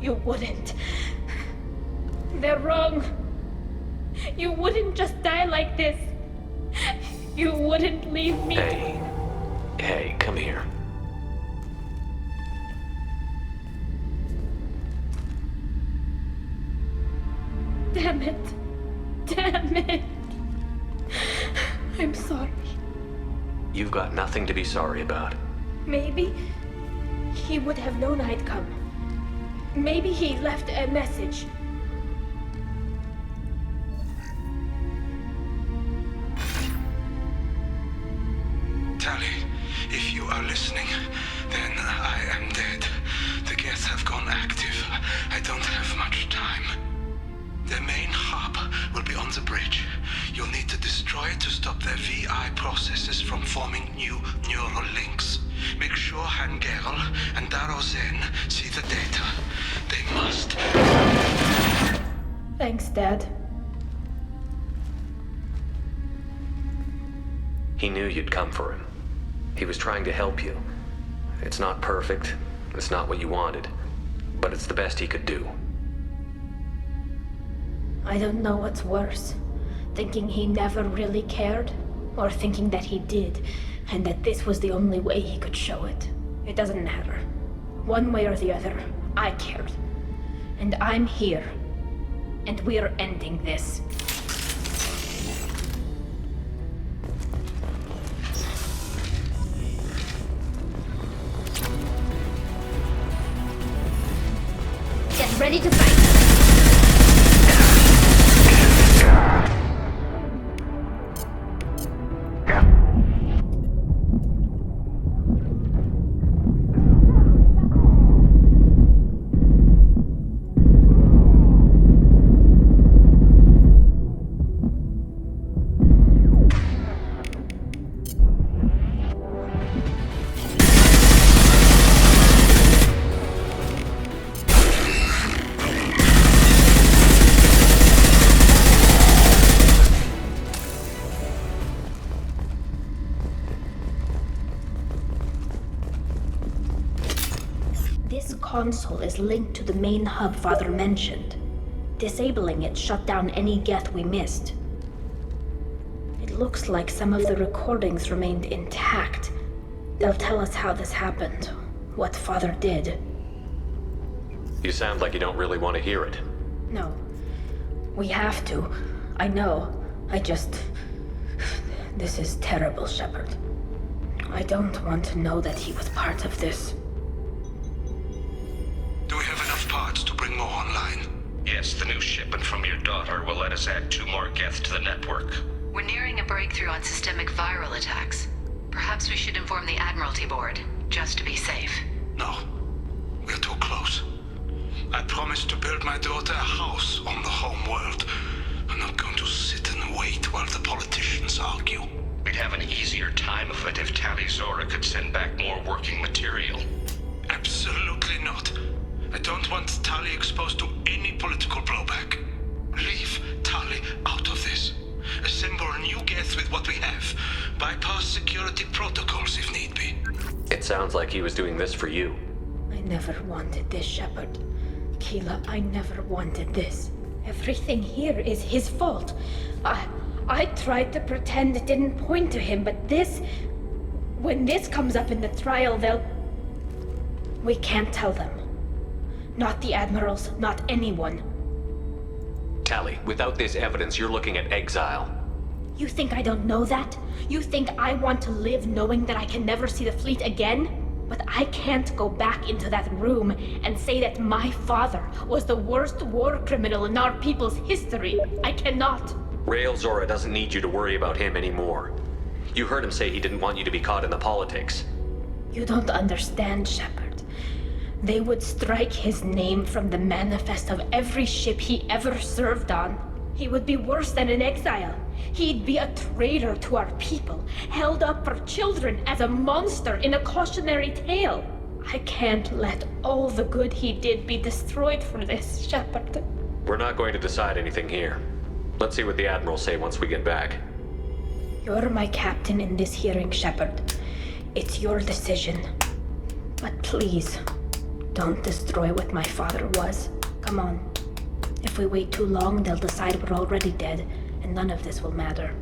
You wouldn't. They're wrong. You wouldn't just die like this. You wouldn't leave me. Hey, come here. Damn it. I'm sorry. You've got nothing to be sorry about. Maybe he would have known I'd come. Maybe he left a message. Tali, if you are listening, then I am dead. The Geth have gone active. I don't have much time. Their main hub will be on the bridge. You'll need to destroy it to stop their VI processes from forming new neural links. Make sure Hangerel and Daro Zen see the data. They must. Thanks, Dad. He knew you'd come for him. He was trying to help you. It's not perfect. It's not what you wanted. But it's the best he could do. I don't know what's worse. Thinking he never really cared, or thinking that he did, and that this was the only way he could show it. It doesn't matter. One way or the other, I cared. And I'm here. And we're ending this. Get ready to fight! console is linked to the main hub Father mentioned. Disabling it shut down any Geth we missed. It looks like some of the recordings remained intact. They'll tell us how this happened, what Father did. You sound like you don't really want to hear it. No. We have to. I know. This is terrible, Shepard. I don't want to know that he was part of this. Do we have enough parts to bring more online? Yes, the new shipment from your daughter will let us add 2 more Geth to the network. We're nearing a breakthrough on systemic viral attacks. Perhaps we should inform the Admiralty Board, just to be safe. No. We're too close. I promised to build my daughter a house on the home world. I'm not going to sit and wait while the politicians argue. We'd have an easier time of it if Tali Zora could send back more working material. Absolutely not. I don't want Tali exposed to any political blowback. Leave Tali out of this. Assemble new Geth with what we have. Bypass security protocols if need be. It sounds like he was doing this for you. I never wanted this, Shepard. Keela, I never wanted this. Everything here is his fault. I tried to pretend it didn't point to him, but this... When this comes up in the trial, we can't tell them. Not the Admirals, not anyone. Tali, without this evidence, you're looking at exile. You think I don't know that? You think I want to live knowing that I can never see the fleet again? But I can't go back into that room and say that my father was the worst war criminal in our people's history. I cannot. Rael Zora doesn't need you to worry about him anymore. You heard him say he didn't want you to be caught in the politics. You don't understand, Shepard. They would strike his name from the manifest of every ship he ever served on. He would be worse than an exile. He'd be a traitor to our people, held up for children as a monster in a cautionary tale. I can't let all the good he did be destroyed for this, Shepard. We're not going to decide anything here. Let's see what the Admirals say once we get back. You're my captain in this hearing, Shepard. It's your decision. But please, don't destroy what my father was. Come on. If we wait too long, they'll decide we're already dead, and none of this will matter.